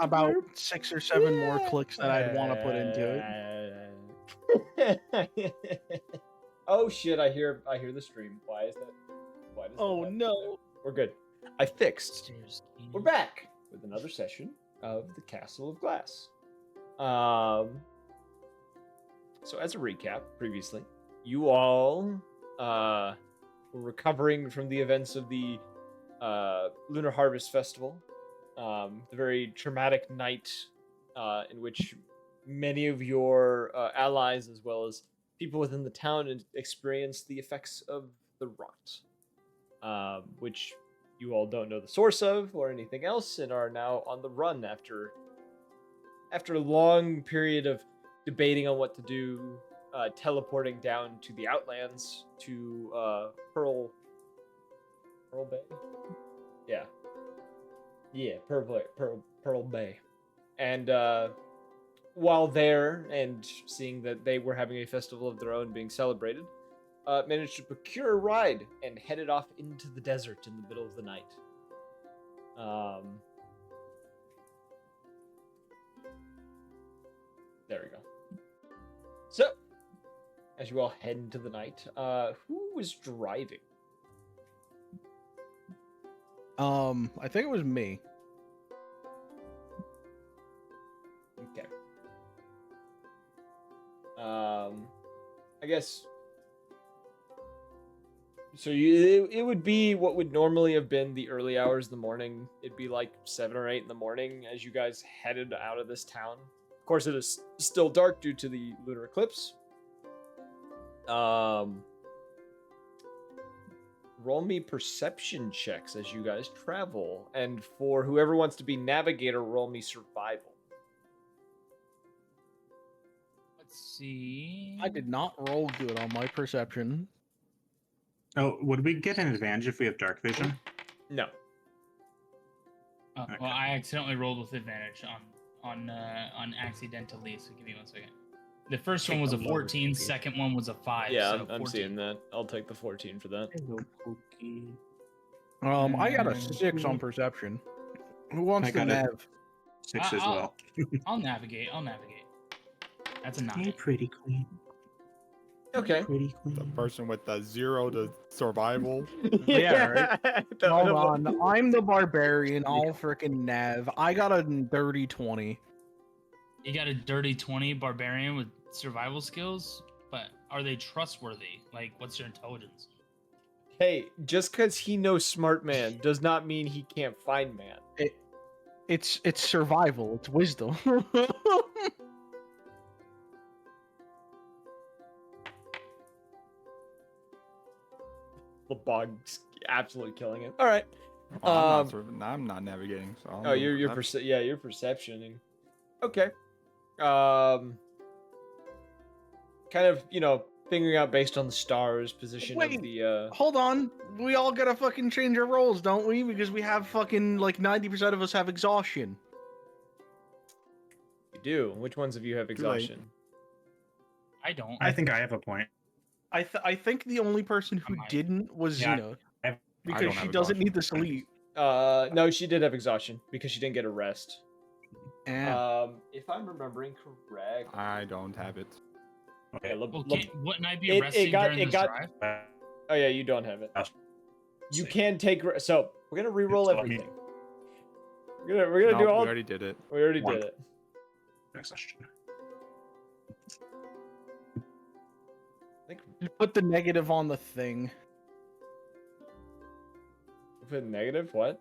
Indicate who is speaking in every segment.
Speaker 1: about 6 or 7 more clicks that I'd want to put into
Speaker 2: it. Oh shit! I hear the stream. Why is that? Why does
Speaker 1: Oh
Speaker 2: that
Speaker 1: no!
Speaker 2: We're good. I fixed. We're back with another session of the Castle of Glass. So as a recap, previously, you all were recovering from the events of the Lunar Harvest Festival, the very traumatic night in which many of your allies, as well as people within the town, experienced the effects of the rot, which you all don't know the source of or anything else, and are now on the run after a long period of debating on what to do, teleporting down to the Outlands to Pearl Bay. Yeah, Pearl Bay, and while there and seeing that they were having a festival of their own being celebrated, managed to procure a ride and headed off into the desert in the middle of the night. There we go. So, as you all head into the night, who was driving?
Speaker 1: I think it was me.
Speaker 2: Okay. I guess. So it would be what would normally have been the early hours of the morning. It'd be like 7 or 8 in the morning as you guys headed out of this town. Of course, it is still dark due to the lunar eclipse. Roll me perception checks as you guys travel, and for whoever wants to be navigator, roll me survival.
Speaker 3: Let's see.
Speaker 1: I did not roll good on my perception.
Speaker 4: Oh, would we get an advantage if we have dark vision?
Speaker 2: No.
Speaker 3: Okay. Well, I accidentally rolled with advantage on accidentally. So give me 1 second. The first one was a 14. Second one was a 5.
Speaker 2: Yeah,
Speaker 3: so
Speaker 2: I'm seeing that. I'll take the 14 for that.
Speaker 4: Hello, Pokey.
Speaker 1: I got a 6 on perception. Who wants to nav?
Speaker 4: 6 as well.
Speaker 3: I'll navigate. That's a 9.
Speaker 4: Hey, pretty queen.
Speaker 2: Okay.
Speaker 4: Pretty queen.
Speaker 5: The person with the 0 to survival.
Speaker 1: Yeah, right. Hold on. I'm the barbarian. I'll frickin' nav. I got a dirty 20.
Speaker 3: You got a dirty 20 barbarian with survival skills, but are they trustworthy? Like, what's their intelligence?
Speaker 2: Hey, just because he knows smart man does not mean he can't find man.
Speaker 1: It's survival. It's wisdom.
Speaker 2: The bog's absolutely killing it. All right.
Speaker 5: I'm not navigating. So
Speaker 2: Oh, you're perceptioning. Okay. Kind of, figuring out based on the stars position of the.
Speaker 1: Hold on. We all gotta fucking change our roles, don't we? Because we have fucking like 90% of us have exhaustion.
Speaker 2: You do. Which ones of you have exhaustion?
Speaker 3: I don't.
Speaker 4: I think I have a point.
Speaker 1: I think the only person who didn't was Xena, because she doesn't need the sleep.
Speaker 2: No, she did have exhaustion because she didn't get a rest. If I'm remembering correct,
Speaker 5: I don't have it.
Speaker 2: Okay,
Speaker 3: wouldn't I be resting during this drive?
Speaker 2: Oh yeah, you don't have it. You can take. So we're gonna re-roll everything. We're gonna do all.
Speaker 5: We already did it.
Speaker 2: We already did it.
Speaker 4: Exhaustion.
Speaker 1: Just put the negative on the thing.
Speaker 2: Put negative? What?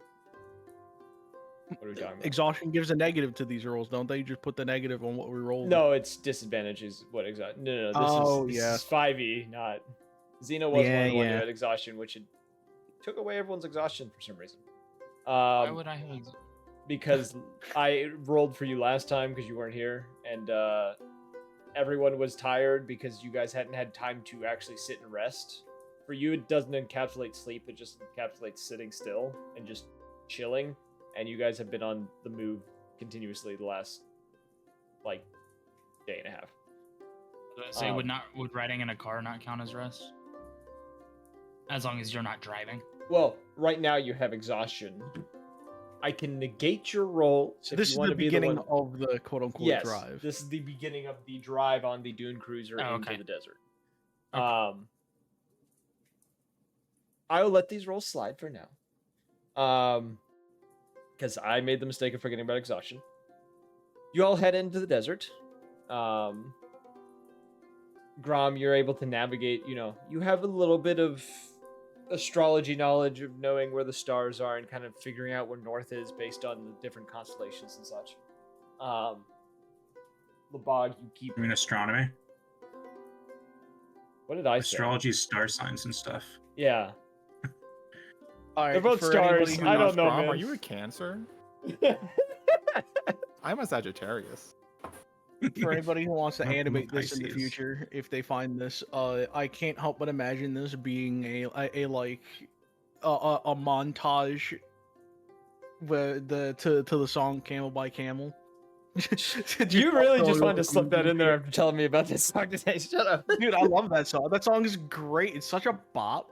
Speaker 2: What are we talking about?
Speaker 1: Exhaustion gives a negative to these rolls, don't they? Just put the negative on what we roll.
Speaker 2: No, it's disadvantage is what exhaustion. No. This is 5e, not. Xena was one of the one who had exhaustion, which it took away everyone's exhaustion for some reason.
Speaker 3: Why would I have exhaustion?
Speaker 2: Because I rolled for you last time because you weren't here, and everyone was tired because you guys hadn't had time to actually sit and rest. For you, it doesn't encapsulate sleep; it just encapsulates sitting still and just chilling. And you guys have been on the move continuously the last, day and a half.
Speaker 3: So would riding in a car not count as rest? As long as you're not driving?
Speaker 2: Well, right now you have exhaustion. I can negate your roll.
Speaker 1: So
Speaker 2: if
Speaker 1: this
Speaker 2: you
Speaker 1: is
Speaker 2: want
Speaker 1: the
Speaker 2: to be
Speaker 1: beginning
Speaker 2: one...
Speaker 1: of the quote-unquote
Speaker 2: Yes,
Speaker 1: drive.
Speaker 2: this is the beginning of the drive on the Dune Cruiser
Speaker 3: Oh,
Speaker 2: into
Speaker 3: okay.
Speaker 2: the desert.
Speaker 3: Okay.
Speaker 2: I will let these rolls slide for now. Because I made the mistake of forgetting about exhaustion. You all head into the desert. Grom, you're able to navigate, you have a little bit of astrology knowledge of knowing where the stars are and kind of figuring out where north is based on the different constellations and such. Lebog, you keep...
Speaker 4: I mean, astronomy.
Speaker 2: What did I say?
Speaker 4: Astrology, star signs, and stuff.
Speaker 2: Yeah.
Speaker 1: All
Speaker 2: They're
Speaker 1: right,
Speaker 2: both
Speaker 1: for
Speaker 2: stars.
Speaker 1: anybody who
Speaker 2: I don't
Speaker 1: knows-
Speaker 2: know,
Speaker 5: Grom,
Speaker 2: man.
Speaker 5: are you a Cancer? I'm a Sagittarius.
Speaker 1: For anybody who wants to
Speaker 4: I'm
Speaker 1: animate this in the
Speaker 4: Pisces.
Speaker 1: future, if they find this, I can't help but imagine this being a montage with to the song "Camel by Camel."
Speaker 2: You really just wanted to slip that in there after telling me about this song today. Shut up.
Speaker 1: Dude, I love that song. That song is great. It's such a bop.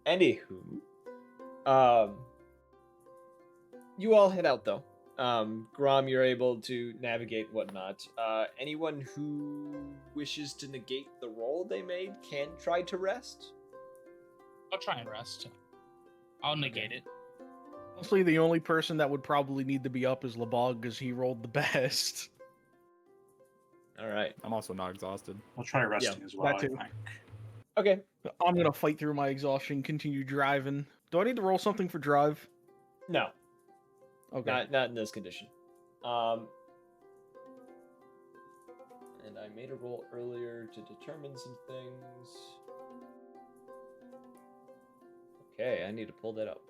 Speaker 2: Anywho, you all head out though. Grom, you're able to navigate whatnot. Anyone who wishes to negate the roll they made can try to rest.
Speaker 3: I'll try and rest. I'll negate it.
Speaker 1: Honestly, the only person that would probably need to be up is Lebog because he rolled the best.
Speaker 2: All right.
Speaker 5: I'm also not exhausted.
Speaker 4: I'll try resting as well,
Speaker 1: that
Speaker 4: I
Speaker 1: too.
Speaker 4: think.
Speaker 2: Okay.
Speaker 1: I'm gonna fight through my exhaustion, continue driving. Do I need to roll something for drive?
Speaker 2: No,
Speaker 1: Okay.
Speaker 2: not in this condition. And I made a roll earlier to determine some things. Okay, I need to pull that up.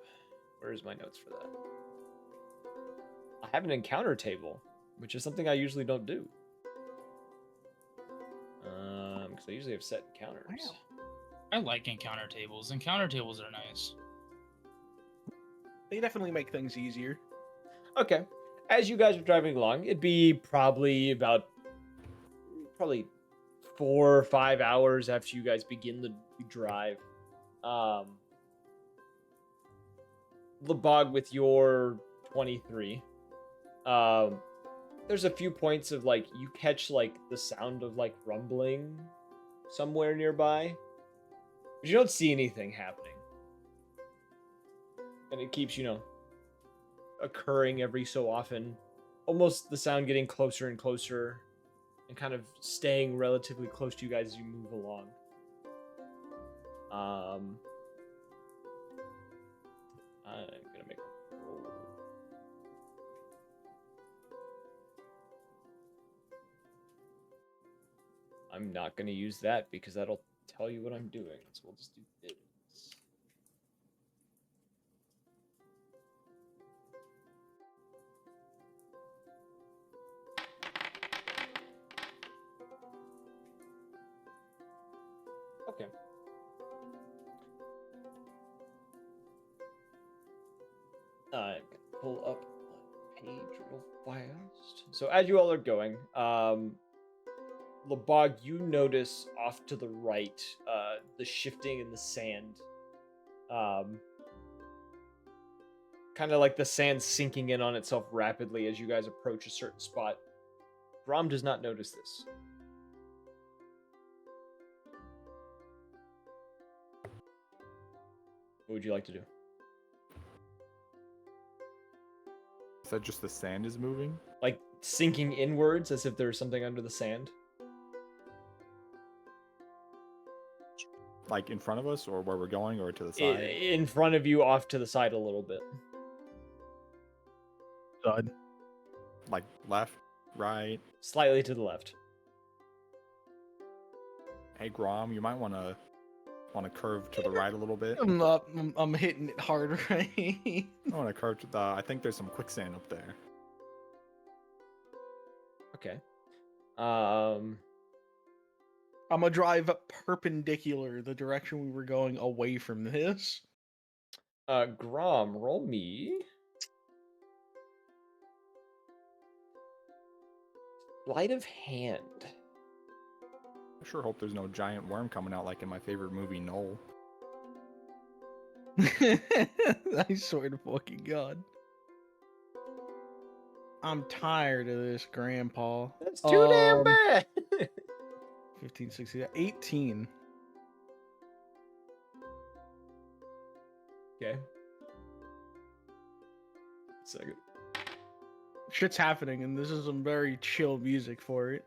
Speaker 2: Where's my notes for that? I have an encounter table, which is something I usually don't do. Because I usually have set encounters.
Speaker 1: Wow.
Speaker 3: I like encounter tables. Encounter tables are nice.
Speaker 1: They definitely make things easier.
Speaker 2: Okay. As you guys are driving along, it'd be probably 4 or 5 hours after you guys begin the drive. Lebog, with your 23, there's a few points of you catch the sound of rumbling somewhere nearby, but you don't see anything happening, and it keeps occurring every so often, almost the sound getting closer and closer and kind of staying relatively close to you guys as you move along. I'm gonna make a roll. I'm not gonna use that because that'll tell you what I'm doing, so we'll just do this. Okay. I'm gonna pull up a page real fast. So as you all are going, Lebog, you notice off to the right the shifting in the sand. Kind of like the sand sinking in on itself rapidly as you guys approach a certain spot. Grom does not notice this. What would you like to do?
Speaker 5: Is that just the sand is moving?
Speaker 2: Like sinking inwards as if there's something under the sand?
Speaker 5: Like in front of us, or where we're going, or to the side?
Speaker 2: In front of you, off to the side a little bit.
Speaker 1: Side.
Speaker 5: Like left, right?
Speaker 2: Slightly to the left.
Speaker 5: Hey Grom, you might want to curve to the right a little bit.
Speaker 1: I'm hitting it hard, right?
Speaker 5: I want to curve to the... I think there's some quicksand up there.
Speaker 2: Okay.
Speaker 1: I'm gonna drive perpendicular the direction we were going away from this.
Speaker 2: Grom, roll me. Sleight of hand.
Speaker 5: I sure hope there's no giant worm coming out like in my favorite movie, Knoll.
Speaker 1: I swear to fucking God. I'm tired of this, Grandpa.
Speaker 2: That's too damn bad.
Speaker 1: 15, 16, 18.
Speaker 2: Okay. Second.
Speaker 1: Shit's happening, and this is some very chill music for it.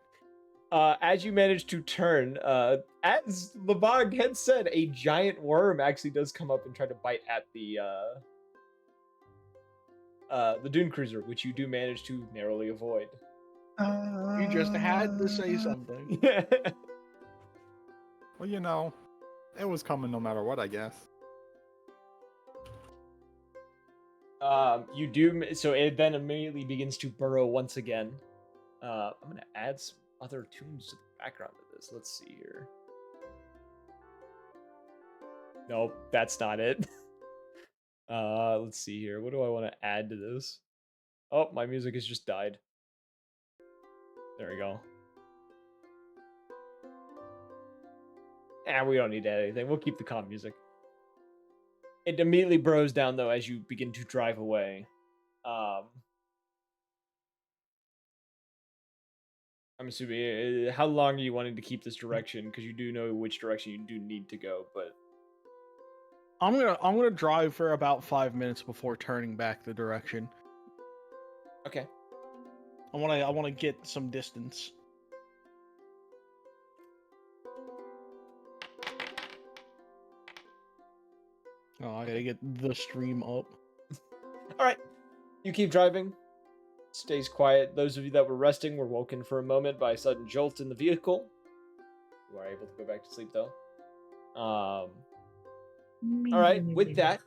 Speaker 2: As you manage to turn, as Lebog had said, a giant worm actually does come up and try to bite at the Dune Cruiser, which you do manage to narrowly avoid.
Speaker 1: You just had to say something.
Speaker 5: Well, you know, it was coming no matter what, I guess.
Speaker 2: You do, so it then immediately begins to burrow once again. I'm gonna add some other tunes to the background of this. Let's see here. Nope, that's not it. Let's see here. What do I want to add to this? Oh, my music has just died. There we go. We don't need to add anything. We'll keep the calm music. It immediately burrows down, though, as you begin to drive away. I'm assuming, how long are you wanting to keep this direction? Because you do know which direction you do need to go, but...
Speaker 1: I'm gonna drive for about 5 minutes before turning back the direction.
Speaker 2: Okay.
Speaker 1: I wanna get some distance. Oh, I gotta get the stream up.
Speaker 2: Alright. You keep driving. Stays quiet. Those of you that were resting were woken for a moment by a sudden jolt in the vehicle. You are able to go back to sleep, though. Alright, with that,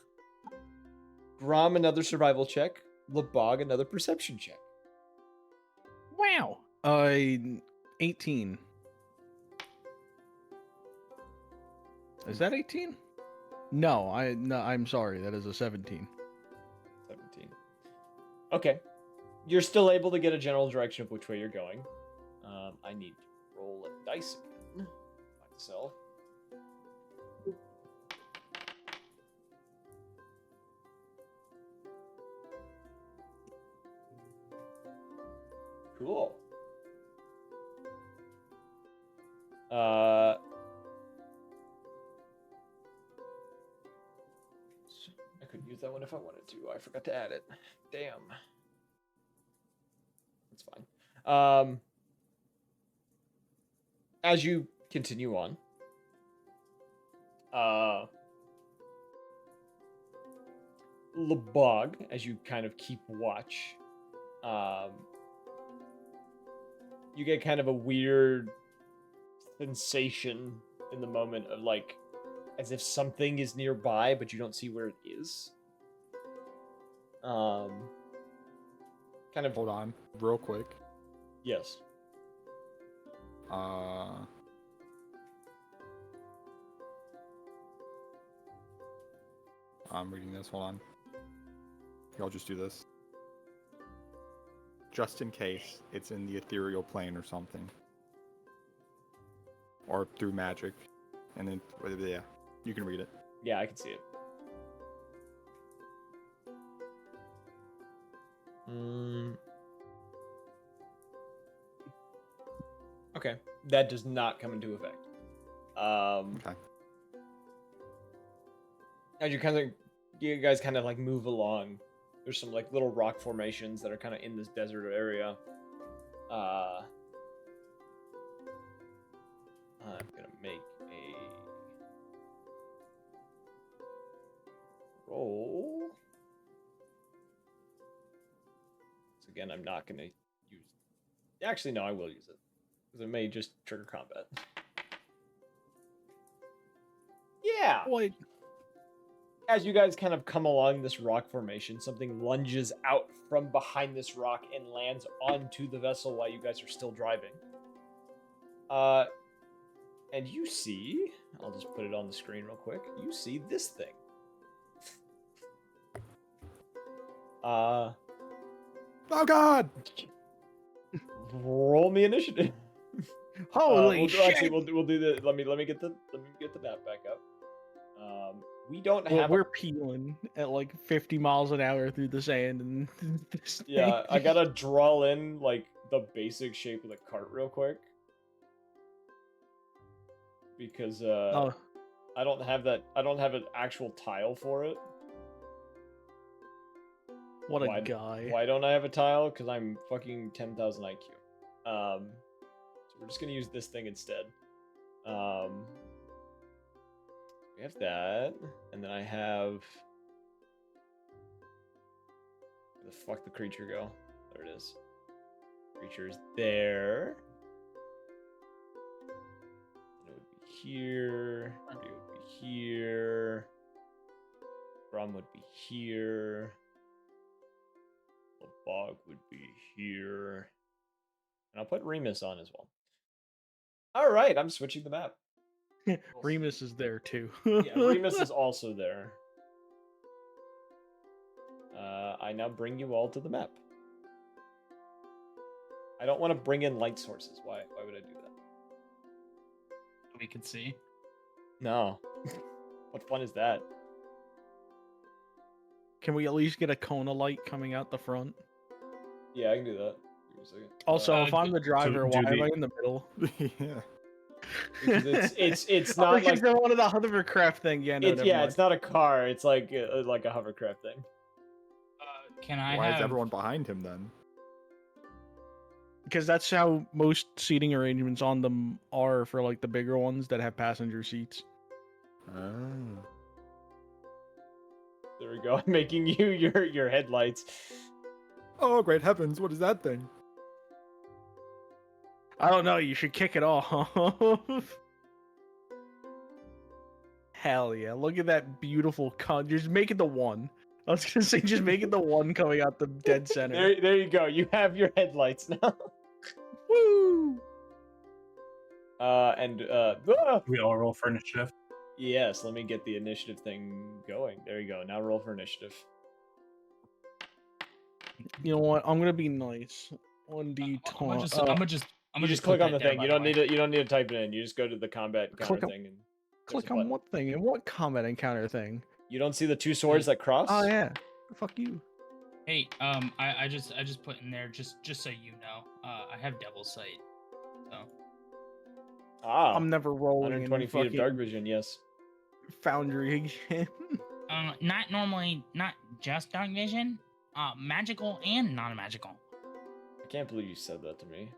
Speaker 2: Grom, another survival check. Lebog, another perception check.
Speaker 1: Wow. 18. Is that 18? No, I'm sorry. That is a 17.
Speaker 2: 17. Okay. You're still able to get a general direction of which way you're going. I need to roll a dice again. Myself. Cool. I could use that one if I wanted to. I forgot to add it. Damn. That's fine. As you continue on, Lebog, as you kind of keep watch, you get kind of a weird sensation in the moment of, like, as if something is nearby, but you don't see where it is. Kind of...
Speaker 5: Hold on, real quick.
Speaker 2: Yes.
Speaker 5: I'm reading this, hold on. I'll just do this. Just in case it's in the ethereal plane or something. Or through magic. And then, yeah, you can read it.
Speaker 2: Yeah, I can see it. Okay, that does not come into effect.
Speaker 5: Okay.
Speaker 2: As you guys kind of like move along, there's some like little rock formations that are kind of in this desert area. I'm gonna make a roll. So again, I'm not gonna use. Actually, no, I will use it because it may just trigger combat. Yeah.
Speaker 1: Wait.
Speaker 2: As you guys kind of come along this rock formation, something lunges out from behind this rock and lands onto the vessel while you guys are still driving. And you see, I'll just put it on the screen real quick. You see this thing.
Speaker 5: Oh God!
Speaker 2: Roll me initiative.
Speaker 1: Holy shit!
Speaker 2: Actually, we'll do the. Let me get the map back up. We don't
Speaker 1: Well,
Speaker 2: have.
Speaker 1: we're peeling at like 50 miles an hour through the sand, and this
Speaker 2: Yeah,
Speaker 1: thing
Speaker 2: I gotta draw in like the basic shape of the cart real quick because
Speaker 1: Oh,
Speaker 2: I don't have that. I don't have an actual tile for it.
Speaker 1: what a guy!
Speaker 2: Why don't I have a tile? Because I'm fucking 10,000 IQ. So we're just gonna use this thing instead. We have that, and then I have. Where the fuck the creature go? There it is. Creature's there. It would be here. It would be here. Brom would be here. The bog would be here. And I'll put Remus on as well. All right, I'm switching the map.
Speaker 1: Remus is there too.
Speaker 2: Yeah, Remus is also there. I now bring you all to the map. I don't want to bring in light sources. Why would I do that?
Speaker 3: We can see.
Speaker 2: No. What fun is that?
Speaker 1: Can we at least get a Kona light coming out the front?
Speaker 2: Yeah, I can do that. Give me a second.
Speaker 1: Also, if I'm the driver, why
Speaker 4: do
Speaker 1: am
Speaker 4: the-
Speaker 1: I in the middle?
Speaker 5: Yeah.
Speaker 2: Because it's
Speaker 1: Oh,
Speaker 2: not
Speaker 1: because
Speaker 2: like
Speaker 1: they're one of the hovercraft thing. Yeah, no, never mind.
Speaker 2: it's not a car. It's like a hovercraft thing.
Speaker 3: Can I
Speaker 5: Why
Speaker 3: have?
Speaker 5: is everyone behind him then?
Speaker 1: Because that's how most seating arrangements on them are for like the bigger ones that have passenger seats.
Speaker 5: Oh.
Speaker 2: There we go. I'm making you your headlights.
Speaker 5: Oh, great heavens! What is that thing?
Speaker 1: I don't know. You should kick it off. Hell yeah! Look at that beautiful con. Just make it the one. I was gonna say, just make it the one coming out the dead center.
Speaker 2: There you go. You have your headlights now.
Speaker 1: Woo!
Speaker 4: We all roll for initiative.
Speaker 2: Yes, let me get the initiative thing going. There you go. Now roll for initiative.
Speaker 1: You know what? I'm gonna be nice. 1d20.
Speaker 3: I'm gonna just
Speaker 2: You just
Speaker 3: put
Speaker 2: click on
Speaker 3: that
Speaker 2: the
Speaker 3: there,
Speaker 2: thing.
Speaker 3: by
Speaker 2: You
Speaker 3: the
Speaker 2: don't
Speaker 3: way.
Speaker 2: need to type it in. You just go to the combat encounter
Speaker 1: Click on-
Speaker 2: thing and
Speaker 1: Click
Speaker 2: there's a
Speaker 1: on
Speaker 2: button.
Speaker 1: what thing? And what combat encounter thing?
Speaker 2: You don't see the two swords that cross?
Speaker 1: Oh yeah. Fuck you.
Speaker 3: Hey, I just put in there just so you know, I have Devil Sight. So
Speaker 2: Ah,
Speaker 1: I'm never rolling
Speaker 2: 120
Speaker 1: in
Speaker 2: feet of
Speaker 1: fucking
Speaker 2: dark vision. Yes.
Speaker 1: Foundry again.
Speaker 3: not normally not just dark vision, magical and non-magical.
Speaker 2: I can't believe you said that to me.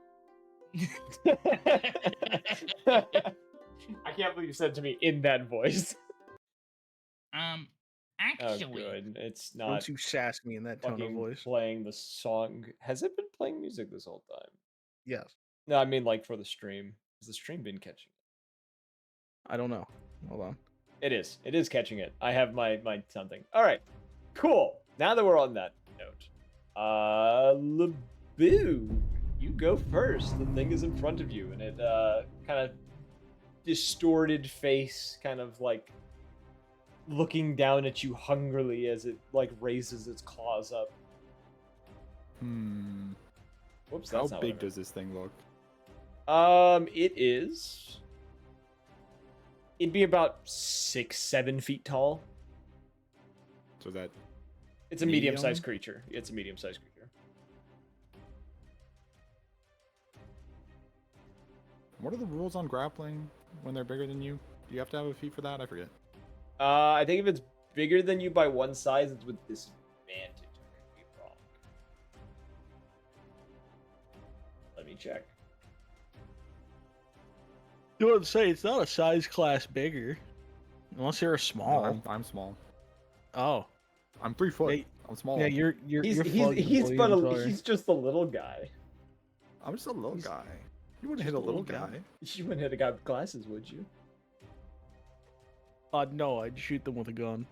Speaker 2: I can't believe you said it to me in that voice. Oh,
Speaker 3: Actually,
Speaker 2: good. It's
Speaker 1: Don't
Speaker 2: not
Speaker 1: you sass me in that tone of
Speaker 2: fucking
Speaker 1: voice.
Speaker 2: playing the song. Has it been playing music this whole time?
Speaker 1: Yes.
Speaker 2: No, I mean like for the stream. Has the stream been catching it?
Speaker 1: I don't know. Hold on.
Speaker 2: It is. It is catching it. I have my something. All right. Cool. Now that we're on that note, Laboo, you go first. The thing is in front of you, and it kind of distorted face, kind of like looking down at you hungrily as it like raises its claws up. Whoops,
Speaker 5: How
Speaker 2: that's not
Speaker 5: big
Speaker 2: what I
Speaker 5: does this thing look?
Speaker 2: meant. It is. It'd be about 6-7 feet tall.
Speaker 5: So that
Speaker 2: It's a medium-sized creature. It's a medium-sized creature.
Speaker 5: what are the rules on grappling when they're bigger than you? Do you have to have a feat for that? I forget.
Speaker 2: I think if it's bigger than you by one size, it's with disadvantage. I could be wrong. Let me check.
Speaker 1: You want to say it's not a size class bigger, unless you're a small.
Speaker 5: I'm small.
Speaker 1: Oh,
Speaker 5: I'm 3 foot.
Speaker 1: Yeah,
Speaker 5: I'm small.
Speaker 1: yeah, you're
Speaker 2: He's
Speaker 1: Fudge Williams,
Speaker 2: he's just a little guy.
Speaker 5: I'm just a little guy. You wouldn't hit a little guy.
Speaker 2: You wouldn't hit a guy with glasses, would you?
Speaker 1: No, I'd shoot them with a gun.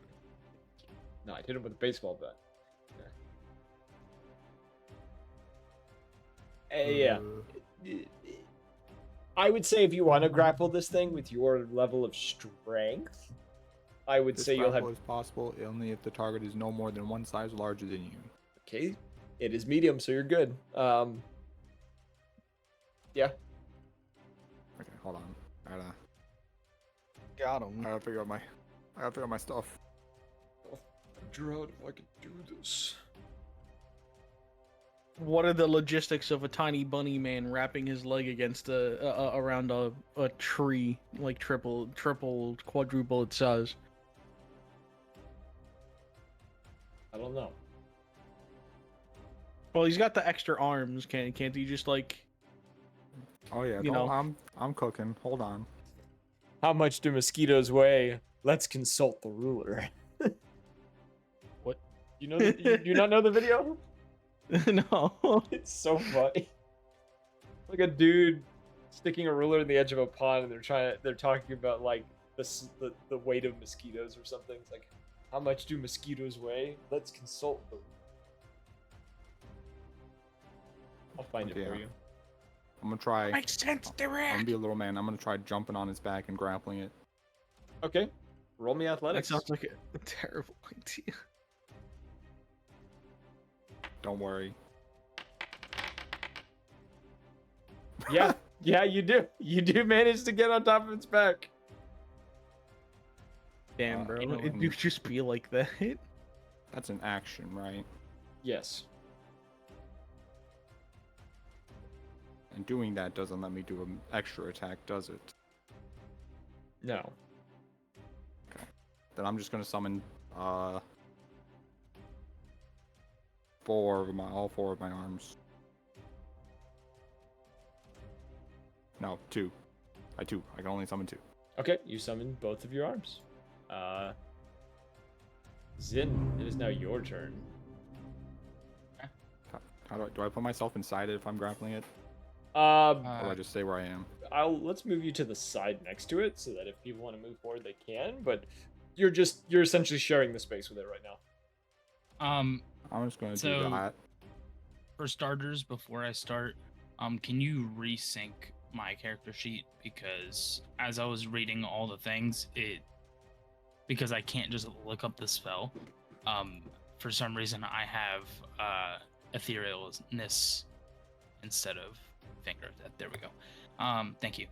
Speaker 2: No, I hit him with a baseball bat. Yeah. I would say if you want to grapple this thing with your level of strength, I would
Speaker 5: This
Speaker 2: say you'll have.
Speaker 5: grapple is possible only if the target is no more than one size larger than you.
Speaker 2: Okay, it is medium, so you're good. Yeah.
Speaker 5: Okay, hold on.
Speaker 1: Got him.
Speaker 5: I gotta figure out my. I gotta pick up my stuff.
Speaker 2: Figure out if I can do this.
Speaker 1: What are the logistics of a tiny bunny man wrapping his leg against around a tree, like triple, quadruple its size?
Speaker 2: I don't know.
Speaker 1: Well, he's got the extra arms. Can't he just like?
Speaker 5: Oh yeah,
Speaker 1: You know.
Speaker 5: I'm cooking. Hold on.
Speaker 2: How much do mosquitoes weigh? Let's consult the ruler.
Speaker 1: What?
Speaker 2: You know? You do not know the video?
Speaker 1: No.
Speaker 2: It's so funny. Like a dude sticking a ruler in the edge of a pond, and they're talking about like the weight of mosquitoes or something. It's like, how much do mosquitoes weigh? Let's consult the ruler. I'll find it for
Speaker 5: Yeah.
Speaker 2: you.
Speaker 5: I'm gonna try.
Speaker 1: Makes sense,
Speaker 5: I'm gonna
Speaker 1: Derek.
Speaker 5: be a little man. I'm gonna try jumping on his back and grappling it.
Speaker 2: Okay. Roll me
Speaker 1: That
Speaker 2: athletics.
Speaker 1: sounds like a terrible idea.
Speaker 5: Don't worry.
Speaker 2: Yeah, you do. You do manage to get on top of its back.
Speaker 1: Damn, bro.
Speaker 3: you know
Speaker 1: It
Speaker 5: what?
Speaker 1: do just be like that.
Speaker 5: That's an action, right?
Speaker 2: Yes.
Speaker 5: And doing that doesn't let me do an extra attack, does it?
Speaker 2: No.
Speaker 5: Then I'm just gonna summon all four of my arms. No, two. I can only summon two.
Speaker 2: Okay, you summon both of your arms. Zin, it is now your turn.
Speaker 5: How do I put myself inside it if I'm grappling it?
Speaker 2: Uh,
Speaker 5: Or do I just stay where I am?
Speaker 2: let's move you to the side next to it so that if people want to move forward, they can. But you're essentially sharing the space with it right now.
Speaker 5: I'm just gonna
Speaker 3: So-
Speaker 5: do that.
Speaker 3: For starters, before I start, can you resync my character sheet? Because as I was reading all the things, because I can't just look up the spell, for some reason I have etherealness instead of finger. There we go. Thank you.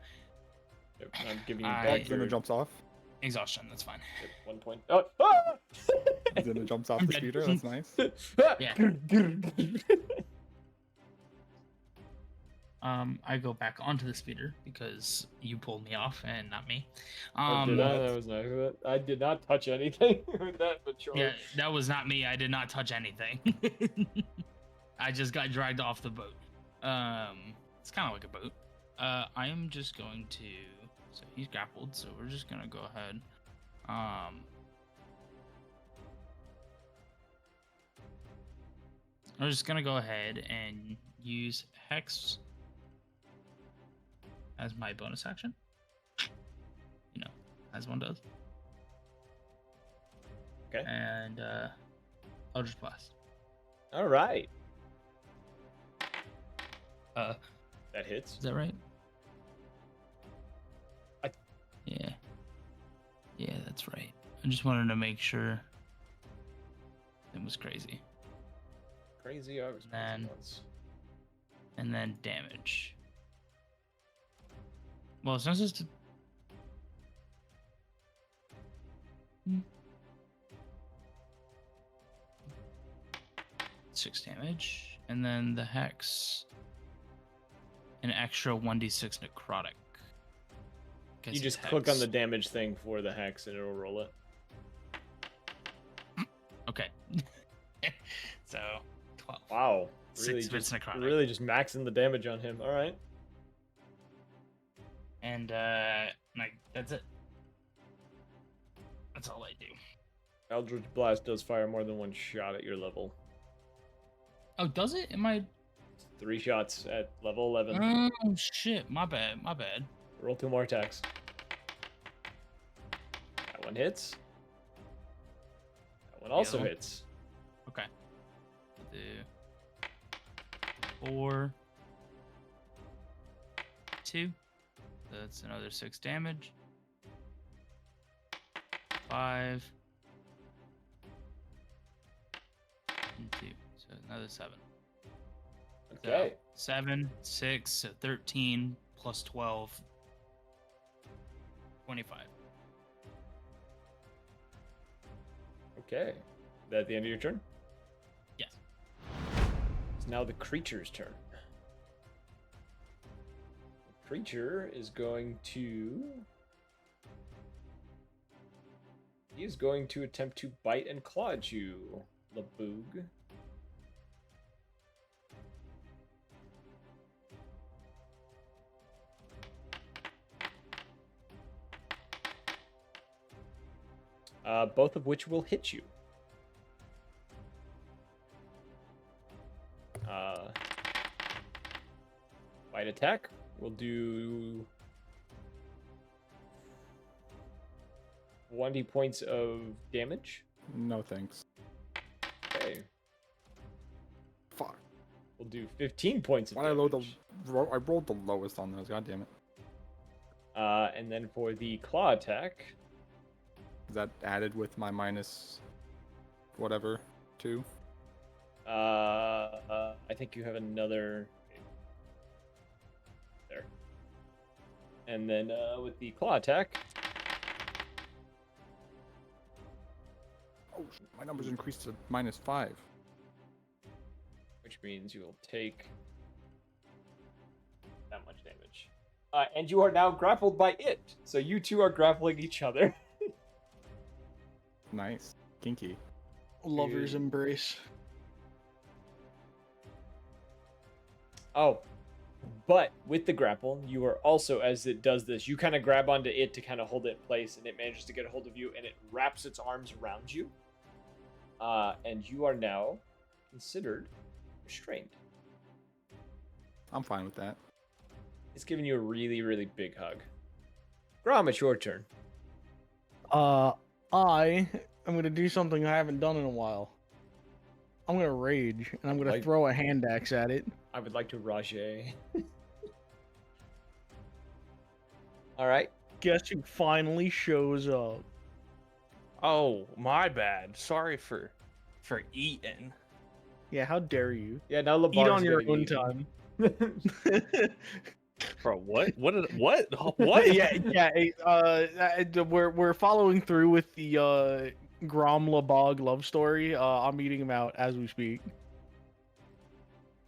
Speaker 2: Yep, I'm giving you
Speaker 3: I-
Speaker 2: back
Speaker 5: Then
Speaker 2: your
Speaker 5: it jumps off.
Speaker 3: Exhaustion, that's fine.
Speaker 2: 1 point. Oh, ah!
Speaker 5: Then it jumps off
Speaker 3: I'm
Speaker 5: the
Speaker 3: dead.
Speaker 5: speeder. That's nice.
Speaker 3: Yeah. I go back onto the speeder because you pulled me off and not me.
Speaker 2: Oh, did I? That was nice. I did not touch anything with that, but sure.
Speaker 3: Yeah, that was not me. I did not touch anything. I just got dragged off the boat. It's kind of like a boat. I am just going to. So he's grappled. So we're just gonna go ahead. I'm just gonna go ahead and use Hex as my bonus action. You know, as one does.
Speaker 2: Okay.
Speaker 3: And Eldritch Blast.
Speaker 2: All right.
Speaker 3: Is
Speaker 2: That hits.
Speaker 3: that right?
Speaker 2: I-
Speaker 3: Yeah. Yeah, that's right. I just wanted to make sure it was crazy.
Speaker 2: Crazy. I was crazy
Speaker 3: Then-
Speaker 2: once.
Speaker 3: And then damage. Well, it's not just. Six damage, and then the hex, an extra 1d6 necrotic.
Speaker 2: You
Speaker 3: Guess it's
Speaker 2: just click on
Speaker 3: hex.
Speaker 2: the damage thing for the hex and it'll roll it.
Speaker 3: Okay. So 12.
Speaker 2: Wow. Really
Speaker 3: Six
Speaker 2: just,
Speaker 3: necrotic.
Speaker 2: really just maxing the damage on him. All right.
Speaker 3: And like that's it. That's all I do.
Speaker 2: Eldritch Blast does fire more than one shot at your level.
Speaker 3: Oh, does it? Am I?
Speaker 2: 3 shots at level 11.
Speaker 3: Oh shit! My bad. My bad.
Speaker 2: Roll 2 more attacks. That one hits. That one also
Speaker 3: other one?
Speaker 2: hits.
Speaker 3: Okay. Do 4, 2. That's another 6 damage. 5. And 2. So another 7.
Speaker 2: Okay.
Speaker 3: So 7, 6, so 13 plus 12. 25.
Speaker 2: Okay. Is that at the end of your turn?
Speaker 3: Yes.
Speaker 2: It's now the creature's turn. The creature is going to... He is going to attempt to bite and claw at you, Laboog. Both of which will hit you. Bite attack. We'll do 1d points of damage.
Speaker 5: No thanks.
Speaker 2: Okay.
Speaker 5: Fuck.
Speaker 2: We'll do 15 points of
Speaker 5: Why did I
Speaker 2: damage.
Speaker 5: I rolled the lowest on those. God damn it.
Speaker 2: And then for the claw attack,
Speaker 5: Is that added with my minus whatever 2?
Speaker 2: I think you have another there. And then with the claw attack,
Speaker 5: Oh, my numbers increased to -5.
Speaker 2: which means you will take that much damage. And you are now grappled by it. So you two are grappling each other.
Speaker 5: Nice. Kinky.
Speaker 1: Lover's embrace.
Speaker 2: Oh, but with the grapple, you are also, as it does this, you kind of grab onto it to kind of hold it in place, and it manages to get a hold of you, and it wraps its arms around you. And you are now considered restrained.
Speaker 5: I'm fine with that.
Speaker 2: It's giving you a really, really big hug. Grom, it's your turn.
Speaker 1: I am gonna do something I haven't done in a while. I'm gonna rage, and I'm gonna
Speaker 2: Like-
Speaker 1: throw a hand axe at it.
Speaker 2: I would like to Rajay. All right.
Speaker 1: Guess who finally shows up?
Speaker 6: Oh, my bad. Sorry for eating.
Speaker 1: Yeah, how dare you?
Speaker 2: Yeah, now
Speaker 1: Eat
Speaker 2: Labar's
Speaker 1: on your
Speaker 2: getting
Speaker 1: own
Speaker 2: eaten.
Speaker 1: time.
Speaker 6: Bro, what? What? What?
Speaker 1: Yeah. We're following through with the Grom Labog love story. I'm eating him out as we speak.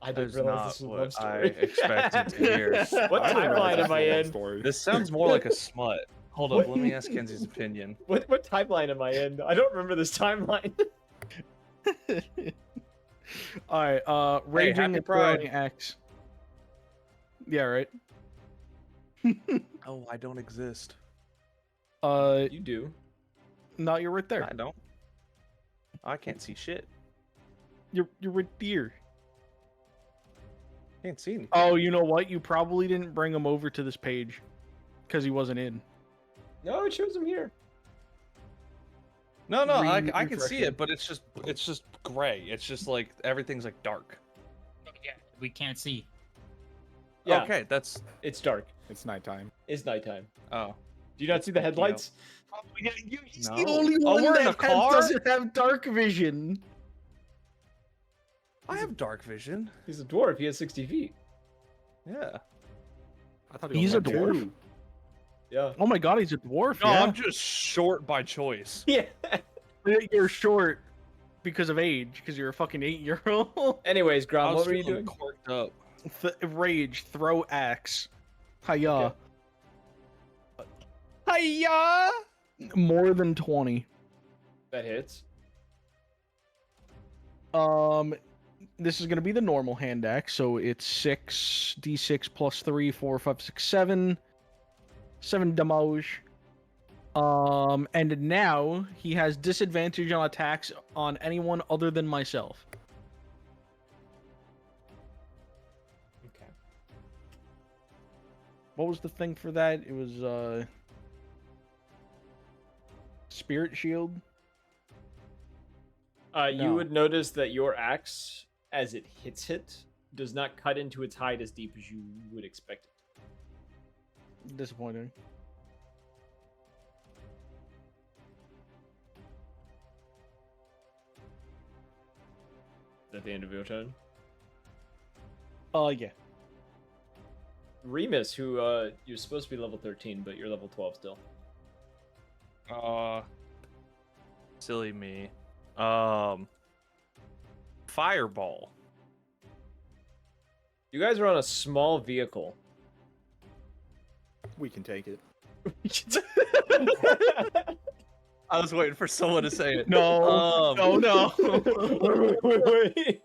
Speaker 2: I didn't
Speaker 6: That's
Speaker 2: realize
Speaker 6: not
Speaker 2: this was a
Speaker 6: what
Speaker 2: love story.
Speaker 6: I expected to hear.
Speaker 2: What
Speaker 5: I didn't realize
Speaker 2: timeline
Speaker 5: this
Speaker 2: am I
Speaker 5: was a love
Speaker 2: in?
Speaker 5: story.
Speaker 6: This sounds more like a smut. Hold
Speaker 2: What?
Speaker 6: up, let me ask Kenzie's opinion.
Speaker 2: What timeline am I in? I don't remember this timeline.
Speaker 1: All right, raging
Speaker 6: happy
Speaker 1: and
Speaker 6: Pride.
Speaker 1: throwing axe. Yeah, right.
Speaker 6: Oh, I don't exist.
Speaker 2: You do.
Speaker 1: No, you're right there.
Speaker 6: I don't. I can't see shit.
Speaker 1: You're right there.
Speaker 6: Can't see anything.
Speaker 1: Oh, you know what? You probably didn't bring him over to this page because he wasn't in.
Speaker 2: No, it shows him here.
Speaker 6: No, I can
Speaker 1: refresh
Speaker 6: see
Speaker 1: it.
Speaker 6: it, but it's just gray. It's just like everything's like dark.
Speaker 3: Yeah, we can't see.
Speaker 2: Yeah,
Speaker 6: Okay, that's
Speaker 2: it's dark.
Speaker 5: It's nighttime.
Speaker 2: It's nighttime.
Speaker 6: oh.
Speaker 2: Do you not see the headlights?
Speaker 1: He's
Speaker 6: No.
Speaker 1: the only
Speaker 6: Oh,
Speaker 1: one
Speaker 6: we're in
Speaker 1: that
Speaker 6: a car?
Speaker 1: doesn't have dark vision.
Speaker 6: I have dark vision.
Speaker 2: He's a dwarf. He has 60 feet.
Speaker 6: Yeah.
Speaker 5: I thought
Speaker 1: He's
Speaker 5: he
Speaker 1: a
Speaker 5: only had
Speaker 1: dwarf?
Speaker 5: 2.
Speaker 2: Yeah.
Speaker 1: Oh my god, he's a dwarf.
Speaker 6: No,
Speaker 1: yeah.
Speaker 6: I'm just short by choice.
Speaker 2: Yeah.
Speaker 1: You're short because of age, because you're a fucking 8-year-old.
Speaker 2: Anyways,
Speaker 6: I
Speaker 2: Grom,
Speaker 6: was
Speaker 2: what were you
Speaker 6: feeling
Speaker 2: doing?
Speaker 6: corked up.
Speaker 1: Rage, throw axe. Hiya.
Speaker 2: Okay.
Speaker 6: Hiya!
Speaker 1: More than 20.
Speaker 2: That hits.
Speaker 1: This is gonna be the normal hand axe, so it's 6d6 plus 3, 4, 5, 6, 7. 7 damage. And now he has disadvantage on attacks on anyone other than myself.
Speaker 2: Okay.
Speaker 1: What was the thing for that? It was Spirit Shield.
Speaker 2: You
Speaker 1: No.
Speaker 2: would notice that your axe, as it hits it, does not cut into its hide as deep as you would expect it.
Speaker 1: Disappointing.
Speaker 2: Is that the end of your turn?
Speaker 1: Yeah.
Speaker 2: Remus, who you're supposed to be level 13, but you're level 12 still.
Speaker 6: Silly me.
Speaker 5: Fireball.
Speaker 2: You guys are on a small vehicle.
Speaker 5: We can take it.
Speaker 2: Wait,
Speaker 5: I was waiting for someone to say it.
Speaker 1: No, no.
Speaker 2: wait.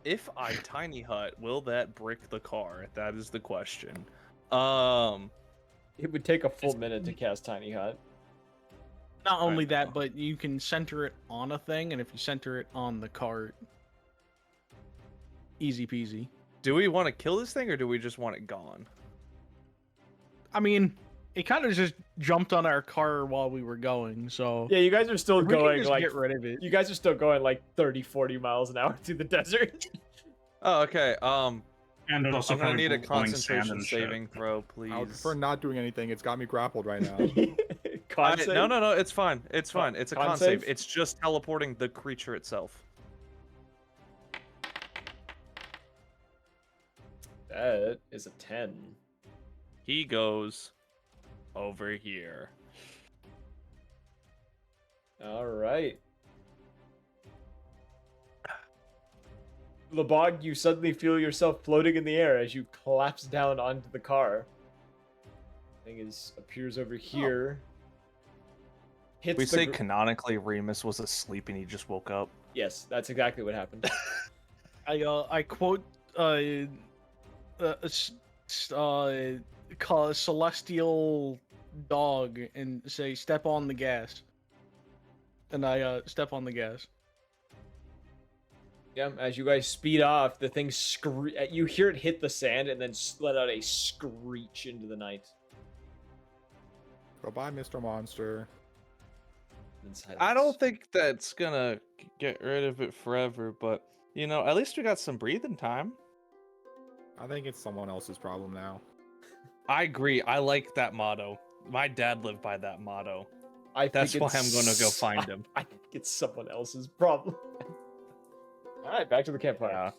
Speaker 5: If I tiny hut, will that brick the car? That is the question.
Speaker 2: It would take a full minute to cast Tiny Hut.
Speaker 1: Not only
Speaker 5: know.
Speaker 1: that, but you can center it on a thing, and if you center it on the cart, easy peasy.
Speaker 5: Do we want to kill this thing or do we just want it gone?
Speaker 1: I mean, it kind of just jumped on our car while we were going, so
Speaker 2: Yeah, you guys are still
Speaker 1: we can
Speaker 2: going
Speaker 1: just
Speaker 2: like
Speaker 1: get rid of it.
Speaker 2: you guys are still going like 30, 40 miles an hour through the desert.
Speaker 5: Oh, okay.
Speaker 4: And there's also
Speaker 5: I'm gonna
Speaker 4: probably
Speaker 5: need a
Speaker 4: blowing sand
Speaker 5: concentration
Speaker 4: and shit.
Speaker 5: saving throw, please.
Speaker 7: I would prefer not doing anything. It's got me grappled right now.
Speaker 2: Con save?
Speaker 5: No, it's fine. It's fine. It's a
Speaker 2: Con
Speaker 5: con save.
Speaker 2: save?
Speaker 5: It's just teleporting the creature itself.
Speaker 2: That is a 10.
Speaker 5: He goes over here.
Speaker 2: All right. Lebog, you suddenly feel yourself floating in the air as you collapse down onto the car. Thing appears over here. Hits
Speaker 5: We
Speaker 2: the
Speaker 5: say
Speaker 2: gr-
Speaker 5: canonically Remus was asleep and he just woke up.
Speaker 2: Yes, that's exactly what happened.
Speaker 1: I quote call a celestial dog and say step on the gas, and I step on the gas.
Speaker 2: Yeah, as you guys speed off, the thing you hear it hit the sand and then let out a screech into the night.
Speaker 7: Goodbye, Mr. Monster.
Speaker 2: Then silence.
Speaker 5: I don't think that's gonna get rid of it forever, but you know, at least we got some breathing time.
Speaker 7: I think it's someone else's problem now.
Speaker 5: I agree. I like that motto. My dad lived by that motto. That's
Speaker 2: think
Speaker 5: why I'm gonna go
Speaker 2: it's-
Speaker 5: find him.
Speaker 2: I think it's someone else's problem. All right, back to the campfire.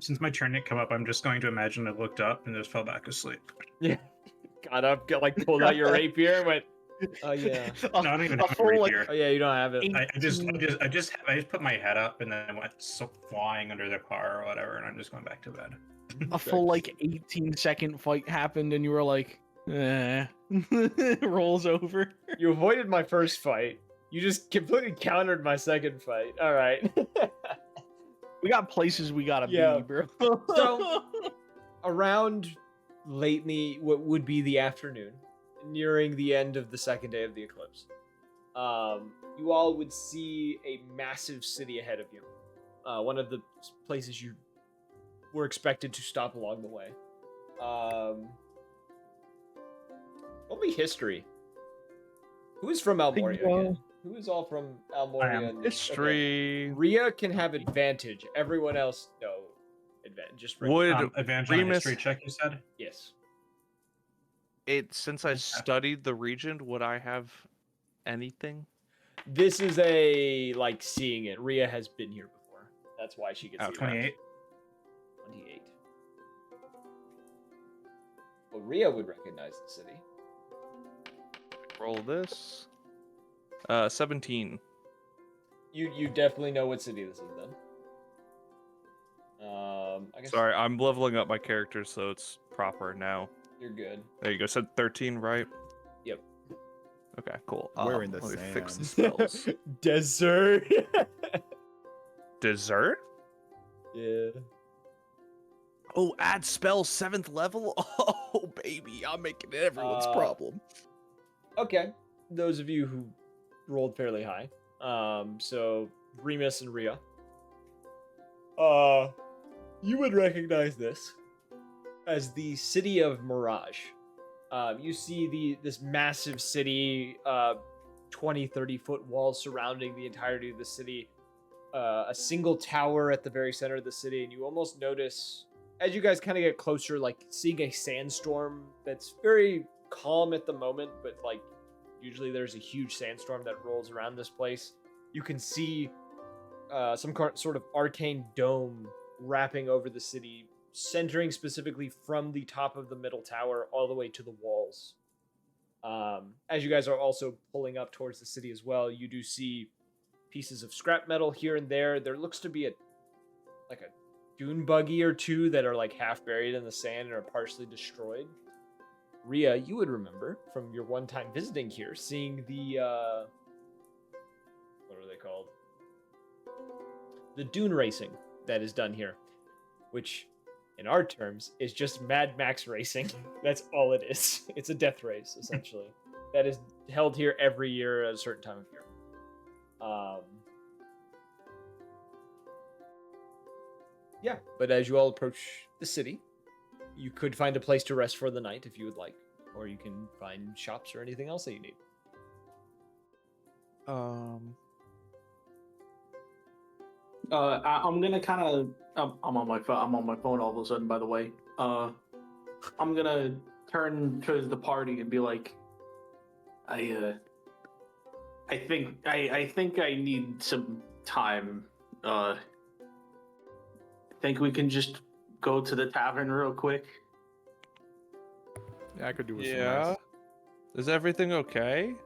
Speaker 4: Since my turn didn't come up, I'm just going to imagine I looked up and just fell back asleep.
Speaker 2: Yeah. Got up, pulled out your rapier, and went. Oh yeah.
Speaker 4: No, I don't even
Speaker 1: A
Speaker 4: have a
Speaker 1: full, like,
Speaker 4: rapier.
Speaker 2: Oh yeah, you don't have it.
Speaker 4: I just put my head up and then I went flying under the car or whatever, and I'm just going back to bed.
Speaker 1: A full like 18-second fight happened, and you were like, eh. Rolls over.
Speaker 2: You avoided my first fight. You just completely countered my second fight. All right.
Speaker 1: We got places we gotta
Speaker 2: Yeah.
Speaker 1: be, bro.
Speaker 2: So- Around lately, what would be the afternoon, nearing the end of the second day of the eclipse, you all would see a massive city ahead of you. One of the places you were expected to stop along the way. Only history. Who is from Almoria again? Who is all from Almoria? and-
Speaker 5: History.
Speaker 2: Okay. Rhea can have advantage. Everyone else, no advantage. Just regular.
Speaker 5: Would
Speaker 4: Advantage on a
Speaker 5: Remus-
Speaker 4: history check, you said?
Speaker 2: Yes.
Speaker 5: since I studied the region, would I have anything?
Speaker 2: This is a like seeing it. Rhea has been here before. That's why she gets
Speaker 5: Oh,
Speaker 2: the
Speaker 4: 28.
Speaker 2: 28. Well, Rhea would recognize the city.
Speaker 5: Roll this. 17.
Speaker 2: You definitely know what city this is then. I guess
Speaker 5: Sorry, I'm leveling up my character so it's proper now.
Speaker 2: you're good.
Speaker 5: There you go. Said 13, right?
Speaker 2: Yep.
Speaker 5: Okay, cool.
Speaker 7: We're in the
Speaker 5: let me fix the
Speaker 7: sand.
Speaker 5: spells.
Speaker 2: Desert.
Speaker 5: Dessert?
Speaker 2: Yeah.
Speaker 5: Oh, add spell 7th level? Oh, baby, I'm making it everyone's
Speaker 2: Uh,
Speaker 5: problem.
Speaker 2: Okay. Those of you who rolled fairly high. So Remus and Rhea. You would recognize this as the city of Mirage. You see this massive city, 20, 30-foot walls surrounding the entirety of the city, a single tower at the very center of the city, and you almost notice, as you guys kind of get closer, like seeing a sandstorm that's very calm at the moment, but like usually there's a huge sandstorm that rolls around this place. You can see some sort of arcane dome wrapping over the city, centering specifically from the top of the middle tower all the way to the walls. As you guys are also pulling up towards the city as well, you do see pieces of scrap metal here and there. There looks to be a dune buggy or two that are like half buried in the sand and are partially destroyed. Rhea, you would remember from your one time visiting here, seeing the what are they called? The dune racing that is done here, which in our terms is just Mad Max racing. That's all it is. It's a death race, essentially. That is held here every year at a certain time of year. Yeah, but as you all approach the city, you could find a place to rest for the night if you would like, or you can find shops or anything else that you need.
Speaker 8: I'm gonna kind of. I'm on my phone. I'm on my phone all of a sudden. By the way, I'm gonna turn to the party and be like, I think I need some time. Think we can just go to the tavern real quick?
Speaker 7: Yeah, I could do with some
Speaker 6: Yeah.
Speaker 7: rest.
Speaker 6: Is everything okay?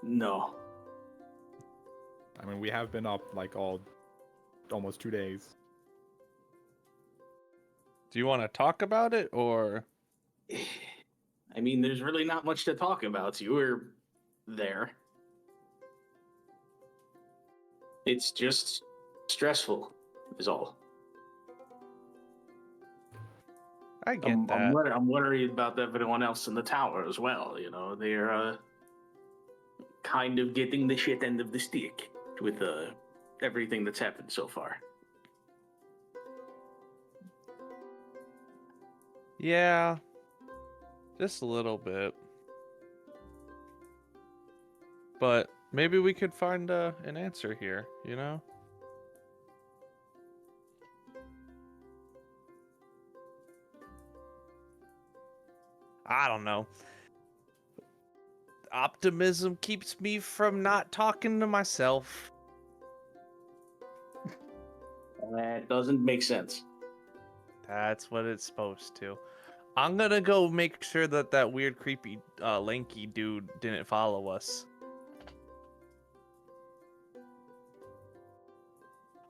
Speaker 8: No.
Speaker 7: I mean, we have been up like almost 2 days.
Speaker 6: Do you want to talk about it or?
Speaker 8: I mean, there's really not much to talk about. You were there. It's just stressful, is all.
Speaker 6: I get
Speaker 8: I'm
Speaker 6: that.
Speaker 8: worried about everyone else in the tower as well. You know, they're kind of getting the shit end of the stick with everything that's happened so far.
Speaker 6: Yeah, just a little bit. But maybe we could find an answer here, you know? I don't know. Optimism keeps me from not talking to myself.
Speaker 8: That doesn't make sense.
Speaker 6: That's what it's supposed to. I'm gonna go make sure that that weird, creepy, lanky dude didn't follow us.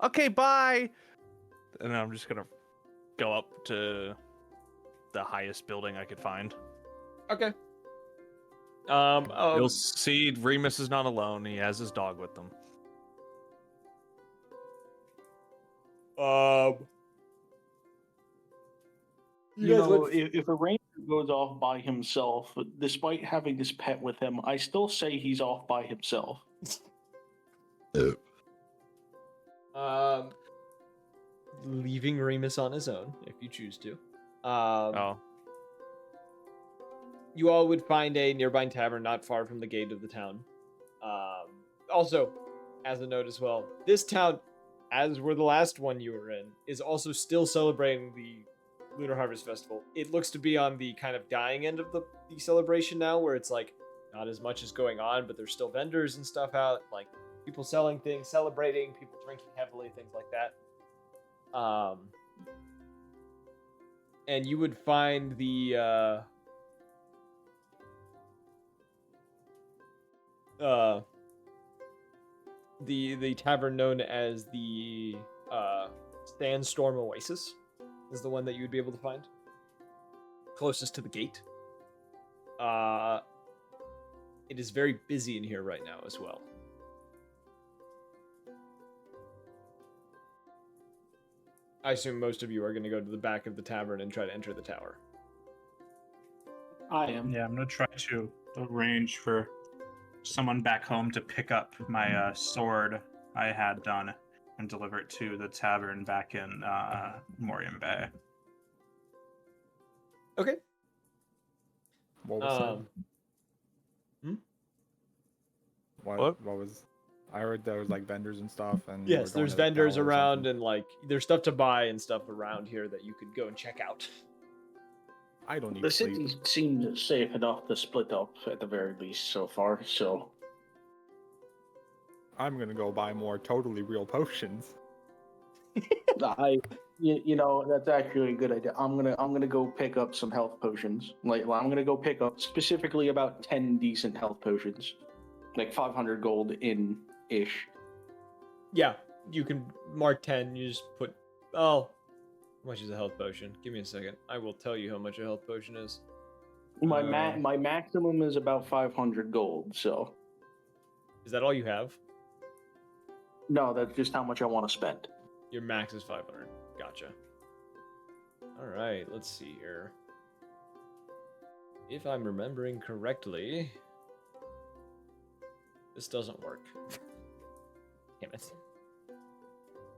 Speaker 6: Okay, bye! And then I'm just gonna go up to the highest building I could find.
Speaker 2: Okay.
Speaker 6: You'll see Remus is not alone. He has his dog with him.
Speaker 8: You know, if a ranger goes off by himself, despite having his pet with him, I still say he's off by himself.
Speaker 2: Leaving Remus on his own, if you choose to.
Speaker 6: Oh.
Speaker 2: You all would find a nearby tavern not far from the gate of the town. Also, as a note as well, this town, as were the last one you were in, is also still celebrating the Lunar Harvest Festival. It looks to be on the kind of dying end of the celebration now, where it's like not as much is going on, but there's still vendors and stuff out, like people selling things, celebrating, people drinking heavily, things like that. And you would find the tavern known as the Sandstorm Oasis is the one that you would be able to find closest to the gate. It is very busy in here right now as well. I assume most of you are going to go to the back of the tavern and try to enter the tower.
Speaker 8: I am.
Speaker 4: Yeah, I'm gonna try to arrange for someone back home to pick up my sword I had done and deliver it to the tavern back in Morian Bay.
Speaker 2: Okay.
Speaker 7: What was that? What was? I heard there was like vendors and stuff, and
Speaker 2: Yes, there's vendors around, and like there's stuff to buy and stuff around here that you could go and check out.
Speaker 7: I don't need
Speaker 8: The
Speaker 7: sleep.
Speaker 8: city seemed safe enough to split up at the very least so far, so
Speaker 7: I'm gonna go buy more totally real potions.
Speaker 8: I You know, that's actually a good idea. I'm gonna go pick up some health potions. Like, well, I'm gonna go pick up specifically about 10 decent health potions, like 500 gold in ish.
Speaker 2: Yeah, you can mark 10. You just put. Oh, how much is a health potion? Give me a second. I will tell you how much a health potion is.
Speaker 8: My maximum is about 500 gold. So
Speaker 2: Is that all you have?
Speaker 8: no, that's just how much I want to spend.
Speaker 2: Your max is 500. Gotcha. All right, let's see here. If I'm remembering correctly, this doesn't work. Damn it.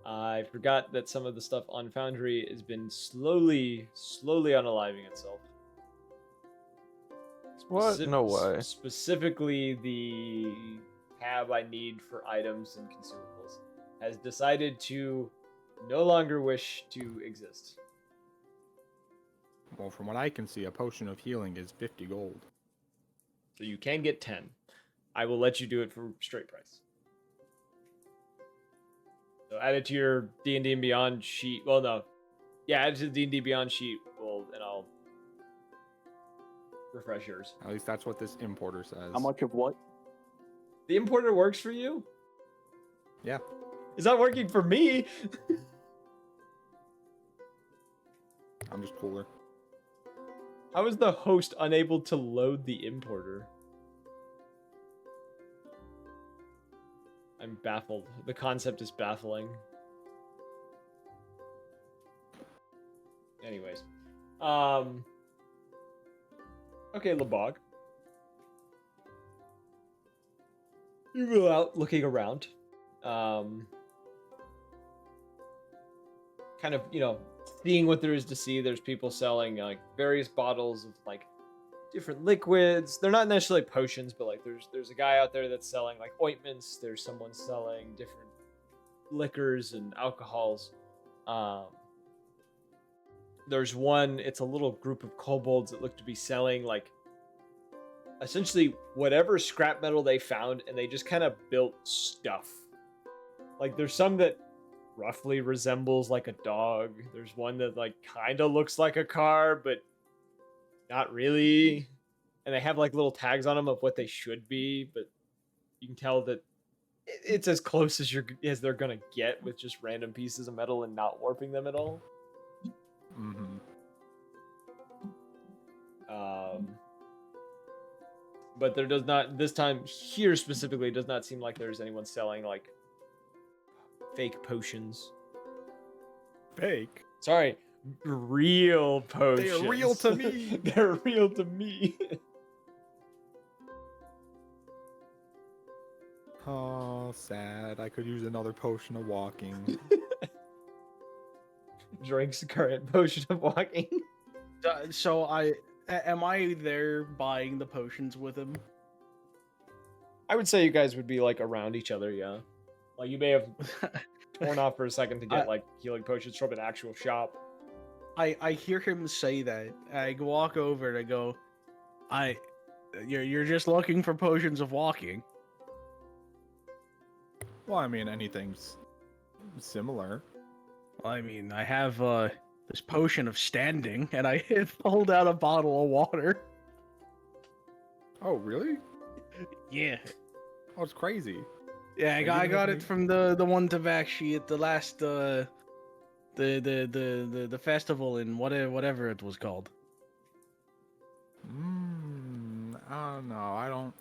Speaker 2: I forgot that some of the stuff on Foundry has been slowly unaliving itself.
Speaker 6: What? No way.
Speaker 2: Specifically, the tab I need for items and consumables has decided to no longer wish to exist.
Speaker 7: Well, from what I can see, a potion of healing is 50 gold.
Speaker 2: So you can get 10. I will let you do it for straight price. So add it to your D&D and Beyond sheet. Well, no. Yeah, add it to the D&D Beyond sheet, and I'll refresh yours.
Speaker 7: At least that's what this importer says.
Speaker 8: How much of what?
Speaker 2: The importer works for you?
Speaker 7: Yeah.
Speaker 2: It's not working for me.
Speaker 7: I'm just cooler.
Speaker 2: How is the host unable to load the importer? I'm baffled. The concept is baffling. Anyways. Okay, Lebog. You go out looking around. Kind of, seeing what there is to see. There's people selling like various bottles of like different liquids. They're not necessarily potions, but like there's a guy out there that's selling like ointments. There's someone selling different liquors and alcohols. There's one, it's a little group of kobolds that look to be selling like essentially whatever scrap metal they found, and they just kind of built stuff. Like there's some that roughly resembles like a dog. There's one that like kind of looks like a car, but not really. And they have like little tags on them of what they should be, but you can tell that it's as close as they're gonna get with just random pieces of metal and not warping them at all.
Speaker 7: Mm-hmm.
Speaker 2: But there does not, this time here specifically, does not seem like there's anyone selling like fake potions.
Speaker 7: Fake?
Speaker 2: Sorry, real potions.
Speaker 7: They're real to me.
Speaker 2: They're real to me.
Speaker 7: Oh, sad. I could use another potion of walking.
Speaker 2: Drinks current potion of walking.
Speaker 1: So am I there buying the potions with him?
Speaker 2: I would say you guys would be like around each other, yeah. Like you may have torn off for a second to get like healing potions from an actual shop.
Speaker 1: I hear him say that. I walk over and I go, you're just looking for potions of walking.
Speaker 7: Well, I mean, anything's similar.
Speaker 1: Well, I mean, I have this potion of standing, and I pulled out a bottle of water.
Speaker 7: Oh, really?
Speaker 1: Yeah.
Speaker 7: Oh, it's crazy.
Speaker 1: Yeah, I got it from the one Tavashi at the last the festival in whatever it was called.
Speaker 7: I don't know.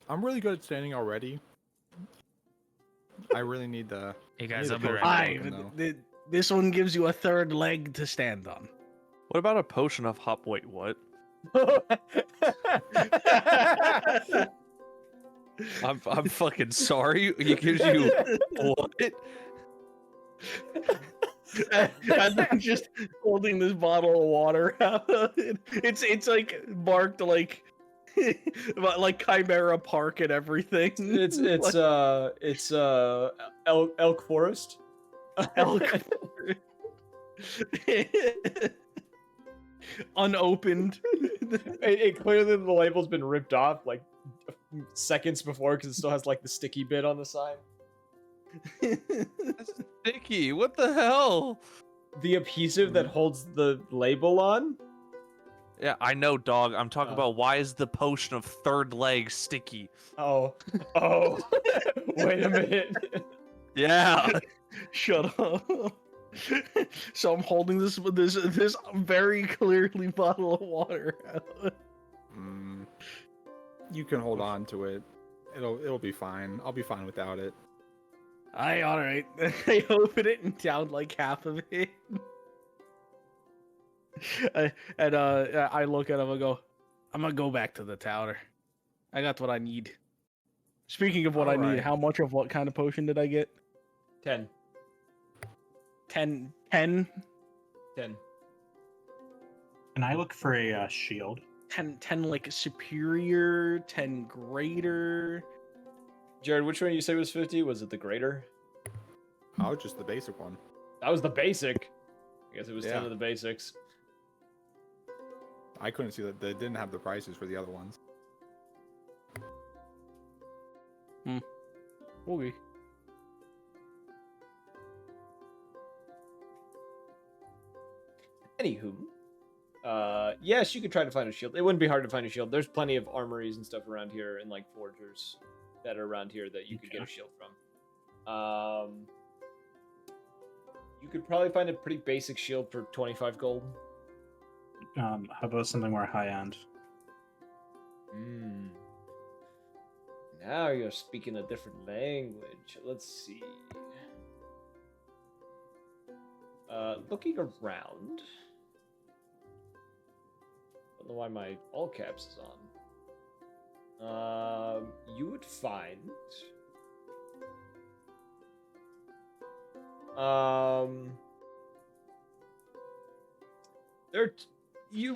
Speaker 7: I'm really good at standing already. I really need the.
Speaker 3: Hey guys, I'll be
Speaker 7: potion
Speaker 3: right
Speaker 7: of
Speaker 3: back.
Speaker 7: walking, though.
Speaker 1: This one gives you a third leg to stand on.
Speaker 6: What about a potion of hop? Wait, what? I'm fucking sorry. It gives you what?
Speaker 1: And I'm just holding this bottle of water. It's like marked like Chimera Park and everything.
Speaker 2: It's Elk Forest.
Speaker 1: Elk unopened.
Speaker 2: It clearly the label's been ripped off like seconds before because it still has like the sticky bit on the side.
Speaker 6: That's sticky. What the hell?
Speaker 2: The adhesive that holds the label on?
Speaker 6: Yeah, I know, dog. I'm talking
Speaker 2: Oh.
Speaker 6: about why is the potion of third leg sticky?
Speaker 2: Oh. Oh. Wait a minute.
Speaker 6: Yeah.
Speaker 1: Shut up. So I'm holding this very clearly bottle of water out.
Speaker 7: You can hold on to it. It'll be fine. I'll be fine without it.
Speaker 1: All right. I open it and down like half of it. I look at him and go, I'm gonna go back to the tower. I got what I need. Speaking of what I need,
Speaker 4: Alright.
Speaker 1: how much of what kind of potion did I get?
Speaker 2: 10.
Speaker 1: 10?
Speaker 2: 10.
Speaker 4: Can I look for a shield?
Speaker 1: 10 like superior, 10 greater.
Speaker 2: Jared, which one you say was 50? Was it the greater?
Speaker 7: Oh, just the basic one.
Speaker 2: That was the basic. I guess it was 10
Speaker 7: Yeah.
Speaker 2: of the basics.
Speaker 7: I couldn't see that they didn't have the prices for the other ones.
Speaker 1: Okay.
Speaker 2: Anywho, yes, you could try to find a shield. It wouldn't be hard to find a shield. There's plenty of armories and stuff around here, and like forgers that are around here that you could get a shield from. You could probably find a pretty basic shield for 25 gold.
Speaker 4: How about something more high end?
Speaker 2: Now you're speaking a different language. Let's see. Looking around. Don't know why my all caps is on. You would find.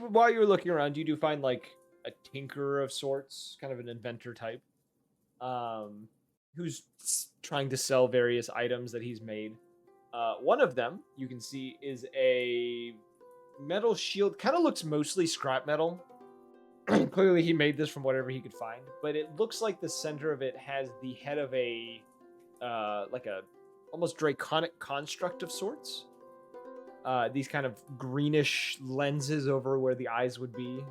Speaker 2: While you're looking around, you do find like a tinkerer of sorts, kind of an inventor type, who's trying to sell various items that he's made. One of them you can see is a metal shield. Kind of looks mostly scrap metal. Clearly, he made this from whatever he could find, but it looks like the center of it has the head of a like a almost draconic construct of sorts. These kind of greenish lenses over where the eyes would be,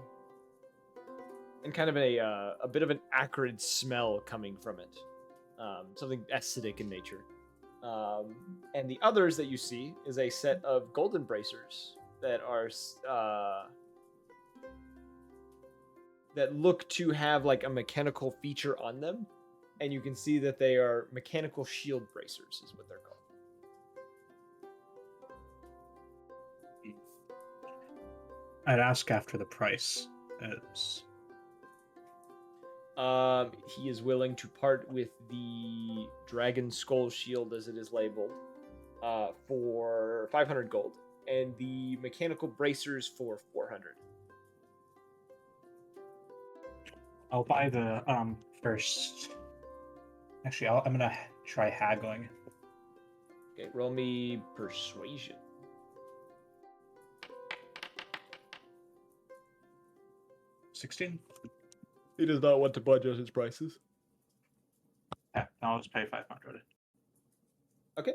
Speaker 2: and kind of a bit of an acrid smell coming from it. Something acidic in nature. And the others that you see is a set of golden bracers that are that look to have like a mechanical feature on them, and you can see that they are mechanical shield bracers, is what they're called.
Speaker 4: I'd ask after the price.
Speaker 2: He is willing to part with the dragon skull shield, as it is labeled, for 500 gold, and the mechanical bracers for 400.
Speaker 4: I'll buy the first. Actually, I'm gonna try haggling.
Speaker 2: Okay, roll me persuasion.
Speaker 4: 16.
Speaker 2: He does not want to budge on his prices.
Speaker 4: Yeah, I'll just pay 500.
Speaker 2: Okay.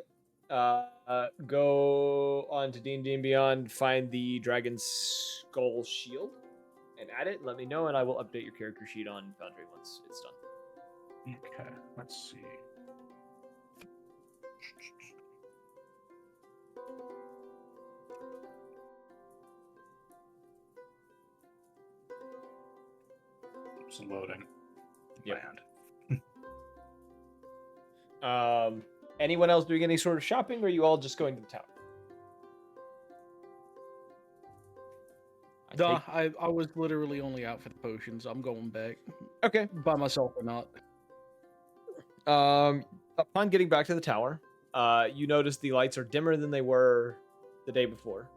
Speaker 2: Go on to D&D and Beyond, find the dragon skull shield, and add it. Let me know, and I will update your character sheet on Foundry once it's done.
Speaker 4: Okay, let's see. It's loading.
Speaker 2: Yep.
Speaker 4: Land.
Speaker 2: Anyone else doing any sort of shopping, or are you all just going to the tower?
Speaker 1: I was literally only out for the potions. I'm going back.
Speaker 2: Okay.
Speaker 1: By myself or not.
Speaker 2: Upon getting back to the tower, you notice the lights are dimmer than they were the day before.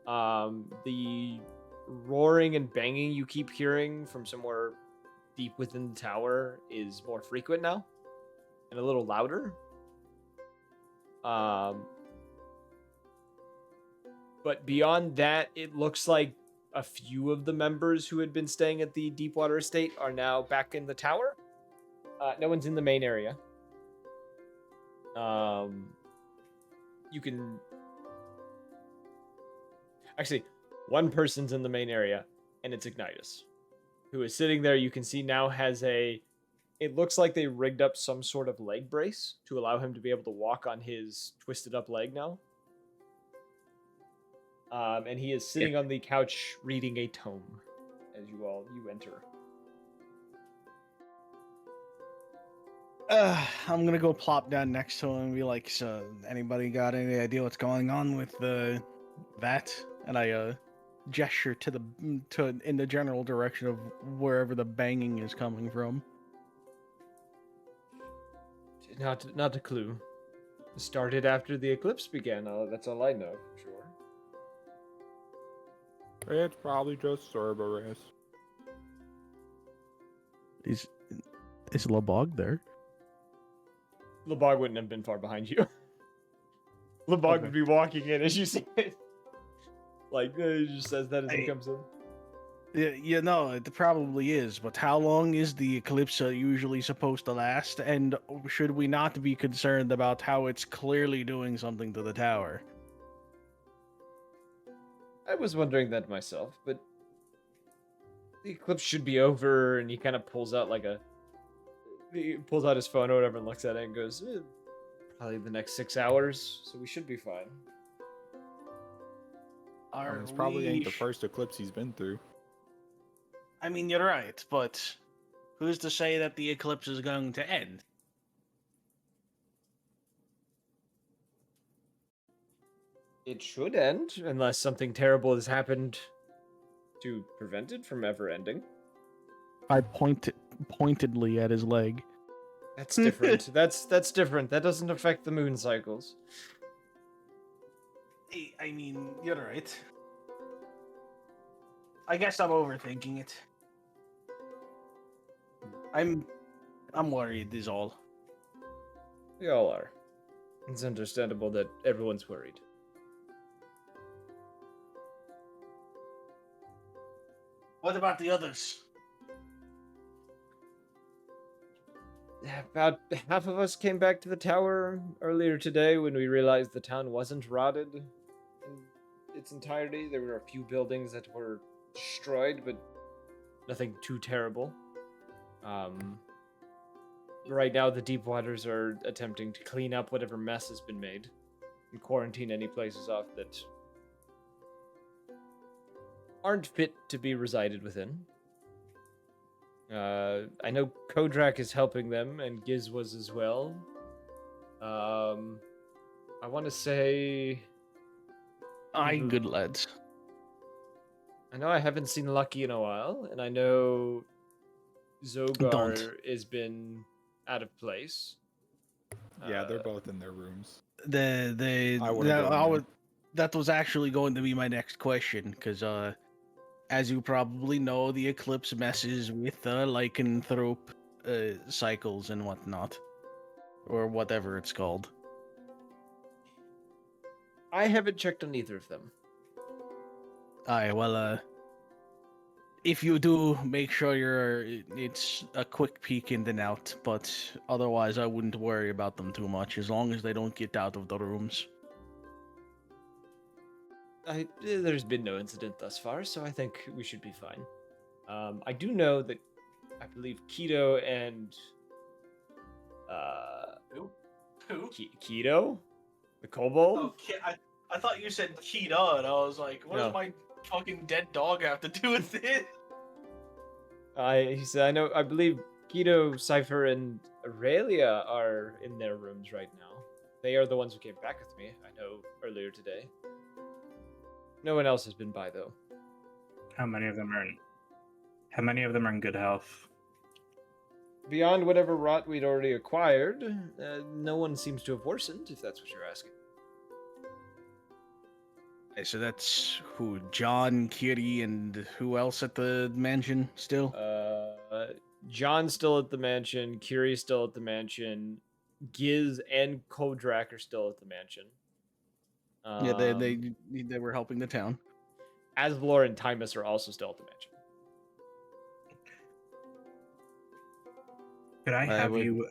Speaker 2: The roaring and banging you keep hearing from somewhere deep within the tower is more frequent now and a little louder. But beyond that, it looks like a few of the members who had been staying at the Deepwater Estate are now back in the tower. No one's in the main area. You can actually, one person's in the main area, and it's Ignitus, who is sitting there. You can see now has a. It looks like they rigged up some sort of leg brace to allow him to be able to walk on his twisted up leg now. And he is sitting on the couch reading a tome as you enter.
Speaker 1: I'm gonna go plop down next to him and be like, "So, anybody got any idea what's going on with that?" And I gesture to in the general direction of wherever the banging is coming from.
Speaker 2: Not a clue. Started after the eclipse began. That's all I know for sure.
Speaker 7: It's probably just Cerberus.
Speaker 1: Is Labog there?
Speaker 2: Lebog wouldn't have been far behind you. Lebog would be walking in as you see it. Like, he just says that as he comes in.
Speaker 1: Yeah, no, it probably is. But how long is the eclipse usually supposed to last? And should we not be concerned about how it's clearly doing something to the tower?
Speaker 2: I was wondering that myself, but the eclipse should be over, and he kind of pulls out he pulls out his phone or whatever and looks at it and goes, probably the next 6 hours, so we should be fine.
Speaker 7: This probably ain't the first eclipse he's been through.
Speaker 1: I mean, you're right, but who's to say that the eclipse is going to end?
Speaker 2: It should end, unless something terrible has happened to prevent it from ever ending.
Speaker 1: I pointedly at his leg.
Speaker 2: That's different. That's different. That doesn't affect the moon cycles.
Speaker 1: I mean, you're right. I guess I'm overthinking it. I'm worried is all.
Speaker 2: We all are. It's understandable that everyone's worried.
Speaker 1: What about the others?
Speaker 2: About half of us came back to the tower earlier today when we realized the town wasn't rotted in its entirety. There were a few buildings that were destroyed, but nothing too terrible. Right now, the Deep Waters are attempting to clean up whatever mess has been made and quarantine any places off that aren't fit to be resided within. I know Kodrak is helping them, and Giz was as well. I want to say...
Speaker 1: Aye, good lads.
Speaker 2: I know I haven't seen Lucky in a while, and I know Zogar has been out of place.
Speaker 7: Yeah, they're both in their rooms.
Speaker 1: That was actually going to be my next question, because as you probably know, the eclipse messes with lycanthrope cycles and whatnot, or whatever it's called.
Speaker 2: I haven't checked on either of them.
Speaker 1: Aye, well, if you do, make sure it's a quick peek in and out, but otherwise I wouldn't worry about them too much, as long as they don't get out of the rooms.
Speaker 2: There's been no incident thus far, so I think we should be fine. I do know that I believe Keto and
Speaker 8: Who?
Speaker 2: Keto, the kobold.
Speaker 8: Oh, I thought you said Keto, and I was like, what does my fucking dead dog have to do with it?
Speaker 2: He said, I believe Keto, Cypher, and Aurelia are in their rooms right now. They are the ones who came back with me, I know, earlier today. No one else has been by, though.
Speaker 4: How many of them are in good health?
Speaker 2: Beyond whatever rot we'd already acquired, no one seems to have worsened, if that's what you're asking.
Speaker 1: Okay, so that's who? John, Kiri, and who else at the mansion still?
Speaker 2: John's still at the mansion, Kiri's still at the mansion, Giz and Kodrak are still at the mansion.
Speaker 1: Yeah, they were helping the town.
Speaker 2: Asvalor and Timus are also still at the mansion.
Speaker 4: Could I have you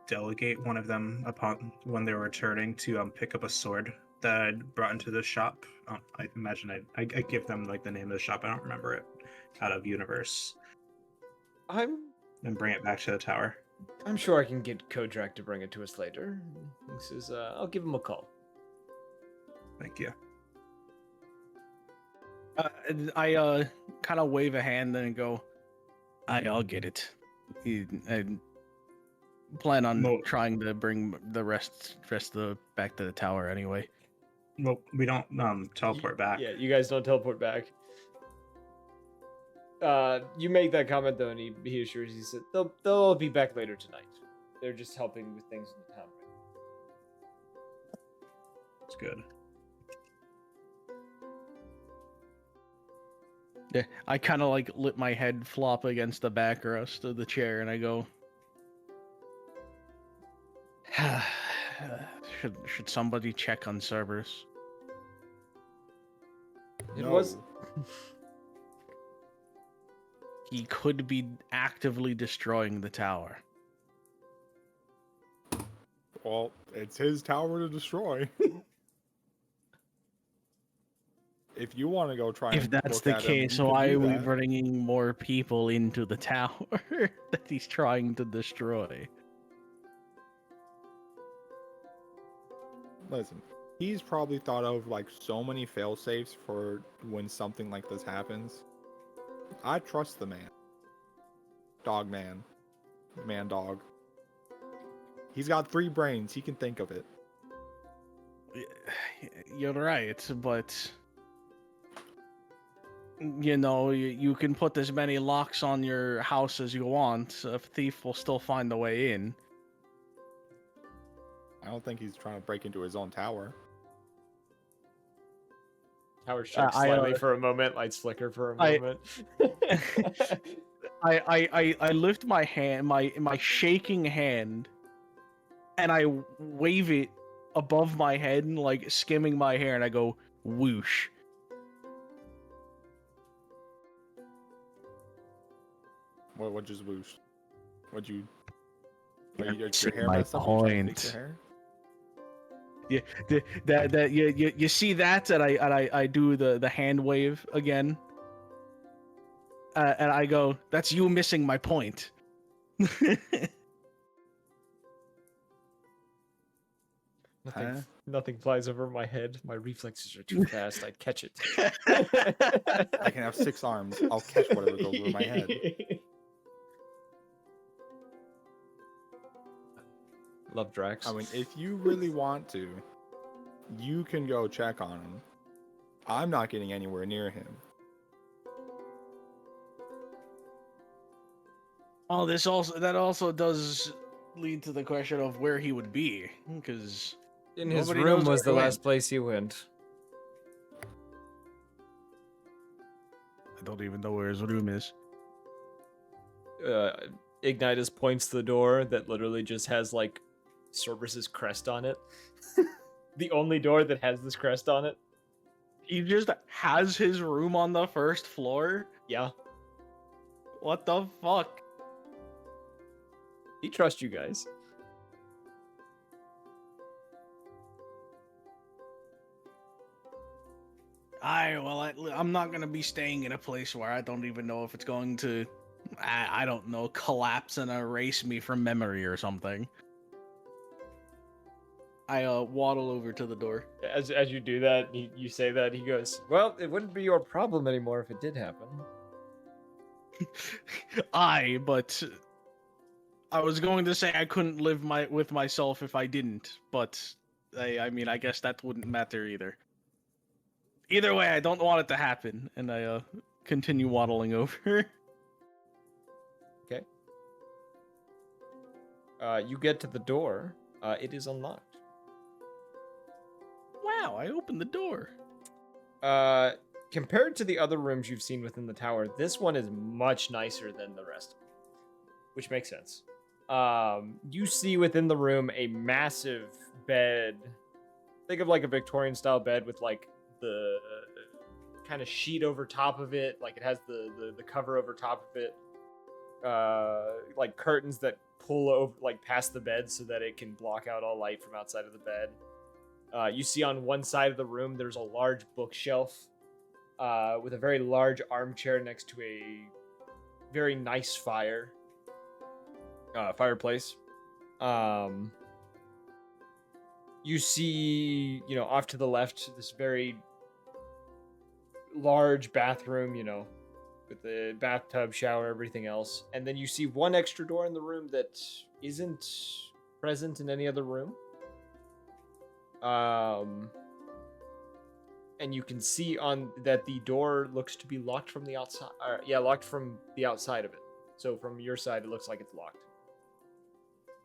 Speaker 4: delegate one of them upon when they were returning to pick up a sword that I'd brought into the shop. I imagine I give them like the name of the shop. I don't remember it out of universe, and bring it back to the tower.
Speaker 2: I'm sure I can get Kodrak to bring it to us later. This is I'll give him a call.
Speaker 4: Thank you.
Speaker 1: I kind of wave a hand and go, I'll get it. I plan on
Speaker 4: No.
Speaker 1: trying to bring the rest back to the tower anyway.
Speaker 4: Well, we don't teleport back.
Speaker 2: Yeah, you guys don't teleport back. You make that comment though, and he assures you, he said they'll be back later tonight. They're just helping with things in the town.
Speaker 4: It's good.
Speaker 1: Yeah, I kind of like let my head flop against the backrest of the chair, and I go, should somebody check on Cerberus?
Speaker 2: It was.
Speaker 1: He could be actively destroying the tower.
Speaker 7: Well, it's his tower to destroy. If you want to go try,
Speaker 1: If
Speaker 7: and
Speaker 1: that's
Speaker 7: look
Speaker 1: the
Speaker 7: at him,
Speaker 1: case,
Speaker 7: you can
Speaker 1: why
Speaker 7: do
Speaker 1: are we
Speaker 7: that.
Speaker 1: bringing more people into the tower that he's trying to destroy?
Speaker 7: Listen, he's probably thought of like so many fail safes for when something like this happens. I trust the man. Dog man. Man dog. He's got 3 brains. He can think of it.
Speaker 1: You're right, but you know, you can put as many locks on your house as you want. A thief will still find a way in.
Speaker 7: I don't think he's trying to break into his own tower.
Speaker 2: Howard shakes slightly for a moment, lights flicker for a moment.
Speaker 1: I lift my hand, my shaking hand, and I wave it above my head and like skimming my hair, and I go whoosh.
Speaker 7: What just whoosh? What'd you?
Speaker 1: You're
Speaker 7: Your
Speaker 1: missing
Speaker 7: hair
Speaker 1: my
Speaker 7: messed up? You trying to fix
Speaker 1: point.
Speaker 7: your hair?
Speaker 1: Yeah, that you see that, and I do the hand wave again, and I go, that's you missing my point.
Speaker 2: Nothing flies over my head. My reflexes are too fast. I catch it.
Speaker 7: I can have 6 arms. I'll catch whatever goes over my head.
Speaker 2: Love Drax.
Speaker 7: I mean, if you really want to, you can go check on him. I'm not getting anywhere near him.
Speaker 1: Oh, that also does lead to the question of where he would be, because
Speaker 2: in his
Speaker 1: nobody
Speaker 2: room
Speaker 1: knows
Speaker 2: was
Speaker 1: where
Speaker 2: the
Speaker 1: he
Speaker 2: last
Speaker 1: went.
Speaker 2: place he went.
Speaker 1: I don't even know where his room is.
Speaker 2: Ignitus points to the door that literally just has like Cerberus's crest on it. The only door that has this crest on it.
Speaker 1: He just has his room on the first floor?
Speaker 2: Yeah.
Speaker 1: What the fuck?
Speaker 2: He trusts you guys.
Speaker 1: I'm not gonna be staying in a place where I don't even know if it's going to, I don't know, collapse and erase me from memory or something. I waddle over to the door.
Speaker 2: As you do that, you say that, he goes, well, it wouldn't be your problem anymore if it did happen.
Speaker 1: But I was going to say I couldn't live with myself if I didn't, but I mean, I guess that wouldn't matter either. Either way, I don't want it to happen, and I continue waddling over.
Speaker 2: Okay. You get to the door. It is unlocked.
Speaker 1: Wow, I opened the door.
Speaker 2: Compared to the other rooms you've seen within the tower, this one is much nicer than the rest, which makes sense. You see within the room a massive bed. Think of like a Victorian style bed with like the kind of sheet over top of it, like it has the cover over top of it, like curtains that pull over, like past the bed so that it can block out all light from outside of the bed. You see on one side of the room there's a large bookshelf with a very large armchair next to a very nice fireplace. You see, off to the left, this very large bathroom, with the bathtub, shower, everything else. And then you see one extra door in the room that isn't present in any other room. And you can see on that the door looks to be locked from the outside. Locked from the outside of it. So from your side, it looks like it's locked.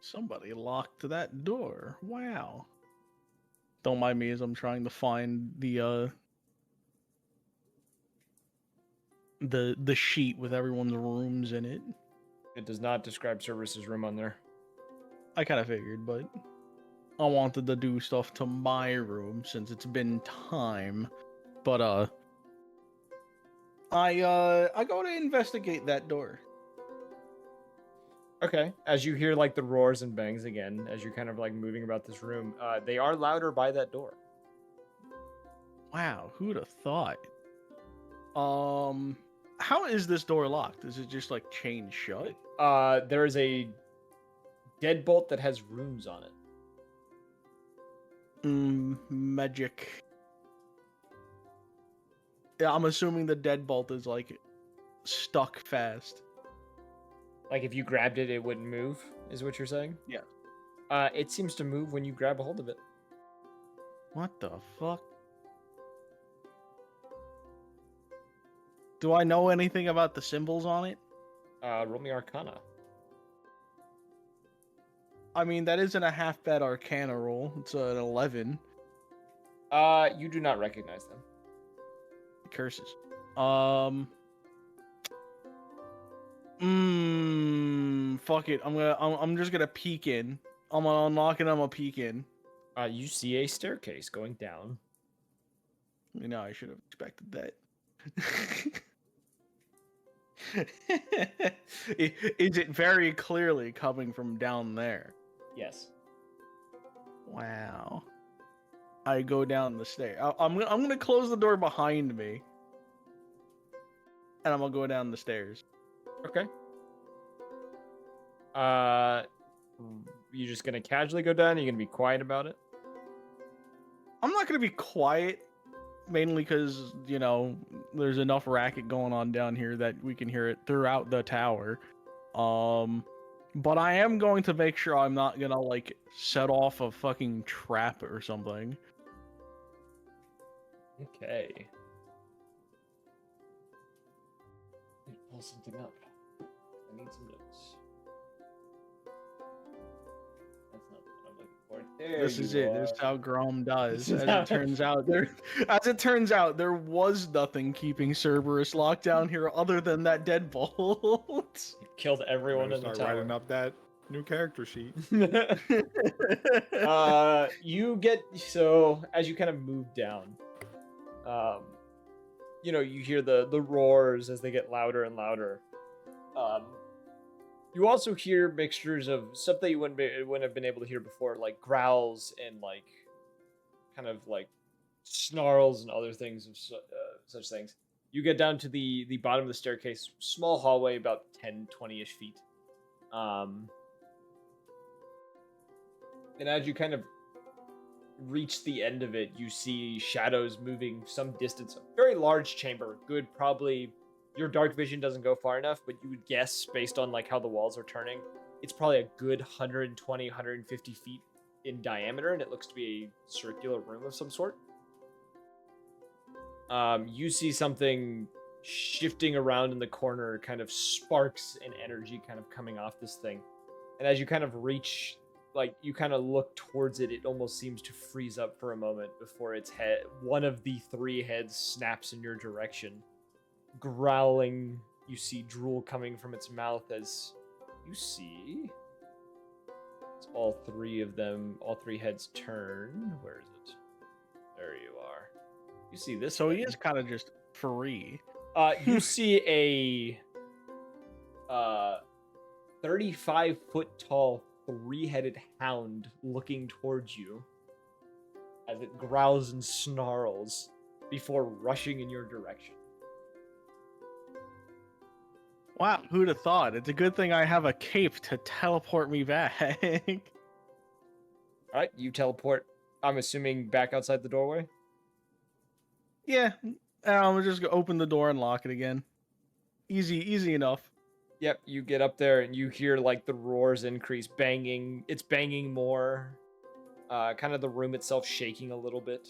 Speaker 1: Somebody locked that door. Wow. Don't mind me as I'm trying to find the sheet with everyone's rooms in it.
Speaker 2: It does not describe Cerberus's room on there.
Speaker 1: I kind of figured, but I wanted to do stuff to my room since it's been time. But I go to investigate that door.
Speaker 2: Okay. As you hear like the roars and bangs again, as you're kind of like moving about this room, they are louder by that door.
Speaker 1: Wow, who'd have thought? How is this door locked? Is it just like chained shut?
Speaker 2: There is a deadbolt that has runes on it.
Speaker 1: Magic. Yeah, I'm assuming the deadbolt is like stuck fast.
Speaker 2: Like if you grabbed it, it wouldn't move, is what you're saying?
Speaker 1: Yeah.
Speaker 2: It seems to move when you grab a hold of it.
Speaker 1: What the fuck? Do I know anything about the symbols on it?
Speaker 2: Roll me Arcana.
Speaker 1: I mean, that isn't a half-bad Arcana roll. It's an 11.
Speaker 2: You do not recognize them.
Speaker 1: Curses. Fuck it. I'm just gonna peek in. I'm gonna unlock and I'm gonna peek in.
Speaker 2: You see a staircase going down.
Speaker 1: You know, I should have expected that. Is it very clearly coming from down there?
Speaker 2: Yes.
Speaker 1: Wow. I go down the stairs. I'm gonna close the door behind me, and I'm gonna go down the stairs.
Speaker 2: Okay. You just gonna casually go down? You're gonna be quiet about it?
Speaker 1: I'm not gonna be quiet, mainly because there's enough racket going on down here that we can hear it throughout the tower. But I am going to make sure I'm not gonna like set off a fucking trap or something.
Speaker 2: Okay. Let me pull something up. I need some notes. That's not what I'm looking for. There
Speaker 1: This is
Speaker 2: you
Speaker 1: it.
Speaker 2: are.
Speaker 1: This is how Grom does.
Speaker 2: This is
Speaker 1: As
Speaker 2: how-
Speaker 1: it turns out, there was nothing keeping Cerberus locked down here other than that deadbolt.
Speaker 2: You killed everyone in the
Speaker 7: Start
Speaker 2: tower.
Speaker 7: writing up that new character sheet.
Speaker 2: You get so as you kind of move down, you hear the roars as they get louder and louder. You also hear mixtures of stuff that you wouldn't have been able to hear before, like growls and like kind of like snarls and other things of such things. You get down to the bottom of the staircase, small hallway, about 10-20ish feet. And as you kind of reach the end of it, you see shadows moving some distance. A very large chamber, good probably. Your dark vision doesn't go far enough, but you would guess based on like how the walls are turning, it's probably a good 120, 150 feet in diameter, and it looks to be a circular room of some sort. You see something shifting around in the corner, kind of sparks and energy kind of coming off this thing. And as you kind of reach, like you kind of look towards it, it almost seems to freeze up for a moment before its head, one of the three heads snaps in your direction. Growling, you see drool coming from its mouth as you see it's all three heads turn. Where is it? There you are. You see this.
Speaker 1: So he
Speaker 2: thing.
Speaker 1: is kind of just free.
Speaker 2: You see a 35-foot tall, three-headed hound looking towards you as it growls and snarls before rushing in your direction.
Speaker 1: Wow, who'd have thought? It's a good thing I have a cape to teleport me back.
Speaker 2: All right, you teleport. I'm assuming back outside the doorway.
Speaker 1: Yeah, I'll just go open the door and lock it again. Easy enough.
Speaker 2: Yep, you get up there and you hear like the roars increase, banging. It's banging more. Kind of the room itself shaking a little bit.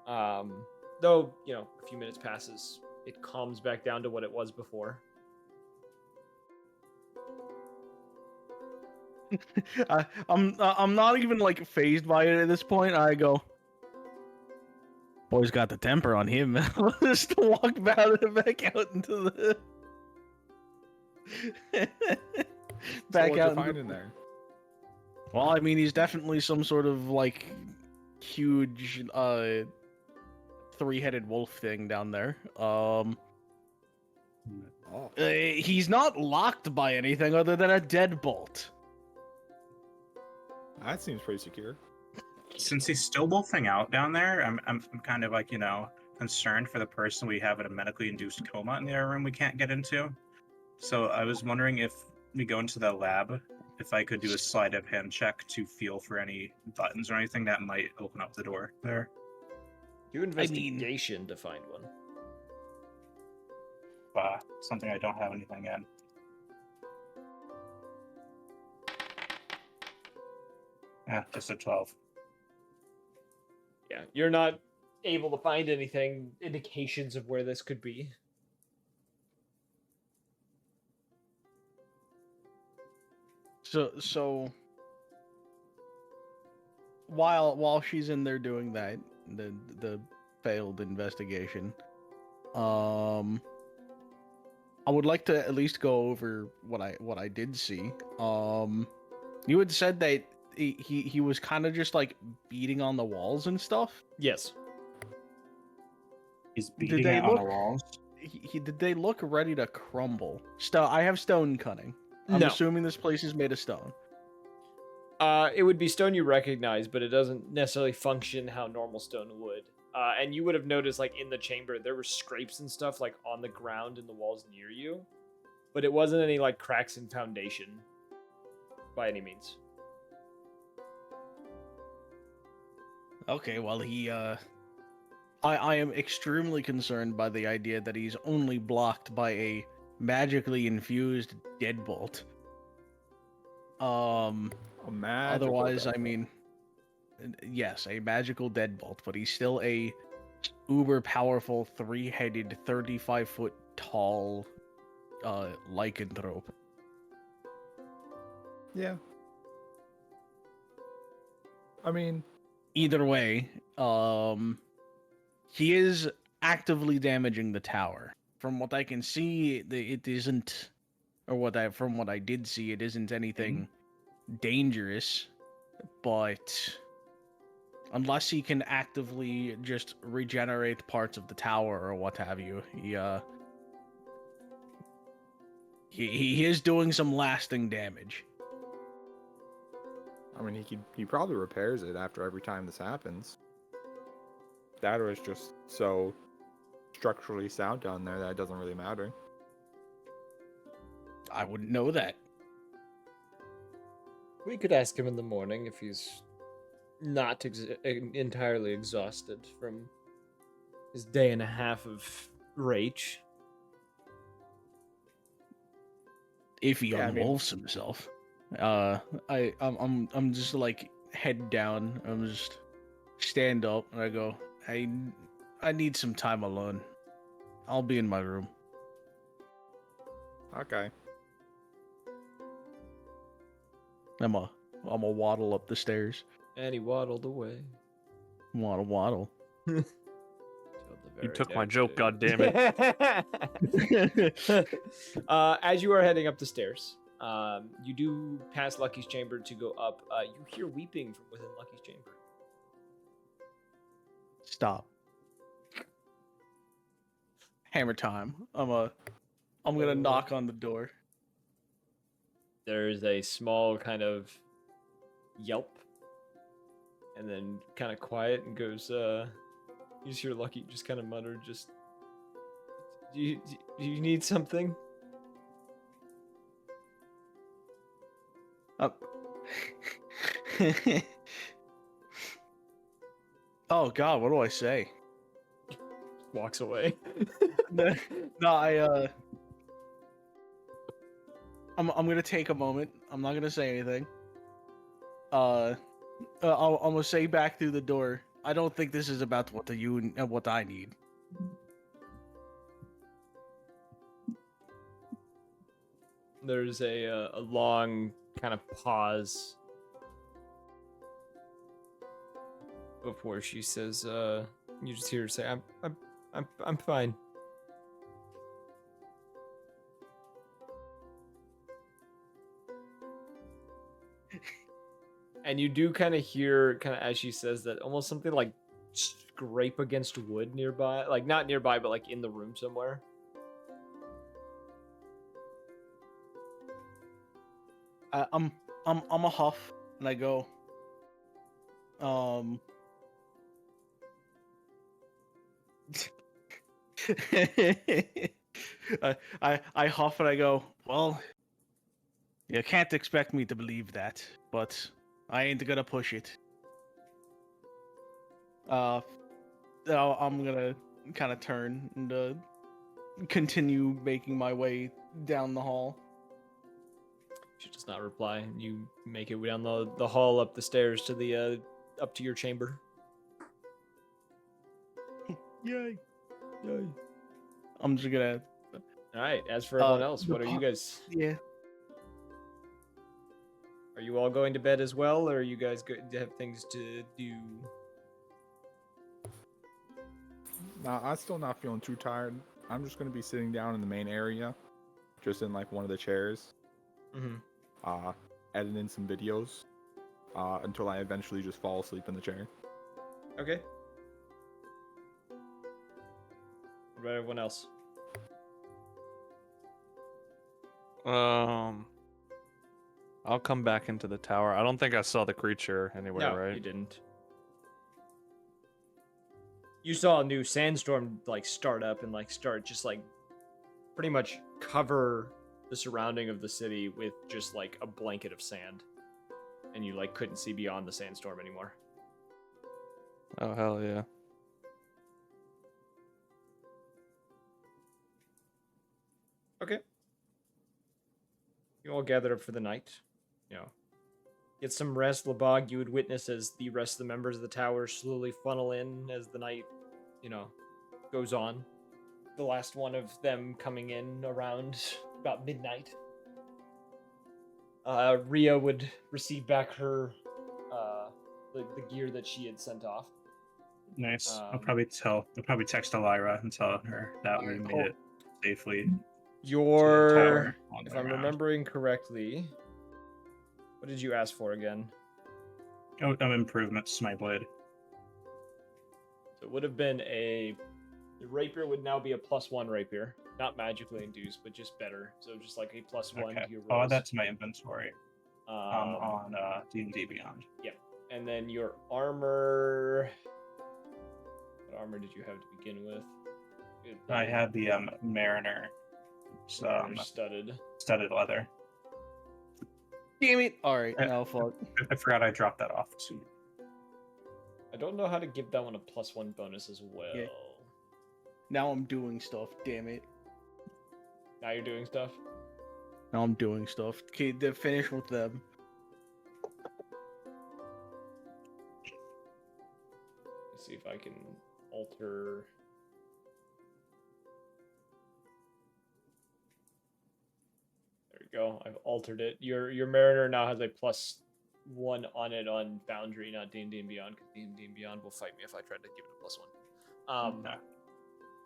Speaker 2: Though, a few minutes passes, it calms back down to what it was before.
Speaker 1: I'm not even like phased by it at this point. I go, boy's got the temper on him. Just walk back out into the back
Speaker 7: so
Speaker 1: out.
Speaker 7: What you find in there?
Speaker 1: Well, I mean, he's definitely some sort of like huge three-headed wolf thing down there.
Speaker 7: Oh,
Speaker 1: He's not locked by anything other than a deadbolt.
Speaker 7: that seems pretty secure.
Speaker 4: Since he's still wolfing out down there, I'm kind of like, concerned for the person we have in a medically induced coma in the other room we can't get into. So I was wondering if we go into the lab, if I could do a sleight of hand check to feel for any buttons or anything that might open up the door there.
Speaker 2: Do investigation to find one.
Speaker 4: Something I don't have anything in. Yeah, just a 12.
Speaker 2: Yeah, you're not able to find anything, indications of where this could be.
Speaker 1: So while she's in there doing that, the failed investigation, I would like to at least go over what I did see. You had said that he was kind of just like beating on the walls and stuff.
Speaker 2: Yes.
Speaker 4: He's beating it on the walls.
Speaker 1: Did they look ready to crumble? I have stone cunning. I'm
Speaker 2: No.
Speaker 1: assuming this place is made of stone.
Speaker 2: It would be stone you recognize, but it doesn't necessarily function how normal stone would. And you would have noticed, like, in the chamber, there were scrapes and stuff, like, on the ground in the walls near you. But it wasn't any, like, cracks in foundation by any means.
Speaker 1: Okay, well, I am extremely concerned by the idea that he's only blocked by a magically infused deadbolt. Otherwise, I mean, yes, a magical deadbolt, but he's still a uber powerful, three-headed, 35-foot tall lycanthrope.
Speaker 7: Yeah. I mean,
Speaker 1: Either way, he is actively damaging the tower. From what I can see, it isn't, or from what I did see, it isn't anything dangerous, but unless he can actively just regenerate parts of the tower or what have you, he is doing some lasting damage.
Speaker 7: I mean, he probably repairs it after every time this happens. That or it's just so structurally sound down there that it doesn't really matter.
Speaker 1: I wouldn't know that.
Speaker 2: We could ask him in the morning if he's not entirely exhausted from his day and a half of rage.
Speaker 1: If he
Speaker 7: Yeah, I mean-
Speaker 1: unwolves himself. I'm just like head down. I'm just stand up and I go, I need some time alone. I'll be in my room.
Speaker 7: Okay.
Speaker 1: I'm a waddle up the stairs.
Speaker 2: And he waddled away.
Speaker 1: Waddle.
Speaker 6: You took my joke, goddammit.
Speaker 2: As you are heading up the stairs, you do pass Lucky's chamber to go up. You hear weeping from within Lucky's chamber.
Speaker 1: Stop. Hammer time. I'm gonna knock on the door.
Speaker 2: There's a small kind of yelp, and then kind of quiet and goes, you just hear Lucky just kind of mutter, just, do you need something?
Speaker 1: Oh God, what do I say?
Speaker 2: Walks away.
Speaker 1: No, I'm gonna take a moment. I'm not gonna say anything. I'm gonna say back through the door. I don't think this is about what what I need.
Speaker 2: There's a long kind of pause before she says, you just hear her say, I'm fine. And you do kind of hear, kind of as she says that, almost something like scrape against wood nearby, like not nearby, but like in the room somewhere.
Speaker 1: I'm a huff, and I go. I huff and I go. Well, you can't expect me to believe that, but I ain't gonna push it. I'm gonna kind of turn and continue making my way down the hall.
Speaker 2: She does not reply. You make it down the hall, up the stairs to the up to your chamber.
Speaker 1: Yay! Yay! I'm just gonna.
Speaker 2: All right. As for everyone else,
Speaker 1: the
Speaker 2: what are you guys?
Speaker 1: Yeah.
Speaker 2: Are you all going to bed as well, or are you guys have things to do?
Speaker 7: Nah, I'm still not feeling too tired. I'm just gonna be sitting down in the main area, just in like one of the chairs, editing some videos, until I eventually just fall asleep in the chair.
Speaker 2: Okay. What about everyone else?
Speaker 6: I'll come back into the tower. I don't think I saw the creature anywhere,
Speaker 2: No,
Speaker 6: right?
Speaker 2: you didn't. You saw a new sandstorm like start up and like start just like pretty much cover the surrounding of the city with just like a blanket of sand, and you like couldn't see beyond the sandstorm anymore.
Speaker 6: Oh, hell yeah.
Speaker 2: Okay. You all gathered up for the night. You know, get some rest. Labog, you would witness as the rest of the members of the tower slowly funnel in as the night, you know, goes on. The last one of them coming in around about midnight. Rhea would receive back her the gear that she had sent off.
Speaker 4: Nice. I'll probably text Elira and tell her that we
Speaker 1: Alright,
Speaker 4: made it safely.
Speaker 2: Your,
Speaker 4: tower on
Speaker 2: if
Speaker 4: the
Speaker 2: I'm
Speaker 4: ground.
Speaker 2: remembering correctly, what did you ask for again?
Speaker 4: Oh, improvements to my blade.
Speaker 2: So it would have been the rapier would now be a +1 rapier, not magically induced, but just better. So just like a +1
Speaker 4: Okay.
Speaker 2: to your
Speaker 4: I'll
Speaker 2: rolls.
Speaker 4: add that to my inventory. On D&D Beyond.
Speaker 2: Yep. And then your armor. What armor did you have to begin with?
Speaker 4: I had the Mariner.
Speaker 2: Mariner studded.
Speaker 4: Studded leather.
Speaker 1: Damn it! All right, now fuck.
Speaker 4: I forgot I dropped that off too.
Speaker 2: I don't know how to give that one a +1 bonus as well.
Speaker 1: Yeah. Now I'm doing stuff. Damn it!
Speaker 2: Now you're doing stuff.
Speaker 1: Now I'm doing stuff. Okay, then finish with them.
Speaker 2: Let's see if I can alter. There we go. I've altered it. Your Mariner now has a +1 on it on Foundry, not D&D and Beyond, because D&D and Beyond will fight me if I try to give it a +1.
Speaker 4: Okay.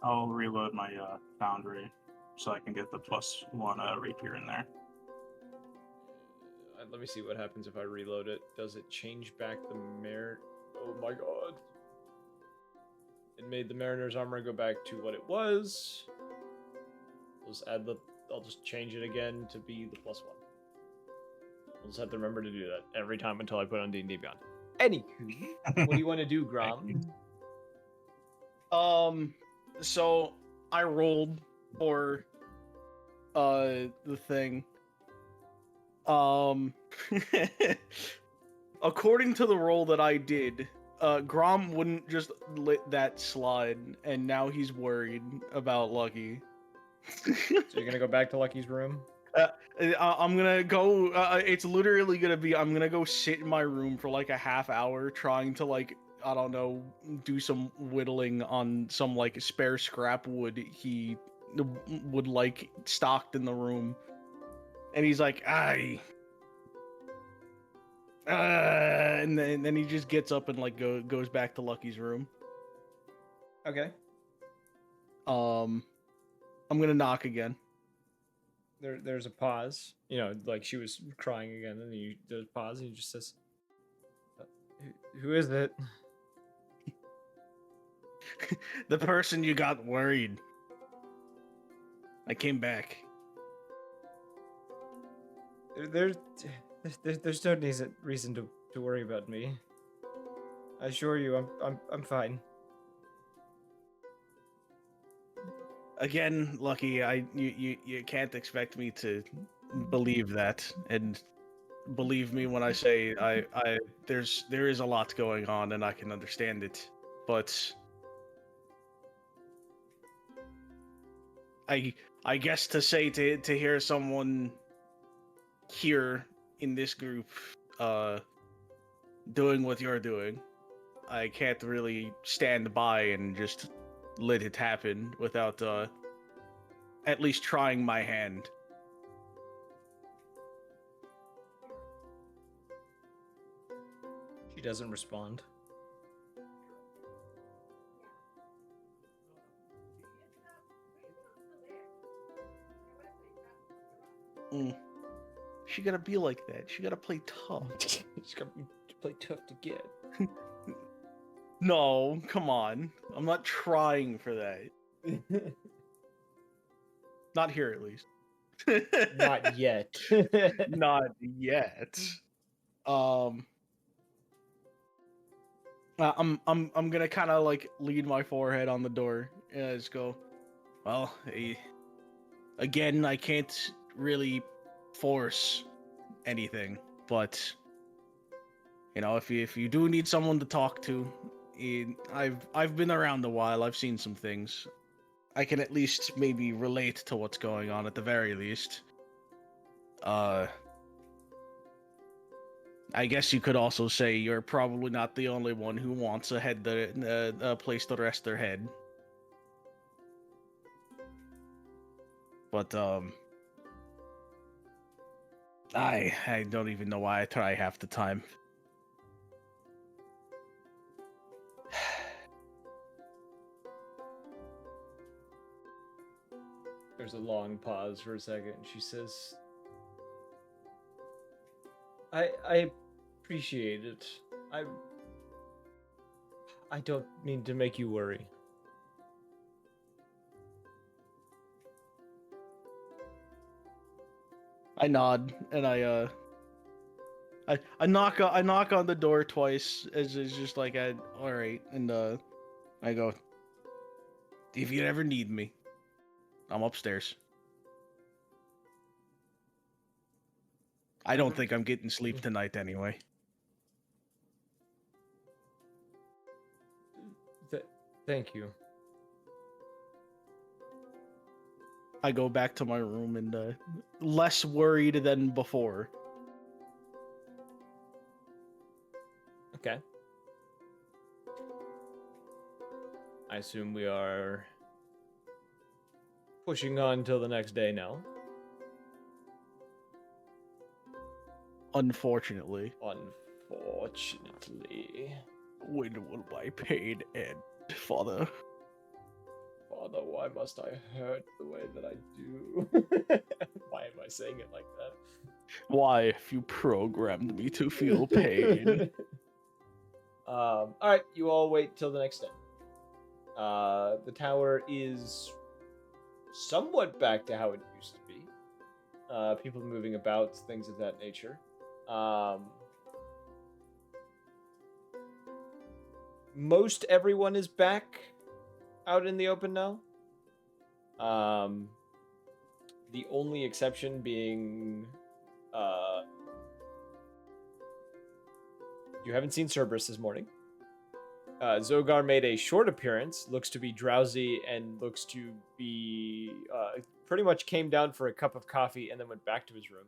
Speaker 4: I'll reload my Foundry so I can get the +1 rapier in there.
Speaker 2: Let me see what happens if I reload it. Does it change back the Mariner? Oh my god. It made the Mariner's armor go back to what it was. I'll just change it again to be the +1. I'll just have to remember to do that every time until I put on D&D Beyond. Anywho, what do you want to do, Grom?
Speaker 1: So I rolled for the thing. According to the roll that I did, Grom wouldn't just let that slide, and now he's worried about Lucky.
Speaker 2: So you're gonna go back to Lucky's room?
Speaker 1: I'm gonna go. It's literally gonna be. I'm gonna go sit in my room for like a half hour, trying to like, I don't know, do some whittling on some like spare scrap wood he would like stocked in the room, and he's like, "Aye." And then he just gets up and like goes back to Lucky's room.
Speaker 2: Okay.
Speaker 1: I'm gonna knock again.
Speaker 2: There's a pause. You know, like she was crying again, and there's a pause, and he just says, "Who is it?"
Speaker 1: The person you got worried. I came back.
Speaker 2: There's no reason to worry about me. I assure you, I'm fine.
Speaker 1: Again, Lucky, you can't expect me to believe that, and believe me when I say there is a lot going on and I can understand it, but I guess to hear someone here in this group doing what you're doing, I can't really stand by and just let it happen without at least trying my hand.
Speaker 2: She doesn't respond.
Speaker 1: She gotta be like that. She gotta play tough.
Speaker 2: She's got to play tough to get.
Speaker 1: No, come on. I'm not trying for that. Not here, at least.
Speaker 2: Not yet.
Speaker 1: Not yet. I'm gonna kind of like lean my forehead on the door and just go, well, again, I can't really force anything, but you know, if you do need someone to talk to, I've been around a while. I've seen some things. I can at least maybe relate to what's going on at the very least. I guess you could also say you're probably not the only one who wants a place to rest their head. But I don't even know why I try half the time.
Speaker 2: There's a long pause for a second. She says, I appreciate it. I don't mean to make you worry.
Speaker 1: I nod and I knock on the door twice as it's just like all right, and I go, if you ever need me, I'm upstairs. I don't think I'm getting sleep tonight anyway.
Speaker 2: Thank you.
Speaker 1: I go back to my room and less worried than before.
Speaker 2: Okay. I assume we are pushing on till the next day now.
Speaker 1: Unfortunately.
Speaker 2: Unfortunately.
Speaker 1: When will my pain end, Father?
Speaker 2: Father, why must I hurt the way that I do? Why am I saying it like that?
Speaker 1: Why, if you programmed me to feel pain?
Speaker 2: Alright, you all wait till the next day. The tower is somewhat back to how it used to be. People moving about, things of that nature. Most everyone is back out in the open now. The only exception being you haven't seen Cerberus this morning. Zogar made a short appearance, looks to be drowsy, and looks to be pretty much came down for a cup of coffee and then went back to his room.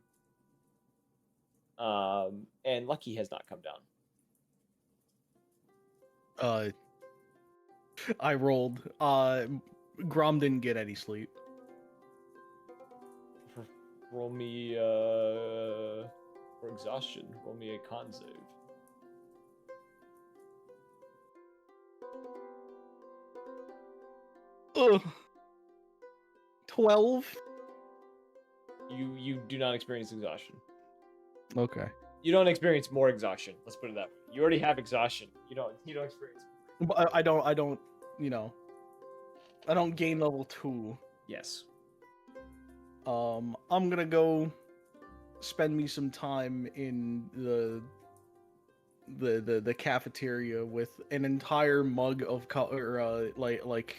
Speaker 2: And Lucky has not come down.
Speaker 1: I rolled. Grom didn't get any sleep.
Speaker 2: Roll me for exhaustion. Roll me a con save.
Speaker 1: Ugh. 12.
Speaker 2: You do not experience exhaustion.
Speaker 1: Okay.
Speaker 2: You don't experience more exhaustion. Let's put it that way. You already have exhaustion. You don't experience.
Speaker 1: But I don't. You know. I don't gain level 2.
Speaker 2: Yes.
Speaker 1: I'm gonna go spend me some time in the cafeteria with an entire mug of like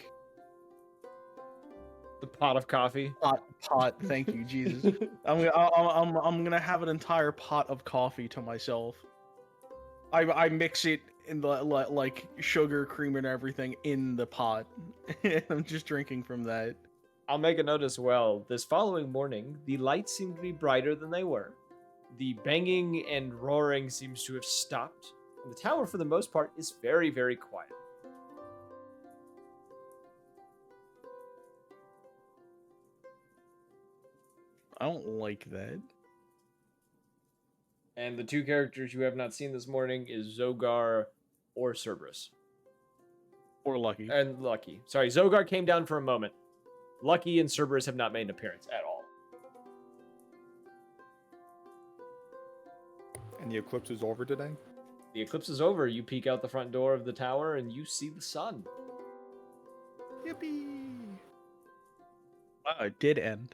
Speaker 2: The pot of coffee.
Speaker 1: pot. Thank you, Jesus. I'm gonna have an entire pot of coffee to myself. I mix it in the like sugar, cream, and everything in the pot. I'm just drinking from that.
Speaker 2: I'll make a note as well. This following morning, the lights seem to be brighter than they were. The banging and roaring seems to have stopped. And the tower, for the most part, is very, very quiet.
Speaker 1: I don't like that.
Speaker 2: And the two characters you have not seen this morning is Zogar or Cerberus.
Speaker 1: Or Lucky.
Speaker 2: And Lucky. Sorry, Zogar came down for a moment. Lucky and Cerberus have not made an appearance at all.
Speaker 7: And the eclipse is over today?
Speaker 2: The eclipse is over. You peek out the front door of the tower and you see the sun.
Speaker 7: Yippee!
Speaker 1: Wow, it did end.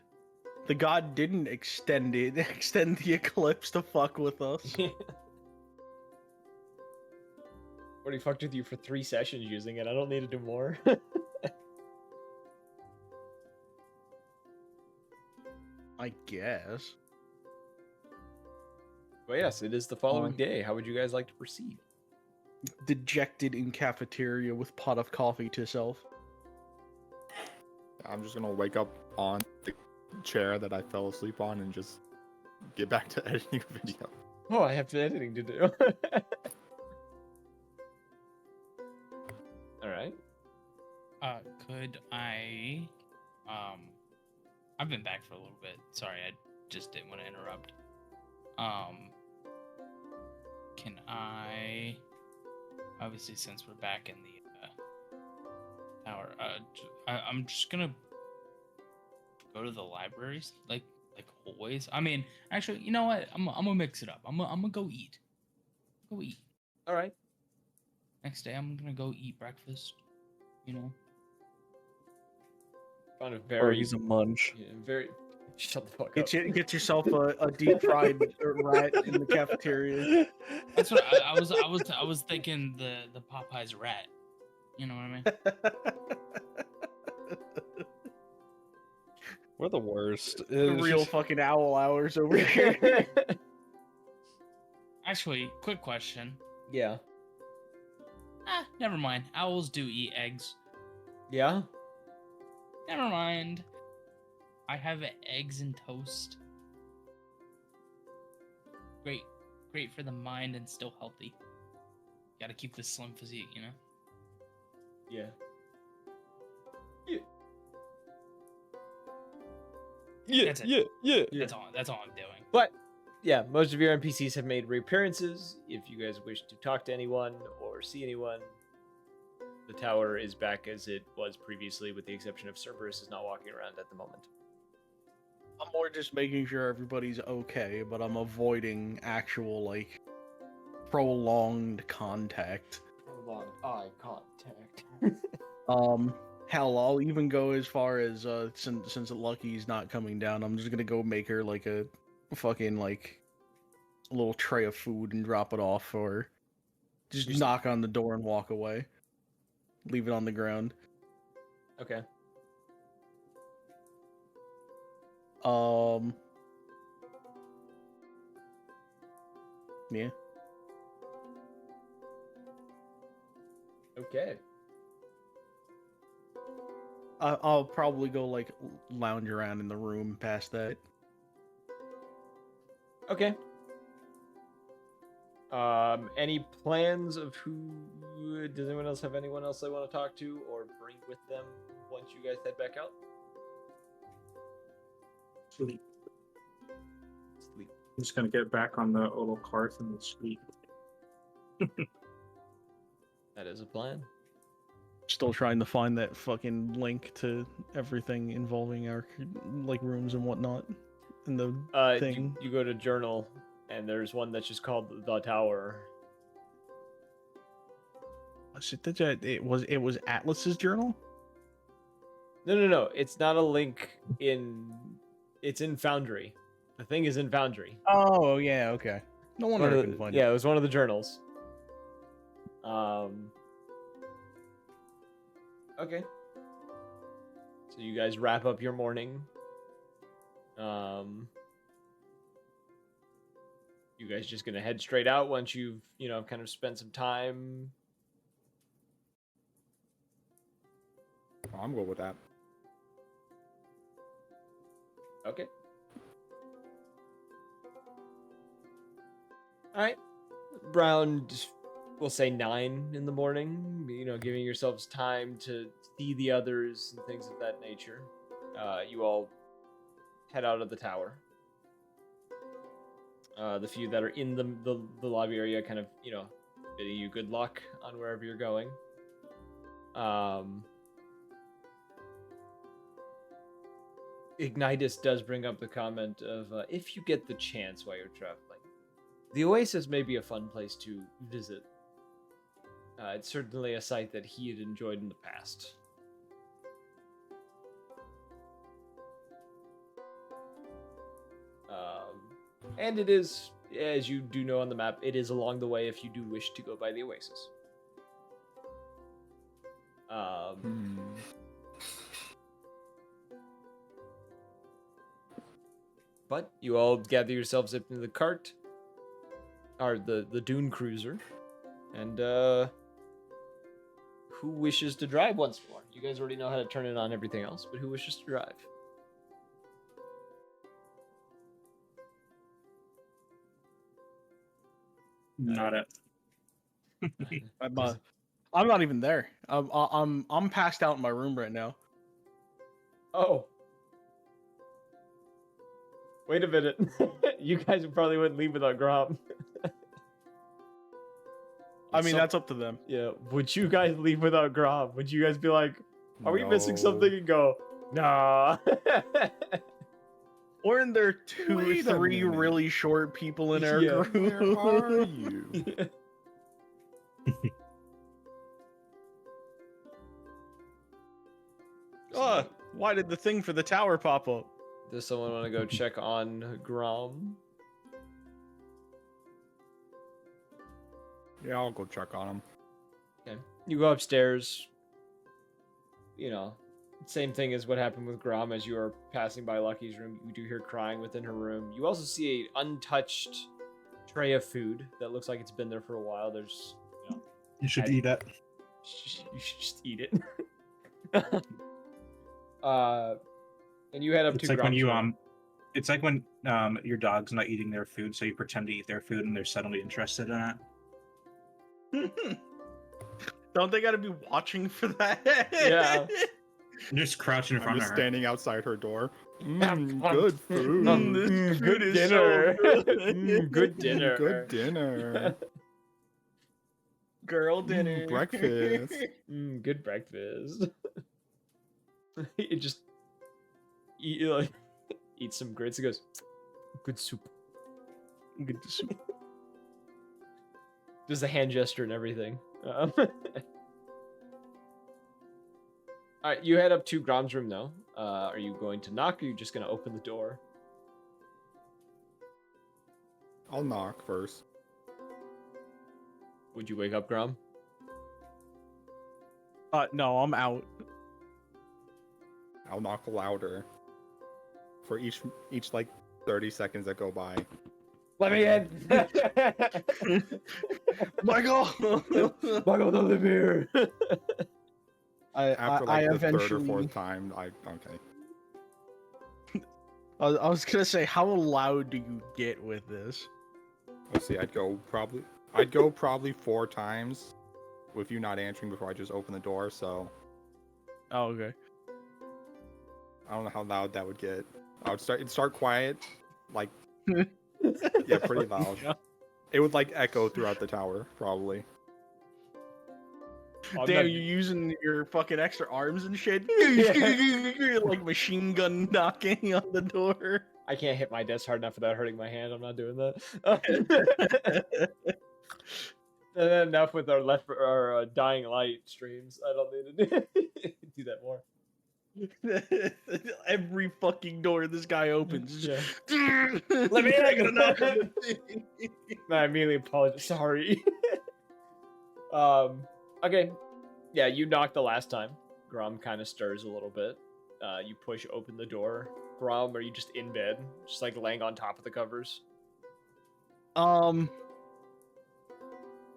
Speaker 1: The god didn't extend the eclipse to fuck with us.
Speaker 2: Already fucked with you for 3 sessions using it. I don't need to do more.
Speaker 1: I guess.
Speaker 2: Well, yes, it is the following day. How would you guys like to proceed?
Speaker 1: Dejected in cafeteria with pot of coffee to self.
Speaker 7: I'm just gonna wake up on the chair that I fell asleep on and just get back to editing a video.
Speaker 2: Oh, I have editing to do. All right.
Speaker 3: Could I I've been back for a little bit. Sorry, I just didn't want to interrupt. Can I obviously, since we're back in the tower, I'm just gonna go to the libraries like always. I mean, actually, you know what? I'm gonna mix it up. I'm gonna go eat. Go eat.
Speaker 2: All right.
Speaker 3: Next day, I'm gonna go eat breakfast. You know.
Speaker 2: Found a
Speaker 1: Or
Speaker 2: very,
Speaker 1: he's a munch.
Speaker 2: yeah, very. Shut the fuck up.
Speaker 1: Get yourself a deep fried rat in the cafeteria.
Speaker 3: That's what I was thinking. The Popeyes rat. You know what I mean?
Speaker 5: We're the worst.
Speaker 1: The real fucking owl hours over here.
Speaker 3: Actually, quick question.
Speaker 2: Yeah.
Speaker 3: Never mind. Owls do eat eggs.
Speaker 2: Yeah.
Speaker 3: Never mind. I have eggs and toast. Great for the mind and still healthy. Gotta keep this slim physique, you know?
Speaker 2: Yeah.
Speaker 3: That's it.
Speaker 5: Yeah.
Speaker 3: That's all I'm doing.
Speaker 2: But yeah, most of your NPCs have made reappearances. If you guys wish to talk to anyone or see anyone, the tower is back as it was previously, with the exception of Cerberus is not walking around at the moment.
Speaker 1: I'm more just making sure everybody's okay, but I'm avoiding actual, like, prolonged contact.
Speaker 2: Prolonged eye contact.
Speaker 1: Hell, I'll even go as far as, since Lucky's not coming down, I'm just gonna go make her, like, a fucking, like, a little tray of food and drop it off, or just knock on the door and walk away. Leave it on the ground.
Speaker 2: Okay.
Speaker 1: Yeah.
Speaker 2: Okay.
Speaker 1: I'll probably go like lounge around in the room past that.
Speaker 2: Okay. Any plans of who? Does anyone else have anyone else they want to talk to or bring with them once you guys head back out?
Speaker 9: Sleep.
Speaker 2: Sleep.
Speaker 9: I'm just gonna get back on the little cart and sleep.
Speaker 2: That is a plan.
Speaker 1: Still trying to find that fucking link to everything involving our like rooms and whatnot. And the thing.
Speaker 2: You go to journal, and there's one that's just called the Tower.
Speaker 1: It was Atlas's journal?
Speaker 2: No. It's not a link in. It's in Foundry. The thing is in Foundry.
Speaker 1: Oh yeah, okay. No wonder I couldn't find it.
Speaker 2: Yeah, it was one of the journals. Okay. So you guys wrap up your morning. You guys just gonna head straight out once you've, kind of spent some time.
Speaker 7: I'm good with that.
Speaker 2: Okay. All right. Around, we'll say 9 in the morning, giving yourselves time to see the others and things of that nature. You all head out of the tower. The few that are in the lobby area kind of, bidding you good luck on wherever you're going. Ignitus does bring up the comment of, if you get the chance while you're traveling, the Oasis may be a fun place to visit. It's certainly a site that he had enjoyed in the past. And it is, as you do know on the map, it is along the way if you do wish to go by the Oasis. But you all gather yourselves up into the cart, or the dune cruiser, and who wishes to drive once more? You guys already know how to turn it on, everything else, but who wishes to drive?
Speaker 9: Not it.
Speaker 1: I'm not even there. I'm passed out in my room right now.
Speaker 2: Oh. Wait a minute. You guys probably wouldn't leave without Grom.
Speaker 1: I mean, that's up to them.
Speaker 2: Yeah. Would you guys leave without Grom? Would you guys be like, are we missing something? And go, nah.
Speaker 1: Weren't there 2 or
Speaker 7: Wait a
Speaker 1: 3
Speaker 7: minute.
Speaker 1: really short people in our
Speaker 2: Yeah.
Speaker 1: group?
Speaker 7: Where are you?
Speaker 1: Oh, why did the thing for the tower pop up?
Speaker 2: Does someone want to go check on Grom?
Speaker 7: Yeah, I'll go check on him.
Speaker 2: Okay. You go upstairs. Same thing as what happened with Grom as you are passing by Lucky's room. You do hear crying within her room. You also see a untouched tray of food that looks like it's been there for a while. There's,
Speaker 4: You should eat it.
Speaker 2: you should just eat it. And you head up
Speaker 4: It's
Speaker 2: to
Speaker 4: like when
Speaker 2: Grom's
Speaker 4: you
Speaker 2: room.
Speaker 4: it's like when your dog's not eating their food, so you pretend to eat their food and they're suddenly interested in it.
Speaker 1: Don't they gotta be watching for that?
Speaker 2: Yeah.
Speaker 4: You're just crouching in
Speaker 7: I'm
Speaker 4: front
Speaker 7: just
Speaker 4: of her.
Speaker 7: standing outside her door. Good food.
Speaker 1: This food
Speaker 2: Good
Speaker 1: is so
Speaker 2: dinner.
Speaker 1: good.
Speaker 2: Good dinner.
Speaker 7: Good dinner.
Speaker 1: Girl dinner.
Speaker 7: Breakfast.
Speaker 2: Good breakfast. It just eats some grits. It goes, good soup.
Speaker 1: Good soup.
Speaker 2: Does the hand gesture and everything. All right, you head up to Grom's room now. Are you going to knock, or are you just going to open the door?
Speaker 7: I'll knock first.
Speaker 2: Would you wake up, Grom?
Speaker 1: No, I'm out.
Speaker 7: I'll knock louder. For each like 30 seconds that go by.
Speaker 2: Let me in.
Speaker 1: Michael.
Speaker 2: Michael, don't live here.
Speaker 7: After
Speaker 1: I
Speaker 7: like the third or
Speaker 1: eventually.
Speaker 7: fourth time, okay.
Speaker 1: I was gonna say, how loud do you get with this?
Speaker 7: Let's see. I'd go probably 4 times, with you not answering before I just open the door. So
Speaker 1: Oh, okay.
Speaker 7: I don't know how loud that would get. It'd start quiet, like yeah, pretty loud. It would like echo throughout the tower, probably.
Speaker 2: I'm
Speaker 1: Damn,
Speaker 2: not-
Speaker 1: you're using your fucking extra arms and shit. Like machine gun knocking on the door.
Speaker 2: I can't hit my desk hard enough without hurting my hand. I'm not doing that. And then enough with our dying light streams. I don't need to do that more.
Speaker 1: Every fucking door this guy opens.
Speaker 2: Yeah.
Speaker 1: Let me in. I gotta knock.
Speaker 2: I immediately apologize. Sorry. Okay. Yeah, you knocked the last time. Grom kind of stirs a little bit. You push open the door. Grom, are you just in bed? Just like laying on top of the covers?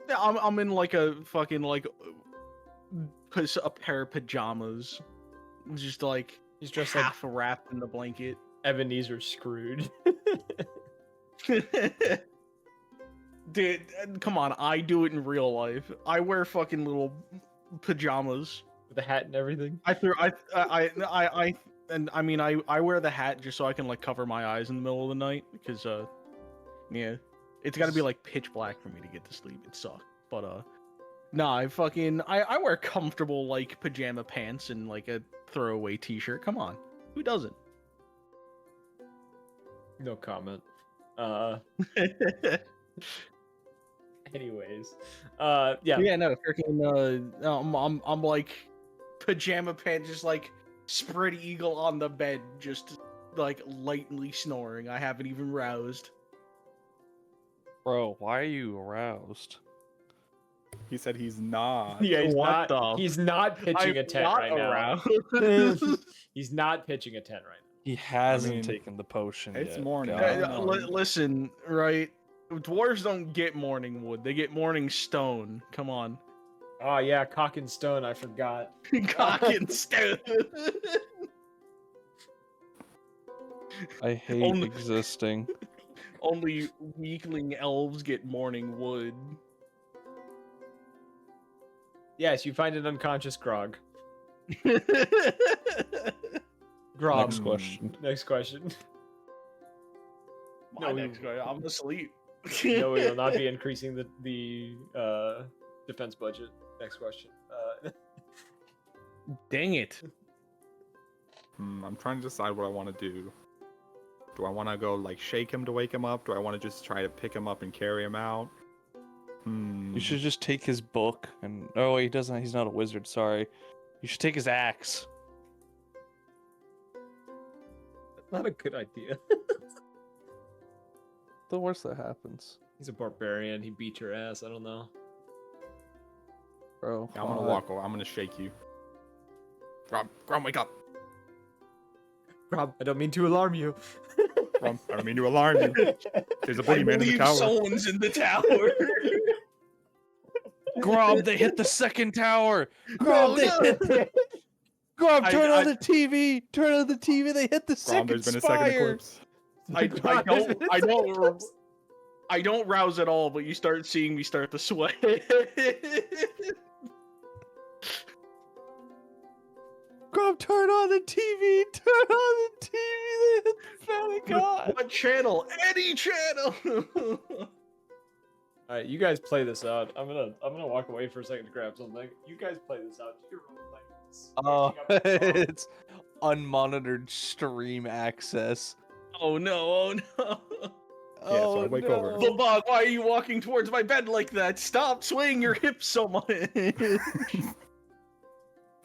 Speaker 1: Yeah, I'm in like a fucking like a pair of pajamas, just like
Speaker 2: He's dressed like
Speaker 1: half wrapped in the blanket.
Speaker 2: Ebenezer Scrooge.
Speaker 1: Dude, come on! I do it in real life. I wear fucking little pajamas.
Speaker 2: With a hat and everything.
Speaker 1: And I mean, I wear the hat just so I can like cover my eyes in the middle of the night because yeah, it's got to be like pitch black for me to get to sleep. It sucks, but nah, I wear comfortable like pajama pants and like a throwaway t-shirt. Come on, who doesn't?
Speaker 2: No comment. Anyways, yeah.
Speaker 1: Yeah, no, freaking I'm like pajama pants, just like spread eagle on the bed, just like lightly snoring. I haven't even roused.
Speaker 6: Bro, why are you aroused?
Speaker 7: He said he's not.
Speaker 2: Yeah,
Speaker 1: What the-
Speaker 2: he's not pitching a
Speaker 1: I'm
Speaker 2: tent
Speaker 1: not
Speaker 2: right now.
Speaker 1: aroused.
Speaker 2: He's not pitching a tent right
Speaker 6: He hasn't
Speaker 7: mean,
Speaker 6: taken the potion
Speaker 7: it's
Speaker 6: yet.
Speaker 7: morning.
Speaker 6: God.
Speaker 7: I don't know.
Speaker 1: Listen, right? Dwarves don't get morning wood; they get morning stone. Come on,
Speaker 2: now. Oh yeah, cock and stone, I forgot.
Speaker 1: cock and stone.
Speaker 6: I hate
Speaker 1: Only-
Speaker 6: existing.
Speaker 1: Only weakling elves get morning wood.
Speaker 2: Yes, you find an unconscious Grog. Grog.
Speaker 6: Next question.
Speaker 2: Next question.
Speaker 1: My
Speaker 2: No,
Speaker 1: next guy, I'm asleep.
Speaker 2: No, we will not be increasing the defense budget. Next question.
Speaker 1: Dang it.
Speaker 7: I'm trying to decide what I want to do. Do I want to go like shake him to wake him up? Do I want to just try to pick him up and carry him out?
Speaker 6: You should just take his book and oh wait, he doesn't. He's not a wizard. Sorry. You should take his axe.
Speaker 2: Not a good idea.
Speaker 6: The worst that happens,
Speaker 2: He's a barbarian. He beat your ass. I don't know.
Speaker 6: bro.
Speaker 7: Yeah, I'm gonna walk over. I'm gonna shake you. Grom, wake up.
Speaker 2: Rob, I don't mean to alarm you.
Speaker 7: Grom, I don't mean to alarm you. There's a
Speaker 1: I
Speaker 7: boogeyman in the
Speaker 1: believe
Speaker 7: tower.
Speaker 1: someone's in the tower.
Speaker 6: Grob, they hit the second tower. Grob, they hit the... Grob, turn on the TV. Turn on the TV. They hit the
Speaker 7: Grom,
Speaker 6: second
Speaker 7: there's been a
Speaker 6: spire.
Speaker 7: second eclipse.
Speaker 1: I don't rouse at all, but you start seeing me start to sweat.
Speaker 6: Grob, turn on the TV. Turn on the TV. They hit the Pentagon.
Speaker 1: What channel? Any channel.
Speaker 2: All right, you guys play this out. I'm gonna walk away for a second to grab something. You guys play this out. Do your role play.
Speaker 6: Oh, it's unmonitored stream access.
Speaker 1: Oh no! Oh no!
Speaker 7: Yeah, so I wake over.
Speaker 1: The bug, why are you walking towards my bed like that? Stop swaying your hips so much.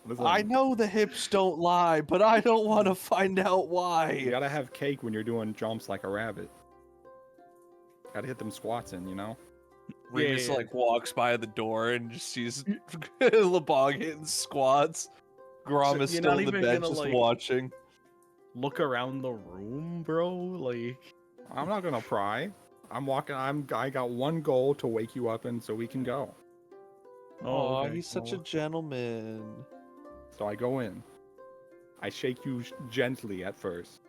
Speaker 7: Listen,
Speaker 6: I know the hips don't lie, but I don't want to find out
Speaker 7: you
Speaker 6: why.
Speaker 7: gotta have cake when you're doing jumps like a rabbit. Gotta hit them squats in, you know?
Speaker 6: Remus
Speaker 1: yeah.
Speaker 6: like walks by the door and just sees Lebog hitting squats. Grom
Speaker 1: So
Speaker 6: is
Speaker 1: you're
Speaker 6: still
Speaker 1: not
Speaker 6: in the
Speaker 1: even
Speaker 6: bed
Speaker 1: gonna,
Speaker 6: just
Speaker 1: like-
Speaker 6: watching.
Speaker 1: Look around the room, bro. Like,
Speaker 7: I'm not gonna pry. I'm walking. I got one goal to wake you up, and so we can go.
Speaker 6: Oh,
Speaker 1: okay.
Speaker 6: he's such a
Speaker 1: Well,
Speaker 6: gentleman.
Speaker 7: So I go in. I shake you gently at first.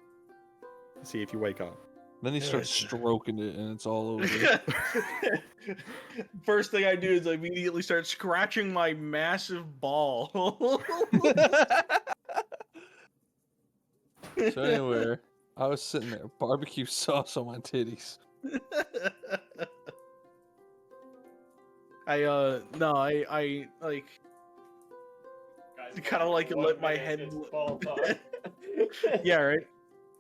Speaker 7: See if you wake up.
Speaker 6: Then he starts
Speaker 1: Yes.
Speaker 6: stroking it and it's all over.
Speaker 1: First thing I do is I immediately start scratching my massive ball.
Speaker 6: So anyway, I was sitting there, barbecue sauce on my titties.
Speaker 1: No, I like kind of like let my head. Yeah, right.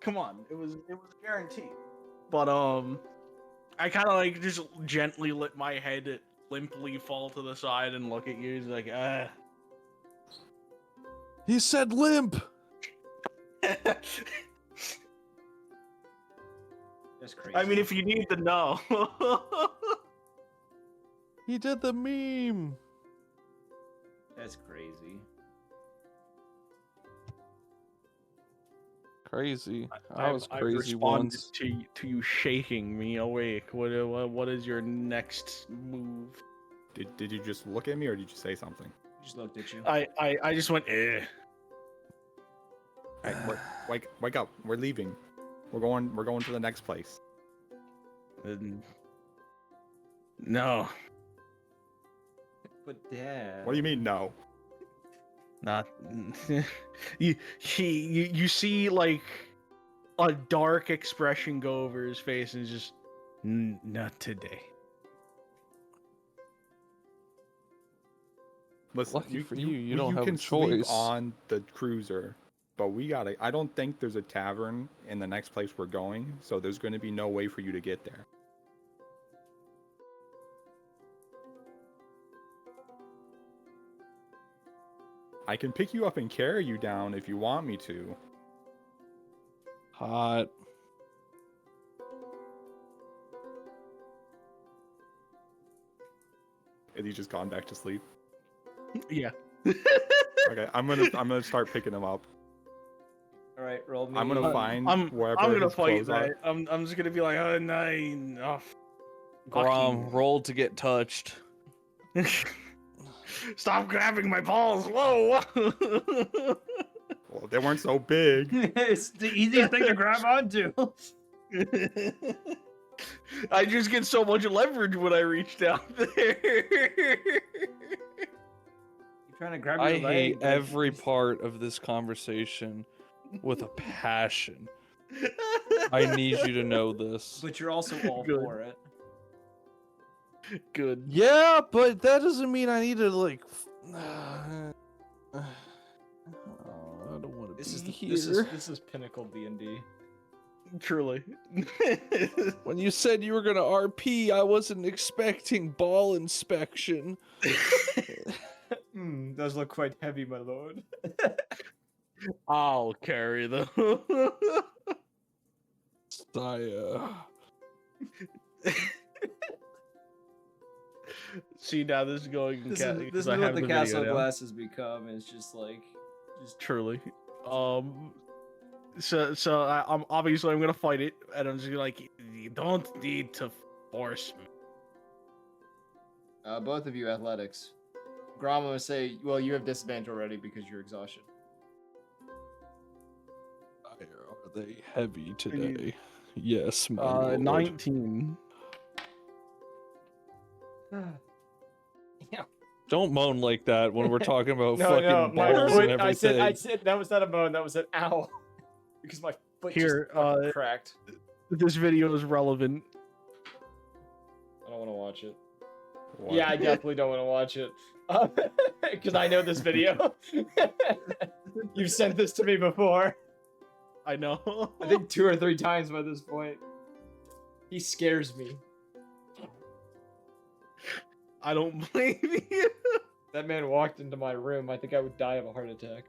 Speaker 1: Come on, it was guaranteed. But I kind of like just gently let my head limply fall to the side and look at you. He's like,
Speaker 6: He said limp.
Speaker 2: That's crazy.
Speaker 1: I mean, if you need to know.
Speaker 6: He did the meme.
Speaker 2: That's crazy.
Speaker 6: Crazy. I was
Speaker 1: I've
Speaker 6: crazy
Speaker 1: responded
Speaker 6: once.
Speaker 1: to you shaking me awake. What is your next move?
Speaker 7: Did you just look at me, or did you say something?
Speaker 2: Just looked at you.
Speaker 1: I just went, eh.
Speaker 7: Hey, wake up! We're leaving. We're going to the next place.
Speaker 1: No,
Speaker 2: But Dad.
Speaker 7: What do you mean no?
Speaker 1: not you. You see like a dark expression go over his face and just not today.
Speaker 7: Listen,
Speaker 6: Lucky for you, you don't have a
Speaker 7: can sleep
Speaker 6: choice.
Speaker 7: on the cruiser, but we gotta. I don't think there's a tavern in the next place we're going, so there's going to be no way for you to get there. I can pick you up and carry you down if you want me to.
Speaker 6: Hot.
Speaker 7: Has he just gone back to sleep?
Speaker 1: Yeah.
Speaker 7: Okay, I'm gonna start picking him up.
Speaker 2: All right, roll me.
Speaker 7: I'm gonna find
Speaker 1: I'm
Speaker 7: wherever
Speaker 1: gonna
Speaker 7: his
Speaker 1: fight
Speaker 7: clothes are.
Speaker 1: that. I'm just gonna be like, oh nine. Oh,
Speaker 6: Grom rolled to get touched.
Speaker 1: Stop grabbing my balls! Whoa!
Speaker 7: Well, they weren't so big.
Speaker 2: It's the easiest thing to grab onto.
Speaker 1: I just get so much leverage when I reach down there.
Speaker 2: You're trying to grab your
Speaker 6: I
Speaker 2: leg.
Speaker 6: hate
Speaker 2: but
Speaker 6: every
Speaker 2: it's-
Speaker 6: part of this conversation with a passion. I need you to know this.
Speaker 2: But you're also all
Speaker 1: Good.
Speaker 2: for it.
Speaker 1: Good.
Speaker 6: Yeah, but that doesn't mean I need to like. Oh, I don't want to
Speaker 2: This
Speaker 6: be
Speaker 2: is
Speaker 6: here.
Speaker 2: this is pinnacle D&D.
Speaker 1: Truly.
Speaker 6: When you said you were gonna RP, I wasn't expecting ball inspection.
Speaker 2: Does look quite heavy, my lord.
Speaker 1: I'll carry them.
Speaker 6: Saya.
Speaker 1: See, now this is going.
Speaker 2: This
Speaker 1: ca-
Speaker 2: is
Speaker 1: 'cause I
Speaker 2: what
Speaker 1: have
Speaker 2: the
Speaker 1: video
Speaker 2: castle
Speaker 1: now.
Speaker 2: glass has become. It's just like, just
Speaker 1: Truly. So I'm obviously I'm gonna fight it, and I'm just gonna like, you don't need to force me.
Speaker 2: both of you athletics. Grama would say, well, you have disadvantage already because you're exhaustion.
Speaker 6: Are they heavy today? Yes, my lord.
Speaker 1: 19.
Speaker 2: Yeah.
Speaker 6: Don't moan like that when we're talking about
Speaker 2: No,
Speaker 6: fucking
Speaker 2: my
Speaker 6: balls
Speaker 2: foot.
Speaker 6: and
Speaker 2: I
Speaker 6: everything.
Speaker 2: said that was not a moan. That was an ow. Because my foot
Speaker 1: Here,
Speaker 2: just fucking cracked.
Speaker 1: This video is relevant.
Speaker 2: I don't want to watch it.
Speaker 7: What?
Speaker 2: Yeah, I definitely don't want to watch it. Because I know this video. You've sent this to me before.
Speaker 1: I know.
Speaker 2: I think 2 or 3 times by this point. He scares me.
Speaker 1: I don't blame you.
Speaker 2: That man walked into my room. I think I would die of a heart attack.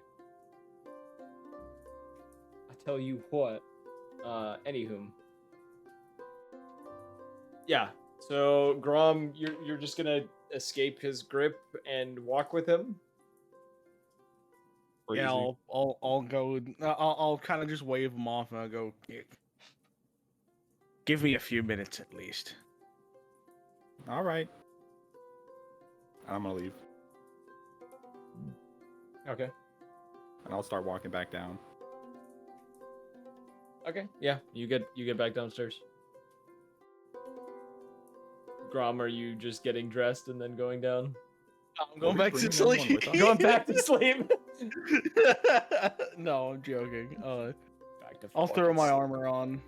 Speaker 2: I tell you what. Anywho. Yeah. So Grom, you're just gonna escape his grip and walk with him.
Speaker 1: Yeah,
Speaker 7: Crazy.
Speaker 1: I'll go. I'll kind of just wave him off, and I'll go. Give me a few minutes at least.
Speaker 7: All right. I'm gonna leave,
Speaker 2: Okay.
Speaker 7: and I'll start walking back down.
Speaker 2: Okay. Yeah. You get back downstairs. Grom, are you just getting dressed and then going down?
Speaker 1: I'm going back to
Speaker 7: bringing anyone
Speaker 1: sleep.
Speaker 7: with us?
Speaker 2: Going back to sleep.
Speaker 1: No, I'm joking.
Speaker 2: Back to
Speaker 1: I'll throw my
Speaker 2: fucking
Speaker 1: armor on.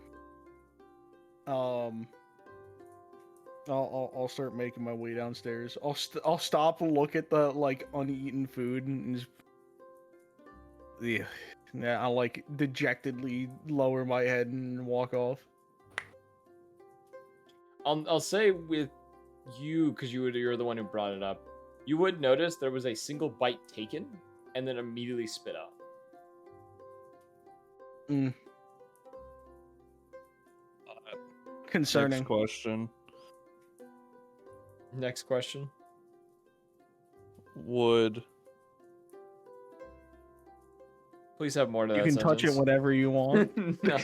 Speaker 1: I'll start making my way downstairs. I'll stop and look at the like uneaten food and just yeah, I'll like dejectedly lower my head and walk off.
Speaker 2: I'll say with you, because you're the one who brought it up. You would notice there was a single bite taken and then immediately spit out.
Speaker 1: Concerning.
Speaker 6: Next question.
Speaker 2: Next question.
Speaker 6: Would
Speaker 2: Please have more to
Speaker 1: You
Speaker 2: that
Speaker 1: can touch it
Speaker 2: sentence.
Speaker 1: whenever you want.
Speaker 2: No.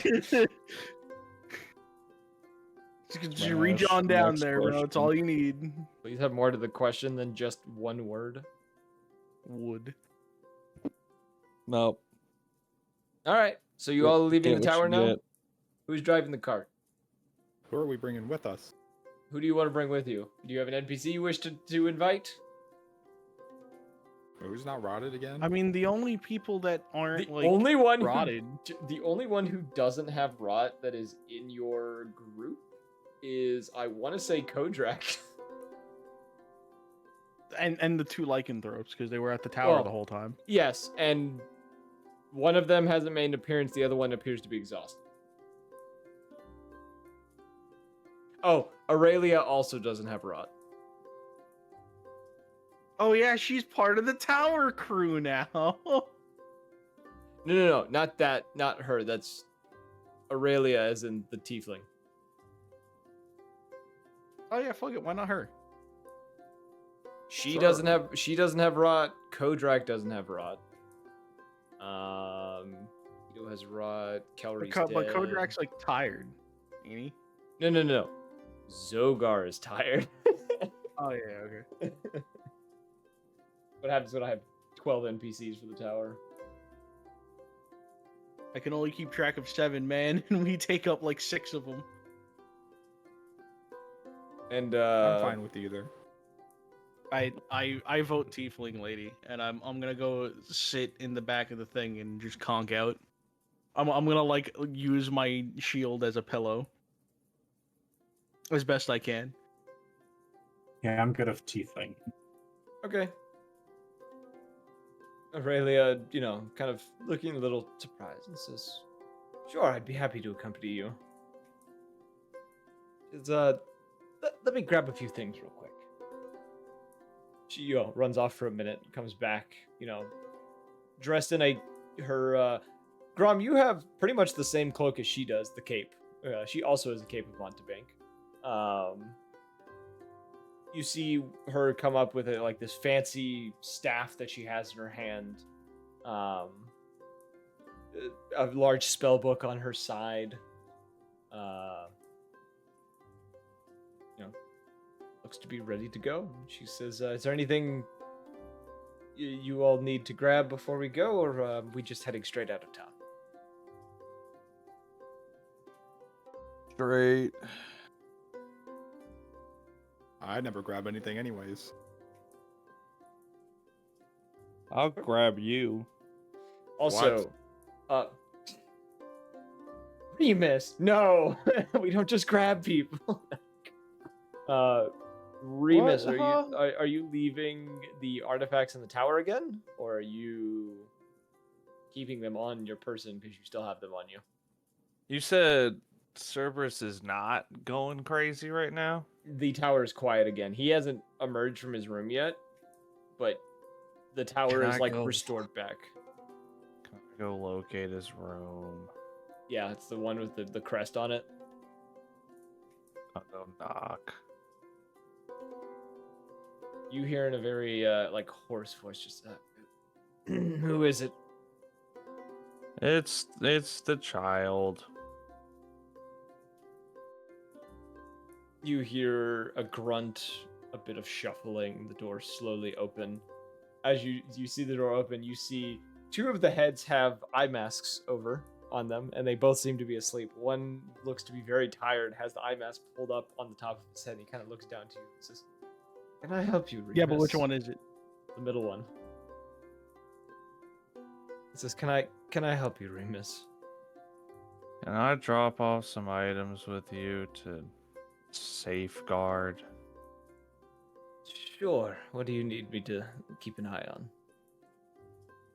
Speaker 1: Just reach on down
Speaker 6: Next
Speaker 1: there, bro. It's all you need.
Speaker 2: Please have more to the question than just one word.
Speaker 1: Wood.
Speaker 6: nope.
Speaker 2: All right. So you
Speaker 6: Get-
Speaker 2: all leaving
Speaker 6: get
Speaker 2: the
Speaker 6: what
Speaker 2: tower
Speaker 6: you
Speaker 2: now?
Speaker 6: get.
Speaker 2: Who's driving the cart?
Speaker 7: Who are we bringing with us?
Speaker 2: Who do you want to bring with you? Do you have an NPC you wish to invite?
Speaker 7: Who's not rotted again?
Speaker 1: I mean, the only people that aren't
Speaker 2: The
Speaker 1: like
Speaker 2: only one
Speaker 1: rotted.
Speaker 2: the only one who doesn't have rot that is in your group is, I want to say, Kodrak.
Speaker 1: And the two lycanthropes because they were at the tower
Speaker 2: Well,
Speaker 1: the whole time.
Speaker 2: Yes, and one of them hasn't made an appearance. The other one appears to be exhausted. Oh, Aurelia also doesn't have rot.
Speaker 1: Oh yeah, she's part of the tower crew now.
Speaker 2: No, not that, not her. That's Aurelia, as in the tiefling.
Speaker 1: Oh yeah, fuck it. Why not her?
Speaker 2: She
Speaker 7: Sure.
Speaker 2: doesn't have rot. Kodrak doesn't have rot. Who has rot? Kelry's
Speaker 1: But
Speaker 2: dead.
Speaker 1: Kodrak's like tired. Ain't he?
Speaker 2: No. Zogar is tired.
Speaker 1: Oh yeah, okay.
Speaker 2: What happens when I have 12 NPCs for the tower?
Speaker 1: I can only keep track of 7, man, and we take up like 6 of them.
Speaker 2: And
Speaker 7: I'm fine with either.
Speaker 1: I vote tiefling lady, and I'm gonna go sit in the back of the thing and just conk out. I'm gonna like use my shield as a pillow as best I can.
Speaker 9: Yeah, I'm good of tiefling.
Speaker 2: Okay. Aurelia, kind of looking a little surprised and says, "Sure, I'd be happy to accompany you. Let me grab a few things real quick." She runs off for a minute, comes back, dressed in her Grom, you have pretty much the same cloak as she does, the cape. She also has a cape of Montebank. You see her come up with like this fancy staff that she has in her hand. A large spell book on her side. Looks to be ready to go. She says, "Is there anything you all need to grab before we go, or are we just heading straight out of town?"
Speaker 6: Straight.
Speaker 7: I never grab anything anyways.
Speaker 6: I'll grab you.
Speaker 2: Also, Remus, no, we don't just grab people. Remus,
Speaker 1: What?
Speaker 2: are you leaving the artifacts in the tower again, or are you keeping them on your person because you still have them on you?
Speaker 6: You said Cerberus is not going crazy right now?
Speaker 2: The tower is quiet again. He hasn't emerged from his room yet, but the tower
Speaker 6: Can
Speaker 2: is
Speaker 6: I
Speaker 2: like
Speaker 6: go-
Speaker 2: restored back.
Speaker 6: Can I go locate his room?
Speaker 2: Yeah, it's the one with the crest on it.
Speaker 6: I'll go knock.
Speaker 2: You hear in a very like hoarse voice, just who is it?
Speaker 6: It's the child.
Speaker 2: You hear a grunt, a bit of shuffling, the door slowly open. As you see the door open, you see two of the heads have eye masks over on them, and they both seem to be asleep. One looks to be very tired, has the eye mask pulled up on the top of his head, and he kind of looks down to you and says, "Can I help you, Remus?"
Speaker 1: Yeah, but which one is it?
Speaker 2: The middle one. It says, "Can I help you, Remus?"
Speaker 6: Can I drop off some items with you to safeguard?
Speaker 2: Sure. What do you need me to keep an eye on?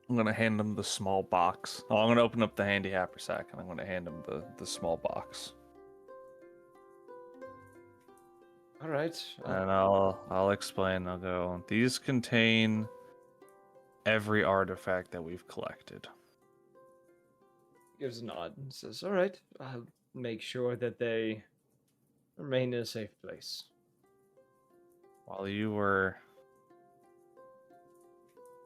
Speaker 6: I'm gonna hand him the small box. Oh, I'm gonna open up the handy haversack and I'm gonna hand him the small box.
Speaker 2: All right.
Speaker 6: And I'll explain. I'll go. These contain every artifact that we've collected.
Speaker 2: Gives a nod and says, "All right. I'll make sure that they remain in a safe place."
Speaker 6: While you were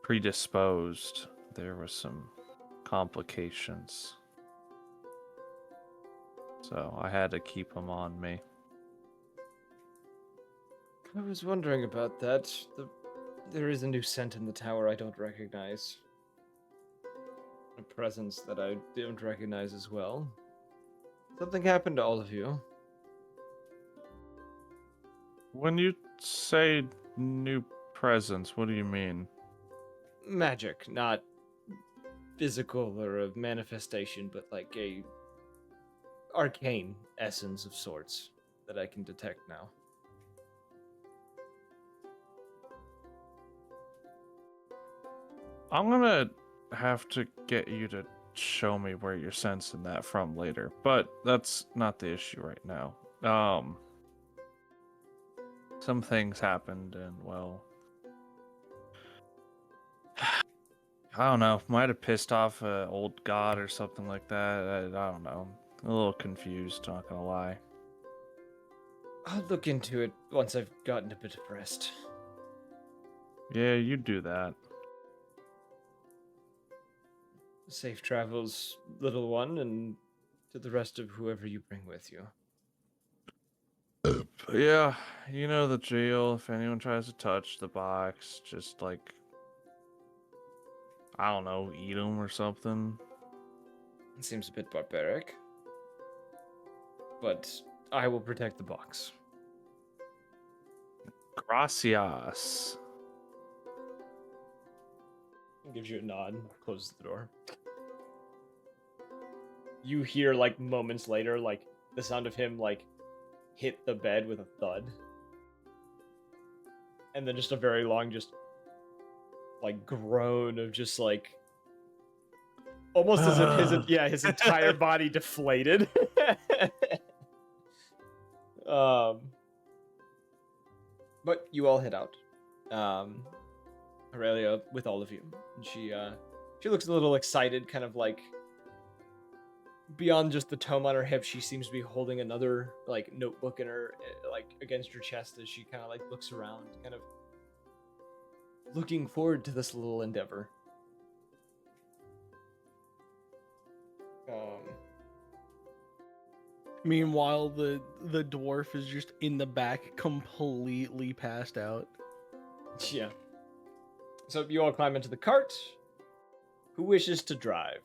Speaker 6: predisposed, there were some complications. So I had to keep them on me.
Speaker 2: I was wondering about that. There is a new scent in the tower I don't recognize. A presence that I don't recognize as well. Something happened to all of you.
Speaker 6: When you say new presence, what do you mean?
Speaker 2: Magic, not physical or a manifestation, but like a arcane essence of sorts that I can detect now.
Speaker 6: I'm gonna have to get you to show me where you're sensing that from later, but that's not the issue right now. Some things happened, and well, I don't know. Might have pissed off an old god or something like that. I don't know. A little confused, not gonna lie.
Speaker 2: I'll look into it once I've gotten a bit of rest.
Speaker 6: Yeah, you do that.
Speaker 2: Safe travels, little one, and to the rest of whoever you bring with you.
Speaker 6: Yeah, you know the drill. If anyone tries to touch the box, just like, I don't know, eat them or something.
Speaker 2: It seems a bit barbaric, but I will protect the box.
Speaker 6: Gracias.
Speaker 2: He gives you a nod, closes the door. You hear, like, moments later, like, the sound of him, like, hit the bed with a thud. And then just a very long, just, like, groan of just, like, almost as if his entire body deflated. But you all head out. Aurelia with all of you. And she looks a little excited, kind of like beyond just the tome on her hip, she seems to be holding another like notebook in her like against her chest as she kind of like looks around, kind of looking forward to this little endeavor.
Speaker 1: Meanwhile, the dwarf is just in the back, completely passed out.
Speaker 2: Yeah. So you all climb into the cart. Who wishes to drive?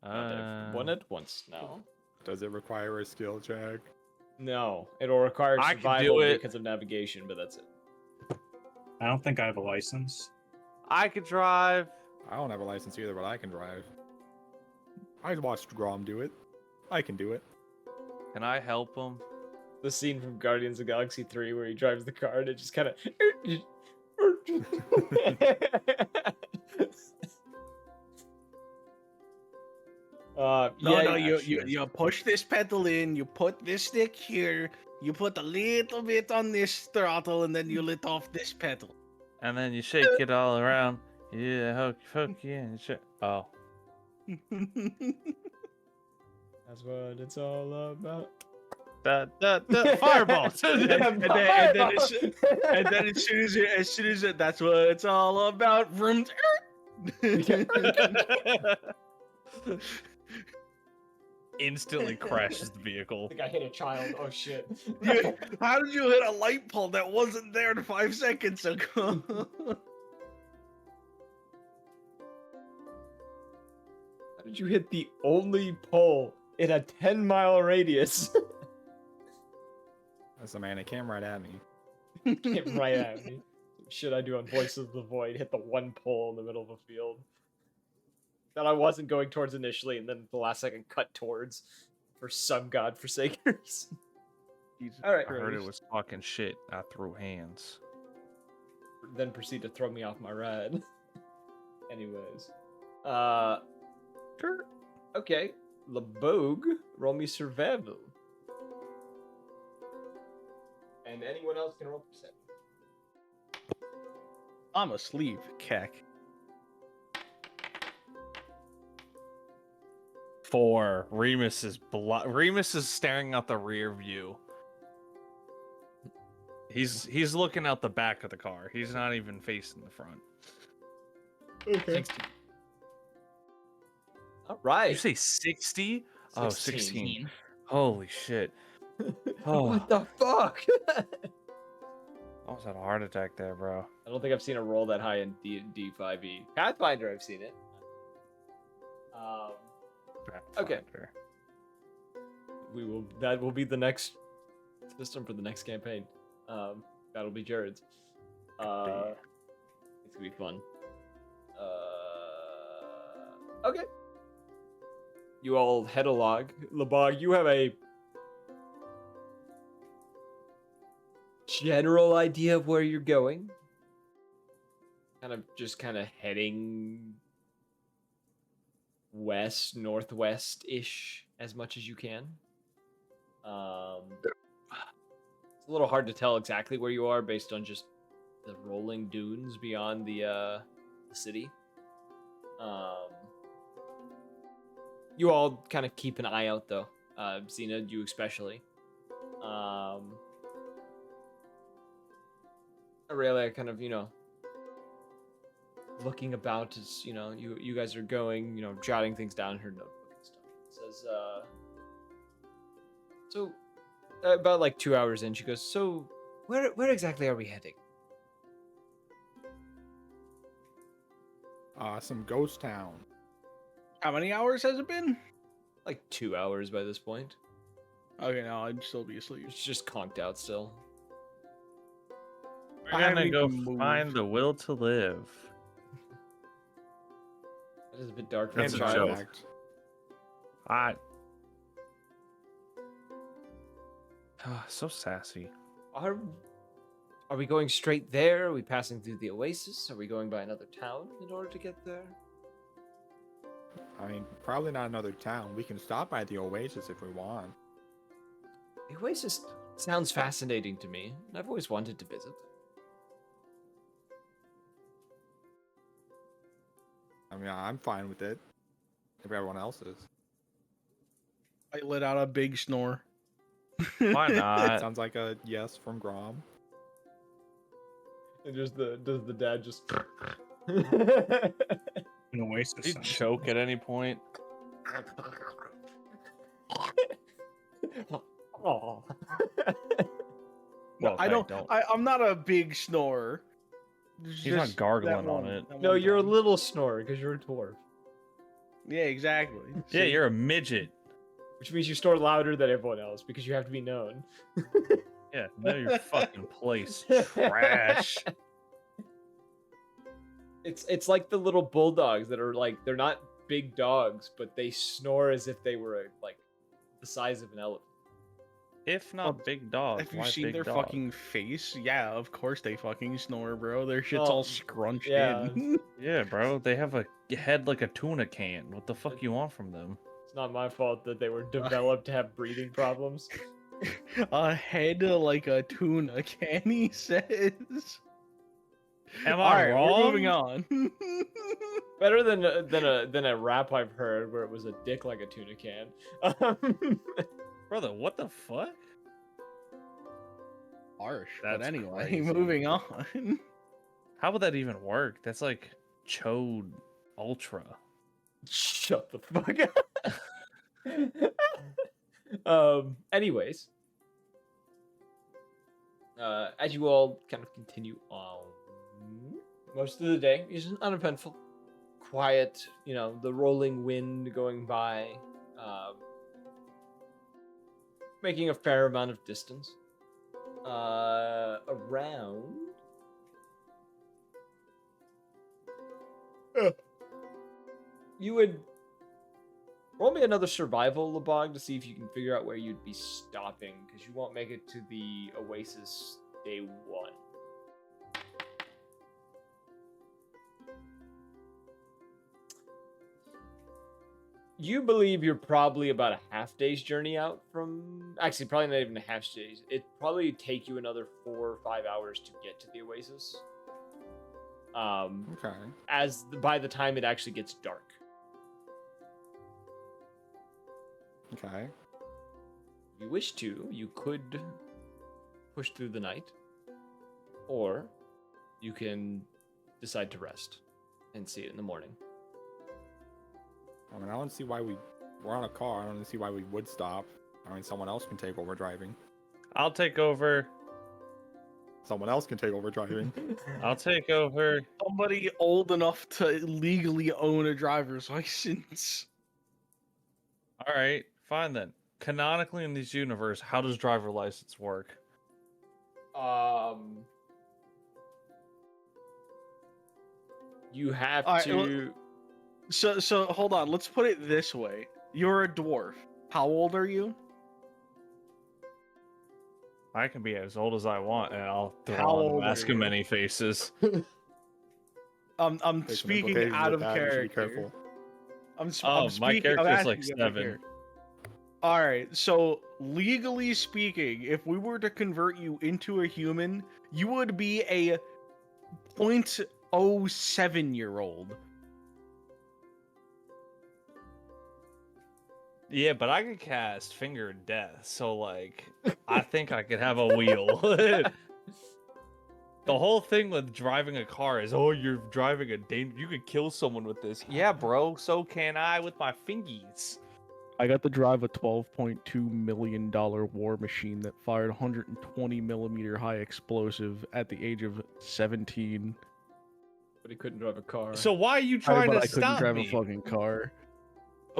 Speaker 2: One at once now.
Speaker 7: Does it require a skill check?
Speaker 2: No, it'll require
Speaker 6: I can
Speaker 2: survival
Speaker 6: do it.
Speaker 2: because of navigation, but that's it.
Speaker 9: I don't think I have a license.
Speaker 6: I could drive.
Speaker 7: I don't have a license either, but I can drive. I watched Grom do it. I can do it.
Speaker 6: Can I help him?
Speaker 2: The scene from Guardians of the Galaxy 3 where he drives the car and it just kind of...
Speaker 1: You push this pedal in, you put this stick here, you put a little bit on this throttle, and then you let off this pedal.
Speaker 6: And then you shake it all around. Yeah, hokey pokey and shit. Oh,
Speaker 2: That's what it's all about.
Speaker 6: Fireballs.
Speaker 1: and then as soon as that's what it's all about. Vroom.
Speaker 6: Instantly crashes the
Speaker 2: I
Speaker 6: vehicle.
Speaker 2: think I hit a child. Oh shit.
Speaker 1: How did you hit a light pole that wasn't there 5 seconds ago?
Speaker 2: How did you hit the only pole in a 10-mile radius?
Speaker 7: That's the man. It came right at me.
Speaker 2: Came right at me. Shit I do on Voice of the Void, hit the one pole in the middle of a field that I wasn't going towards initially, and then the last second cut towards for some godforsaken reason. Alright.
Speaker 6: I heard it was fucking shit. I threw hands.
Speaker 2: Then proceed to throw me off my ride. Anyways. Okay. LeBogue, roll me survival. And anyone else can roll percent.
Speaker 1: I'm asleep, Keck.
Speaker 6: 4. Remus is staring out the rear view. He's looking out the back of the car. He's not even facing the front.
Speaker 2: Okay. All right.
Speaker 6: Did you say 60? Oh, 16.
Speaker 3: 16.
Speaker 6: Holy shit. Oh,
Speaker 2: What the fuck?
Speaker 6: I almost had a heart attack there, bro.
Speaker 2: I don't think I've seen a roll that high in D5e. Pathfinder, I've seen it. Okay.
Speaker 6: Pathfinder.
Speaker 2: That will be the next system for the next campaign. That'll be Jared's. It's gonna be fun. Okay. You all head along. LeBog, you have a general idea of where you're going. Kind of heading west, northwest-ish as much as you can. It's a little hard to tell exactly where you are based on just the rolling dunes beyond the city. You all kind of keep an eye out, though. Xena, you especially. Aurelia kind of, looking about as, you guys are going, jotting things down in her notebook and stuff. It says, so, about like 2 hours in, she goes, so, where exactly are we heading?
Speaker 7: Some ghost town.
Speaker 1: How many hours has it been?
Speaker 2: Like 2 hours by this point.
Speaker 1: Okay, no, I'd still be asleep.
Speaker 2: It's just conked out still.
Speaker 6: We're gonna go find the will to live.
Speaker 2: That is a bit dark for
Speaker 6: That's
Speaker 2: a
Speaker 6: a
Speaker 2: child.
Speaker 6: joke. I so sassy.
Speaker 2: Are we going straight there? Are we passing through the oasis? Are we going by another town in order to get there?
Speaker 7: I mean, probably not another town. We can stop by the oasis if we want.
Speaker 2: The oasis sounds fascinating to me. I've always wanted to visit.
Speaker 7: I mean, I'm fine with it. If everyone else is.
Speaker 1: I let out a big snore.
Speaker 6: Why not?
Speaker 7: Sounds like a yes from Grom.
Speaker 2: And does the dad just
Speaker 9: An oasis.
Speaker 6: Did he
Speaker 9: sounds-
Speaker 6: choke at any point?
Speaker 2: Oh.
Speaker 6: Well,
Speaker 1: I don't. I'm not a big snorer.
Speaker 6: He's not gargling on it.
Speaker 2: No, you're a little snorer because you're a dwarf.
Speaker 1: Yeah, exactly.
Speaker 6: Yeah,
Speaker 1: See?
Speaker 6: you're a midget.
Speaker 2: Which means you snore louder than everyone else because you have to be known.
Speaker 6: Yeah, know your fucking place. Trash.
Speaker 2: It's like the little bulldogs that are like, they're not big dogs, but they snore as if they were like the size of an elephant.
Speaker 6: If not big dog,
Speaker 1: Have you
Speaker 6: why
Speaker 1: seen
Speaker 6: big
Speaker 1: their
Speaker 6: dog?
Speaker 1: fucking face? Yeah, of course they fucking snore, bro. Their shit's
Speaker 2: Oh,
Speaker 1: all scrunched
Speaker 2: yeah.
Speaker 1: in.
Speaker 6: Yeah, bro, they have a head like a tuna can. What the fuck you want from them?
Speaker 2: It's not my fault that they were developed to have breathing problems.
Speaker 1: A head like a tuna can, he says.
Speaker 6: Am I
Speaker 1: Alright,
Speaker 6: wrong?
Speaker 1: we're moving on.
Speaker 2: Better than a rap I've heard where it was a dick like a tuna can.
Speaker 6: Brother, what the fuck?
Speaker 1: Harsh. But
Speaker 6: That's
Speaker 1: anyway,
Speaker 6: crazy.
Speaker 1: moving on.
Speaker 6: How would that even work? That's like Chode Ultra.
Speaker 2: Shut the fuck up. Anyways, as you all kind of continue on, most of the day is uneventful, quiet. You know, the rolling wind going by, making a fair amount of distance. Around. You would roll me another survival, Labog, to see if you can figure out where you'd be stopping, because you won't make it to the Oasis day 1. You believe you're probably about a half day's journey out from... Actually, probably not even a half day's. It'd probably take you another 4 or 5 hours to get to the Oasis.
Speaker 7: Okay.
Speaker 2: By the time it actually gets dark.
Speaker 7: Okay.
Speaker 2: If you wish to, you could push through the night, or you can decide to rest and see it in the morning.
Speaker 7: I mean, I don't see why we're on a car. I don't see why we would stop. I mean, someone else can take over driving.
Speaker 6: I'll take over.
Speaker 7: Someone else can take over driving.
Speaker 6: I'll take over.
Speaker 1: Somebody old enough to legally own a driver's license.
Speaker 6: All right, fine then. Canonically in this universe, how does driver license work?
Speaker 2: You have
Speaker 1: All right,
Speaker 2: to...
Speaker 1: So hold on. Let's put it this way. You're a dwarf. How old are you?
Speaker 6: I can be as old as I want, and I'll
Speaker 1: How
Speaker 6: throw on
Speaker 1: old
Speaker 6: the mask
Speaker 1: are
Speaker 6: of
Speaker 1: you?
Speaker 6: many faces.
Speaker 1: I'm
Speaker 7: There's some
Speaker 1: speaking
Speaker 7: implications
Speaker 1: out
Speaker 7: with
Speaker 1: of
Speaker 7: that, you should
Speaker 1: character.
Speaker 7: be careful.
Speaker 1: I'm
Speaker 6: Oh,
Speaker 1: speaking.
Speaker 6: my
Speaker 1: I'm
Speaker 6: character's
Speaker 1: asking
Speaker 6: like
Speaker 1: you out of
Speaker 6: 7.
Speaker 1: character. All right. So legally speaking, if we were to convert you into a human, you would be a 0.07-year-old.
Speaker 6: Yeah, but I could cast Finger of Death, so like, I think I could have a wheel. The whole thing with driving a car is, oh, you're driving a you could kill someone with this. Yeah, bro, so can I with my fingies.
Speaker 1: I got to drive a $12.2 million war machine that fired 120 millimeter high explosive at the age of 17.
Speaker 2: But he couldn't drive a car.
Speaker 6: So why are you trying
Speaker 1: But
Speaker 6: to
Speaker 1: I couldn't
Speaker 6: stop
Speaker 1: drive
Speaker 6: me?
Speaker 1: a fucking car.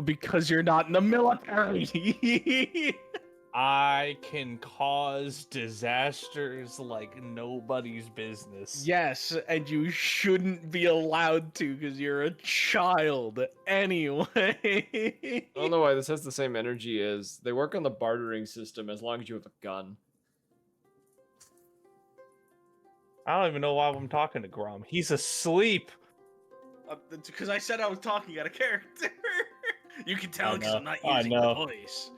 Speaker 1: Because you're not in the military.
Speaker 6: I can cause disasters like nobody's business.
Speaker 1: Yes, and you shouldn't be allowed to because you're a child anyway.
Speaker 2: I don't know why this has the same energy as... They work on the bartering system as long as you have a gun.
Speaker 6: I don't even know why I'm talking to Grom. He's asleep.
Speaker 1: It's because I said I was talking out of character. You can tell because I'm not
Speaker 6: I
Speaker 1: using
Speaker 6: know.
Speaker 1: the voice.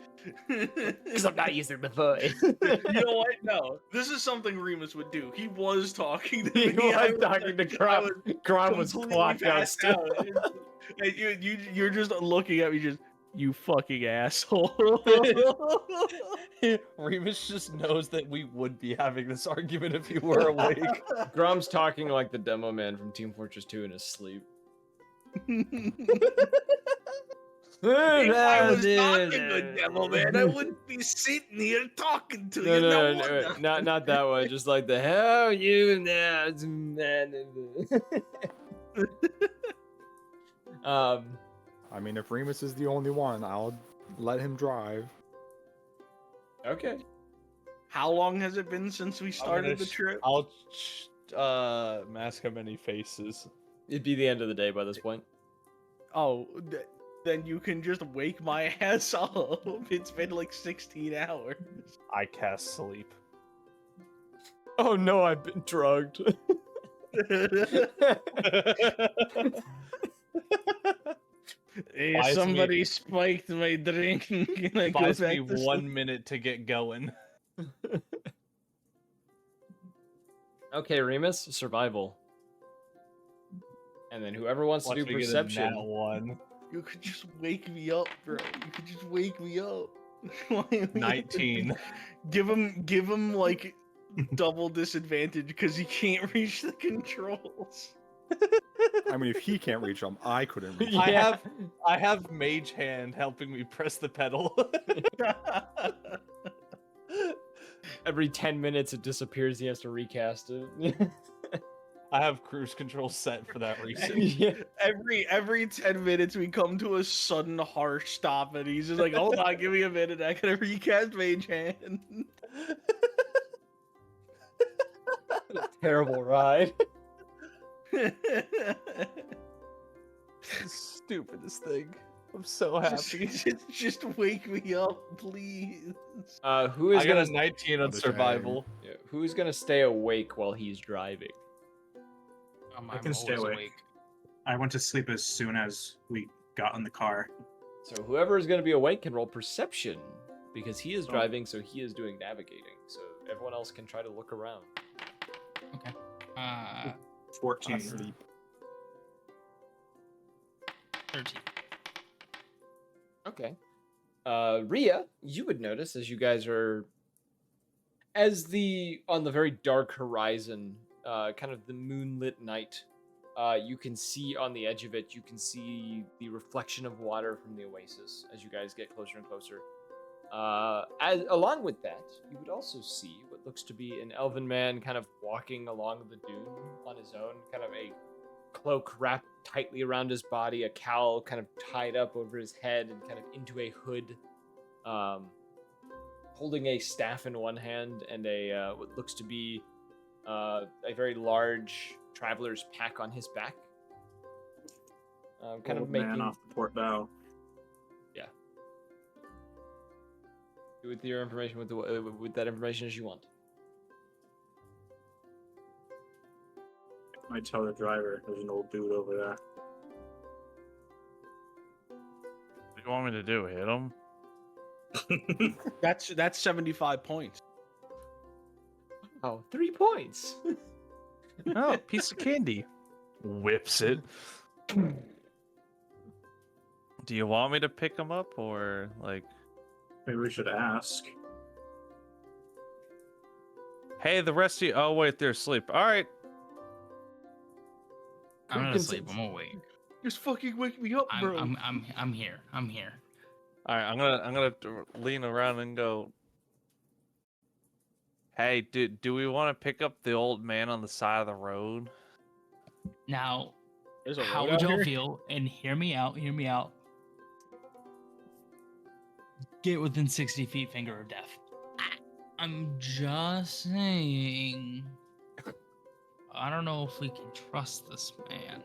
Speaker 2: Because I'm not using the voice.
Speaker 1: You know what? No, this is something Remus would do. He was talking to
Speaker 2: He
Speaker 1: me. I
Speaker 2: was talking to Grom. Grom was
Speaker 1: completely
Speaker 2: clocked out
Speaker 1: passed
Speaker 2: still.
Speaker 1: And you're just looking at me, just you fucking asshole.
Speaker 6: Remus just knows that we would be having this argument if you were awake.
Speaker 2: Grom's talking like the demo man from Team Fortress 2 in his sleep.
Speaker 1: If I was not a good demo man, I wouldn't be sitting here talking to you.
Speaker 2: No, not that one. Just like the hell you now,
Speaker 7: I mean, if Remus is the only one, I'll let him drive.
Speaker 2: Okay.
Speaker 1: How long has it been since we started the trip?
Speaker 6: I'll mask of many faces.
Speaker 2: It'd be the end of the day by this point.
Speaker 1: Oh, then you can just wake my ass up. It's been like 16 hours.
Speaker 6: I cast sleep.
Speaker 2: Oh no, I've been drugged.
Speaker 1: Hey,
Speaker 6: Buys
Speaker 1: somebody
Speaker 6: me-
Speaker 1: spiked my drink. Can I go
Speaker 6: Buys
Speaker 1: back
Speaker 6: me
Speaker 1: to sleep?
Speaker 6: 1 minute to get going.
Speaker 2: Okay, Remus, survival. And then whoever wants to
Speaker 6: Watch
Speaker 2: do
Speaker 6: me get a
Speaker 2: perception.
Speaker 6: nat one.
Speaker 1: You could just wake me up, bro. You could just wake me up. Why do we have to
Speaker 6: 19.
Speaker 1: Give him like double disadvantage because he can't reach the controls.
Speaker 7: I mean, if he can't reach them, I couldn't reach
Speaker 2: Yeah.
Speaker 6: I have Mage Hand helping me press the pedal.
Speaker 2: Every 10 minutes it disappears. He has to recast it.
Speaker 6: I have cruise control set for that reason.
Speaker 2: Yeah.
Speaker 1: Every 10 minutes we come to a sudden harsh stop and he's just like, hold on, give me a minute, I gotta recast Mage Hand.
Speaker 2: Terrible ride.
Speaker 6: Stupidest thing. I'm so happy.
Speaker 1: Just wake me up, please.
Speaker 2: Who is
Speaker 6: I got
Speaker 2: gonna
Speaker 6: a 19 on
Speaker 7: What a
Speaker 6: survival.
Speaker 2: yeah, who's gonna stay awake while he's driving?
Speaker 9: I can stay
Speaker 3: always
Speaker 9: awake. I went to sleep as soon as we got in the car.
Speaker 2: So whoever is gonna be awake can roll perception because he is
Speaker 9: Oh.
Speaker 2: driving, so he is doing navigating. So everyone else can try to look around.
Speaker 3: Okay.
Speaker 9: 14.
Speaker 7: Asleep.
Speaker 3: 13.
Speaker 2: Okay. Rhea, you would notice as you guys are on the very dark horizon, kind of the moonlit night, you can see on the edge of it, you can see the reflection of water from the oasis as you guys get closer and closer. Along with that, you would also see what looks to be an elven man kind of walking along the dune on his own, kind of a cloak wrapped tightly around his body, a cowl kind of tied up over his head and kind of into a hood, holding a staff in one hand and a what looks to be a very large traveler's pack on his back. Kind of
Speaker 9: Old man
Speaker 2: making
Speaker 9: off the port bow.
Speaker 2: with your information with that information as you want.
Speaker 9: I tell the driver there's an old dude over there.
Speaker 6: What do you want me to do? Hit him?
Speaker 1: That's 75 points.
Speaker 2: Oh, 3 points.
Speaker 5: Oh, piece of candy.
Speaker 6: Whips it. Do you want me to pick him up or like?
Speaker 9: Maybe we should ask.
Speaker 6: Hey, the rest of you. Oh wait, they're asleep. All right.
Speaker 3: I'm not asleep. I'm awake.
Speaker 1: Just fucking wake me up, bro.
Speaker 3: I'm here. I'm here.
Speaker 6: All right. I'm gonna lean around and go. Hey, do we want to pick up the old man on the side of the road?
Speaker 3: Now,
Speaker 1: There's a
Speaker 3: how
Speaker 1: road
Speaker 3: would
Speaker 1: out
Speaker 3: y'all
Speaker 1: here?
Speaker 3: feel? And hear me out. Hear me out. Get within 60 feet, finger of death. I'm just saying. I don't know if we can trust this man.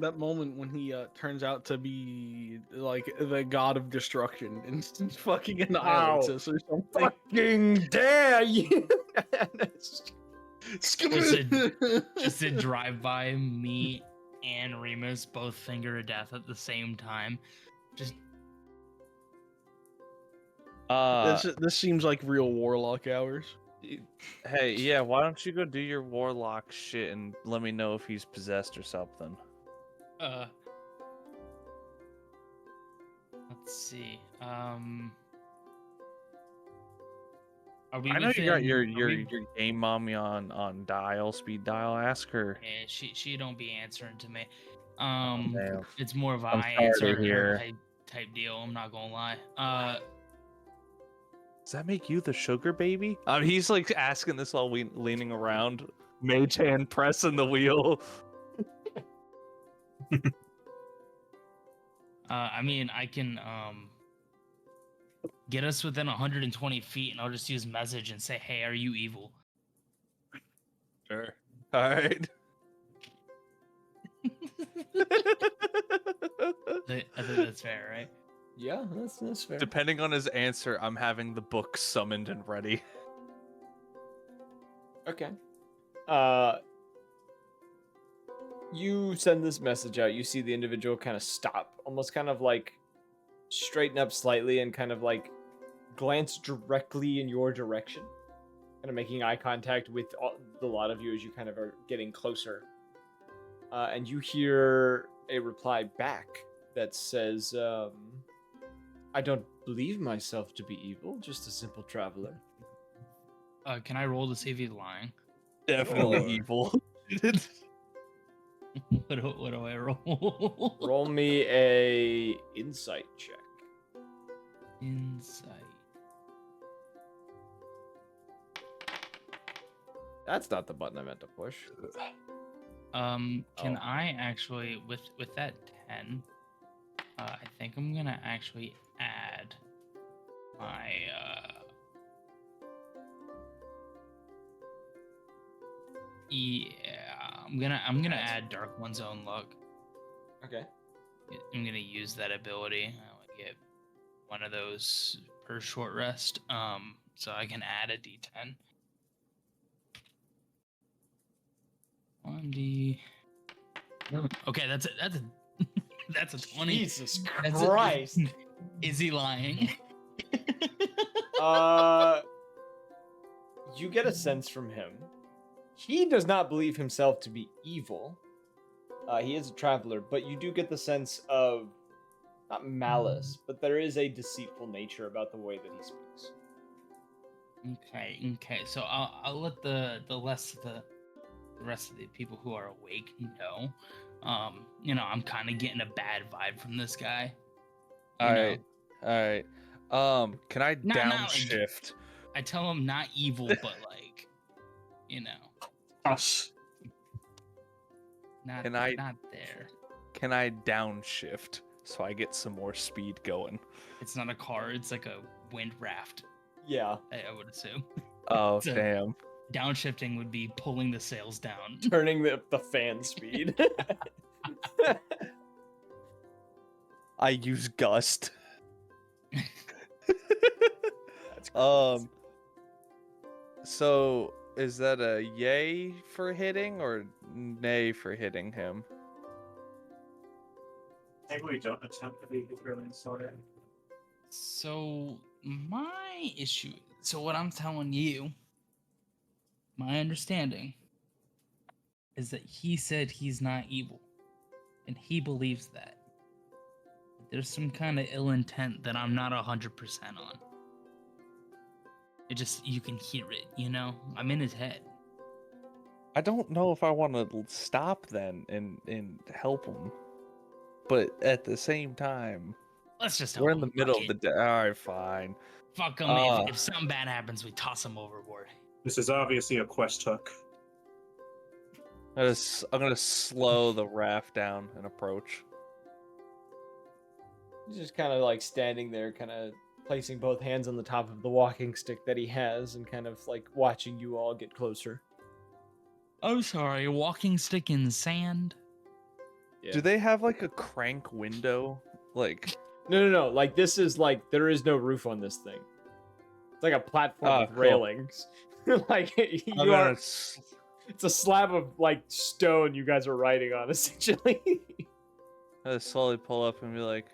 Speaker 1: That moment when he turns out to be like the god of destruction and fucking annihilates us or something.
Speaker 2: Fucking dare you!
Speaker 3: Just to drive by me and Remus both finger of death at the same time. Just
Speaker 1: This seems like real warlock hours.
Speaker 6: Hey, yeah, why don't you go do your warlock shit and let me know if he's possessed or something.
Speaker 3: let's see. Are we
Speaker 6: I know you got
Speaker 3: within-
Speaker 6: your
Speaker 3: are we-
Speaker 6: game mommy on speed dial. Ask her.
Speaker 3: Yeah, she don't be answering to me.
Speaker 6: damn.
Speaker 3: It's more of a
Speaker 6: I'm
Speaker 3: I
Speaker 6: sorry
Speaker 3: answer
Speaker 6: to hear.
Speaker 3: her type deal. I'm not gonna lie.
Speaker 6: Does that make you the sugar baby? He's like asking this while leaning around, mage hand pressing the wheel.
Speaker 3: I mean, I can get us within 120 feet, and I'll just use message and say, "Hey, are you evil?"
Speaker 6: Sure. All right.
Speaker 3: I think that's fair, right?
Speaker 2: Yeah, that's fair.
Speaker 6: Depending on his answer, I'm having the book summoned and ready.
Speaker 2: Okay. You send this message out. You see the individual kind of stop, almost kind of like straighten up slightly and kind of like glance directly in your direction, kind of making eye contact with the lot of you as you kind of are getting closer. and you hear a reply back that says, I don't believe myself to be evil, just a simple traveler.
Speaker 3: Can I roll to see if he's lying?
Speaker 6: Definitely
Speaker 2: Sure.
Speaker 6: evil.
Speaker 3: What do I roll?
Speaker 2: Roll me a insight check.
Speaker 3: Insight.
Speaker 2: That's not the button I meant to push.
Speaker 3: Can
Speaker 2: Oh.
Speaker 3: I actually, with that 10, I think I'm gonna actually add my I'm gonna add Dark One's Own Luck.
Speaker 2: Okay.
Speaker 3: I'm gonna use that ability. I only get one of those per short rest. So I can add a D10. 1D. Okay, that's a that's a 20.
Speaker 2: Jesus
Speaker 3: That's a-
Speaker 2: Christ.
Speaker 3: Is he lying?
Speaker 2: You get a sense from him. He does not believe himself to be evil. He is a traveler, but you do get the sense of not malice, but there is a deceitful nature about the way that he speaks.
Speaker 3: Okay. So I'll let the rest of the people who are awake know. I'm kind of getting a bad vibe from this guy.
Speaker 6: All right. Can I
Speaker 3: Not like-
Speaker 6: downshift?
Speaker 3: I tell him not evil, but like,
Speaker 9: Us.
Speaker 3: not
Speaker 6: Can I-
Speaker 3: not there.
Speaker 6: Can I downshift so I get some more speed going?
Speaker 3: It's not a car. It's like a wind raft.
Speaker 2: Yeah,
Speaker 3: I would assume.
Speaker 6: Oh,
Speaker 3: So-
Speaker 6: damn.
Speaker 3: Downshifting would be pulling the sails down.
Speaker 2: turning the fan speed.
Speaker 6: I use gust.
Speaker 2: That's crazy.
Speaker 6: So is that a yay for hitting or nay for hitting him?
Speaker 9: Maybe we don't attempt to be really sorry.
Speaker 3: So my issue. So what I'm telling you, my understanding is that he said he's not evil, and he believes that. There's some kind of ill intent that I'm not 100% on. It just, you can hear it, I'm in his head.
Speaker 6: I don't know if I want to stop then and help him, but at the same time,
Speaker 3: Let's just
Speaker 6: we're
Speaker 3: help
Speaker 6: in the
Speaker 3: him.
Speaker 6: middle
Speaker 3: Fuck
Speaker 6: of the
Speaker 3: it.
Speaker 6: day. All right, fine.
Speaker 3: Fuck him. If something bad happens, we toss him overboard.
Speaker 9: This is obviously a quest hook.
Speaker 6: I'm gonna slow the raft down and approach.
Speaker 2: He's just kind of like standing there, kind of placing both hands on the top of the walking stick that he has and kind of like watching you all get closer.
Speaker 3: Oh, sorry. A walking stick in sand?
Speaker 2: Yeah.
Speaker 6: Do they have like a crank window? Like,
Speaker 2: No. Like, this is like, there is no roof on this thing. It's like a platform
Speaker 6: Ah,
Speaker 2: with
Speaker 6: cool.
Speaker 2: railings. Like,
Speaker 6: I'm
Speaker 2: you are.
Speaker 6: gonna
Speaker 2: It's a slab of like stone you guys are riding on, essentially.
Speaker 6: slowly pull up and be like,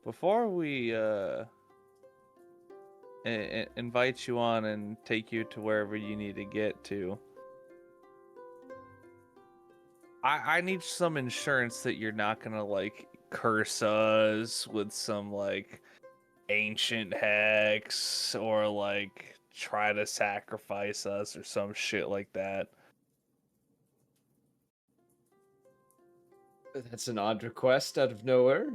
Speaker 6: before we invite you on and take you to wherever you need to get to, I need some insurance that you're not gonna like curse us with some like ancient hex or like try to sacrifice us or some shit like that.
Speaker 2: That's an odd request out of nowhere,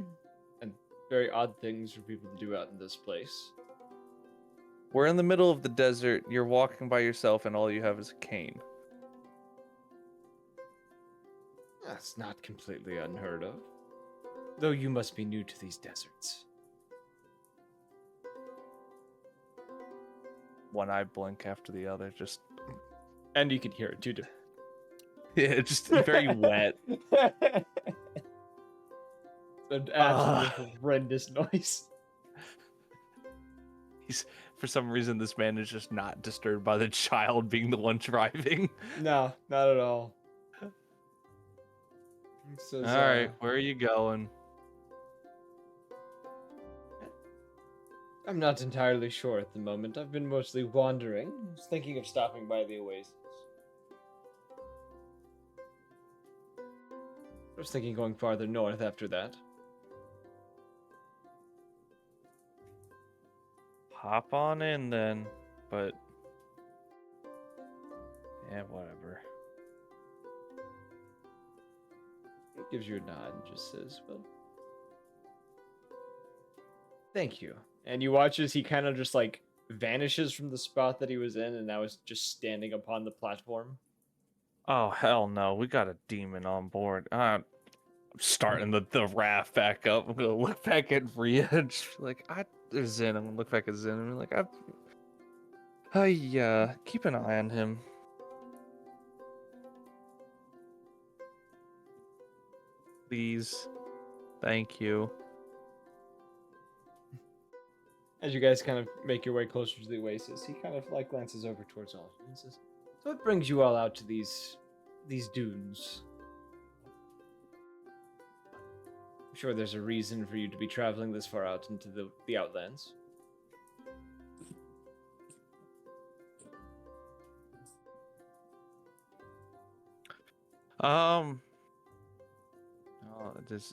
Speaker 2: and very odd things for people to do out in this place.
Speaker 6: We're in the middle of the desert, you're walking by yourself, and all you have is a cane.
Speaker 2: That's not completely unheard of. Though you must be new to these deserts.
Speaker 6: One eye blink after the other, just
Speaker 2: And you can hear it too.
Speaker 6: yeah, just very wet.
Speaker 2: An absolutely horrendous noise.
Speaker 6: For some reason, this man is just not disturbed by the child being the one driving.
Speaker 2: No, not at all. It says,
Speaker 6: All right, where are you going?
Speaker 2: I'm not entirely sure at the moment. I've been mostly wandering. I was thinking of stopping by the oasis. I was thinking going farther north after that.
Speaker 6: Hop on in then, but yeah, whatever.
Speaker 2: He gives you a nod and just says, well, thank you. And you watch as he kind of just like vanishes from the spot that he was in and now is just standing upon the platform.
Speaker 6: Oh hell no, we got a demon on board. I'm starting the raft back up. I'm gonna look back at Rhea and just be like, there's Zen. I'm gonna look back at Zen and be like, keep an eye on him. Please. Thank you.
Speaker 2: As you guys kind of make your way closer to the oasis, he kind of like glances over towards all of you and says, so what brings you all out to these dunes? I'm sure there's a reason for you to be traveling this far out into the outlands.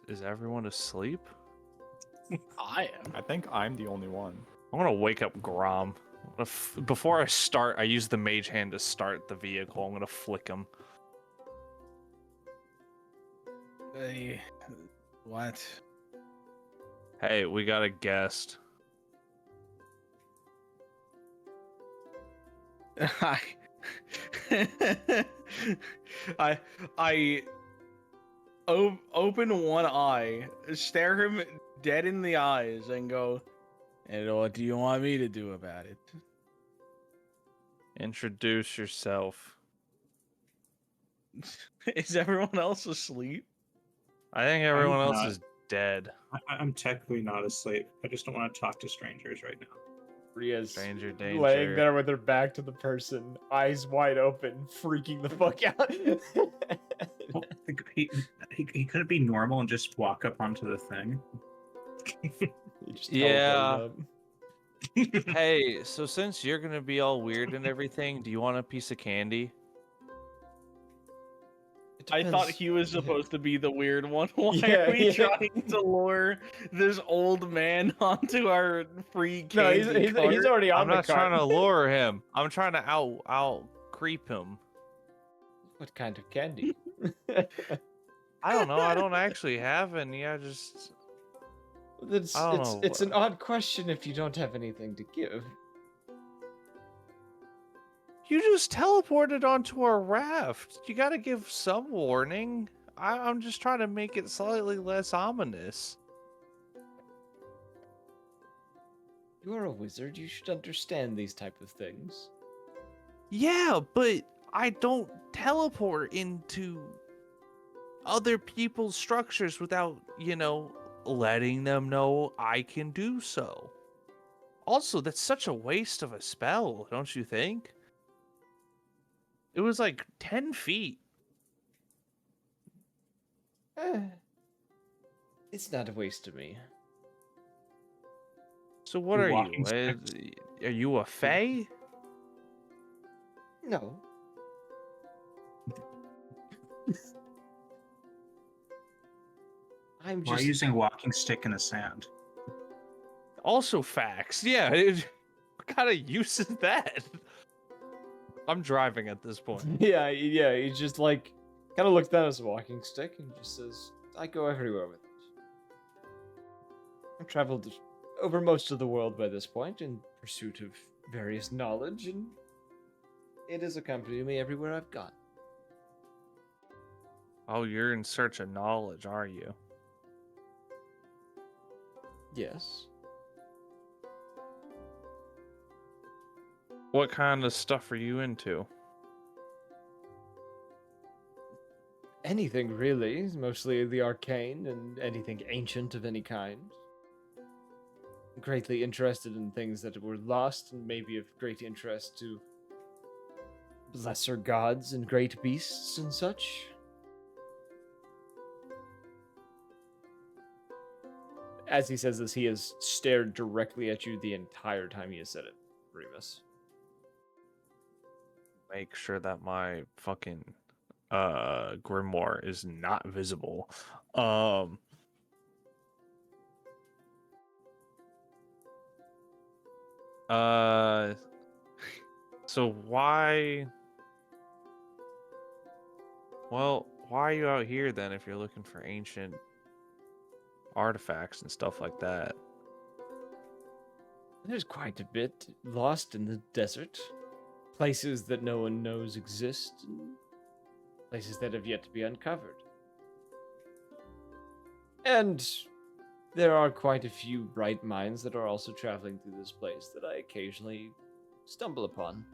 Speaker 6: Is everyone asleep?
Speaker 1: I am.
Speaker 7: I think I'm the only one.
Speaker 6: I'm gonna wake up Grom. Before I start, I use the mage hand to start the vehicle. I'm gonna flick him.
Speaker 1: Hey, what?
Speaker 6: Hey, we got a guest.
Speaker 1: I open one eye, stare him dead in the eyes, and go, and what do you want me to do about it?
Speaker 6: Introduce yourself.
Speaker 1: Is everyone else asleep?
Speaker 6: I think everyone else
Speaker 9: not.
Speaker 6: is dead.
Speaker 9: I'm technically not asleep. I just don't want to talk to strangers right now.
Speaker 2: Rhea's
Speaker 6: Stranger danger.
Speaker 2: laying there with her back to the person, eyes wide open, freaking the fuck out.
Speaker 9: Well, he couldn't be normal and just walk up onto the thing.
Speaker 2: You just
Speaker 6: Yeah.
Speaker 2: teleported up.
Speaker 6: Hey, so since you're gonna be all weird and everything, do you want a piece of candy?
Speaker 1: I thought he was supposed to be the weird one. Why
Speaker 2: Yeah,
Speaker 1: are we
Speaker 2: yeah.
Speaker 1: trying to lure this old man onto our free
Speaker 2: No,
Speaker 1: candy
Speaker 2: he's
Speaker 1: cart?
Speaker 2: already on
Speaker 6: I'm
Speaker 2: the
Speaker 6: not
Speaker 2: cart.
Speaker 6: trying to lure him. I'm trying to out creep him.
Speaker 2: What kind of candy?
Speaker 6: I don't know. I don't actually have any.
Speaker 2: It's
Speaker 6: I don't know.
Speaker 2: it's an odd question if you don't have anything to give.
Speaker 6: You just teleported onto our raft. You gotta give some warning. I'm just trying to make it slightly less ominous.
Speaker 2: You are a wizard. You should understand these type of things.
Speaker 6: Yeah, but I don't teleport into other people's structures without, letting them know I can do so. Also, that's such a waste of a spell, don't you think? It was like 10 feet.
Speaker 2: It's not a waste to me.
Speaker 6: So what
Speaker 9: You're
Speaker 6: are
Speaker 9: walking
Speaker 6: you? Are you a fae?
Speaker 2: No. I'm
Speaker 9: Why are
Speaker 2: just
Speaker 9: you using a walking stick in the sand?
Speaker 6: Also facts. Yeah, what kind of use is that? I'm driving at this point.
Speaker 2: yeah. He just like kind of looks down at his walking stick and just says, "I go everywhere with it. I've traveled over most of the world by this point in pursuit of various knowledge, and it has accompanied me everywhere I've gone."
Speaker 6: Oh, you're in search of knowledge, are you?
Speaker 2: Yes.
Speaker 6: What kind of stuff are you into?
Speaker 2: Anything really, mostly the arcane and anything ancient of any kind. Greatly interested in things that were lost and maybe of great interest to lesser gods and great beasts and such. As he says this, he has stared directly at you the entire time he has said it, Remus.
Speaker 6: Make sure that my fucking grimoire is not visible. Um, uh, so why? Well, why are you out here then if you're looking for ancient artifacts and stuff like that?
Speaker 2: There's quite a bit lost in the desert. Places that no one knows exist, and places that have yet to be uncovered. And there are quite a few bright minds that are also traveling through this place that I occasionally stumble upon.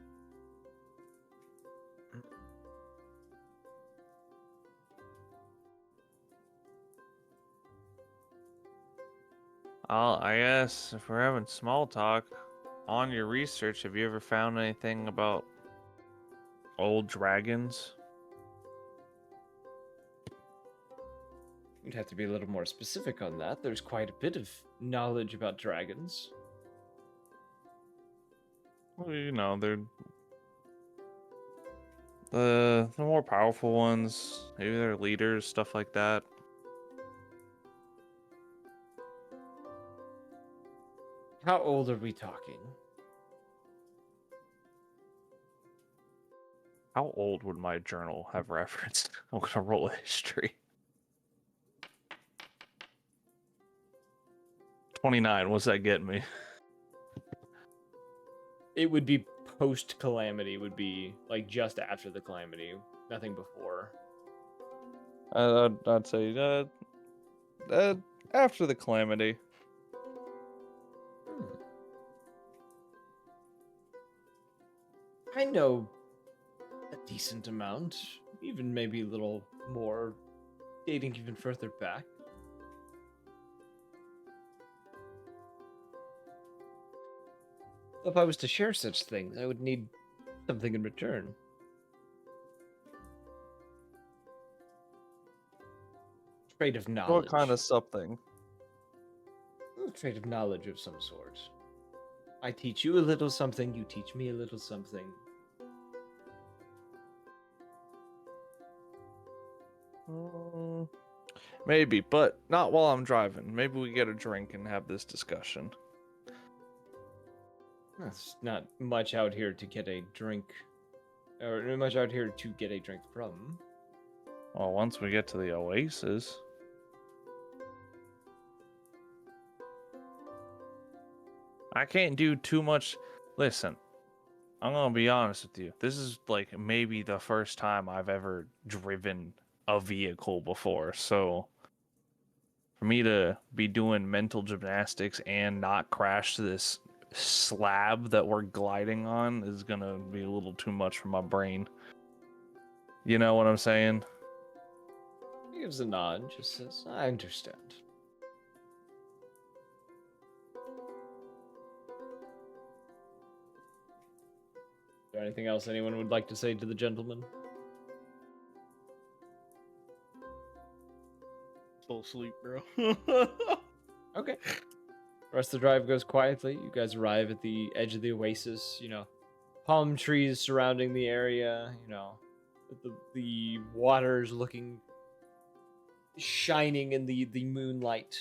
Speaker 6: I guess if we're having small talk, on your research, have you ever found anything about old dragons?
Speaker 2: You'd have to be a little more specific on that. There's quite a bit of knowledge about dragons.
Speaker 6: Well, you know, they're the more powerful ones. Maybe they're leaders, stuff like that.
Speaker 2: How old are we talking?
Speaker 6: How old would my journal have referenced? I'm gonna roll a history. 29. What's that getting me?
Speaker 2: It would be post calamity, would be like just after the calamity, nothing before.
Speaker 6: I'd say after the calamity.
Speaker 2: I know a decent amount, even maybe a little more, dating even further back. If I was to share such things, I would need something in return. Trade of knowledge.
Speaker 6: What kind of something?
Speaker 2: A trade of knowledge of some sort. I teach you a little something, you teach me a little something.
Speaker 6: Maybe, but not while I'm driving. Maybe we get a drink and have this discussion.
Speaker 2: That's not much out here to get a drink, or much out here to get a drink from.
Speaker 6: Well, once we get to the oasis. I can't do too much. Listen, I'm gonna be honest with you. This is like maybe the first time I've ever driven a vehicle before, so for me to be doing mental gymnastics and not crash this slab that we're gliding on is gonna be a little too much for my brain. You know what I'm saying?
Speaker 2: He gives a nod, just says, I understand. Is there anything else anyone would like to say to the gentleman?
Speaker 1: Still asleep, bro.
Speaker 2: Okay. The rest of the drive goes quietly. You guys arrive at the edge of the oasis, palm trees surrounding the area, the water's looking shining in the moonlight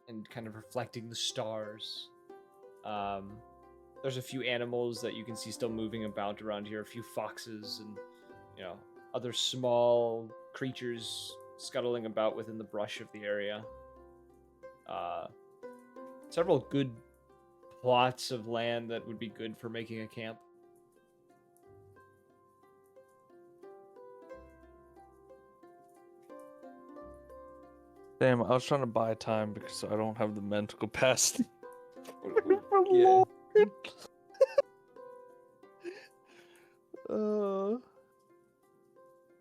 Speaker 2: and kind of reflecting the stars. There's a few animals that you can see still moving about around here, a few foxes and other small creatures scuttling about within the brush of the area. Several good plots of land that would be good for making a camp.
Speaker 6: Damn, I was trying to buy time because I don't have the mental capacity.
Speaker 2: Yeah.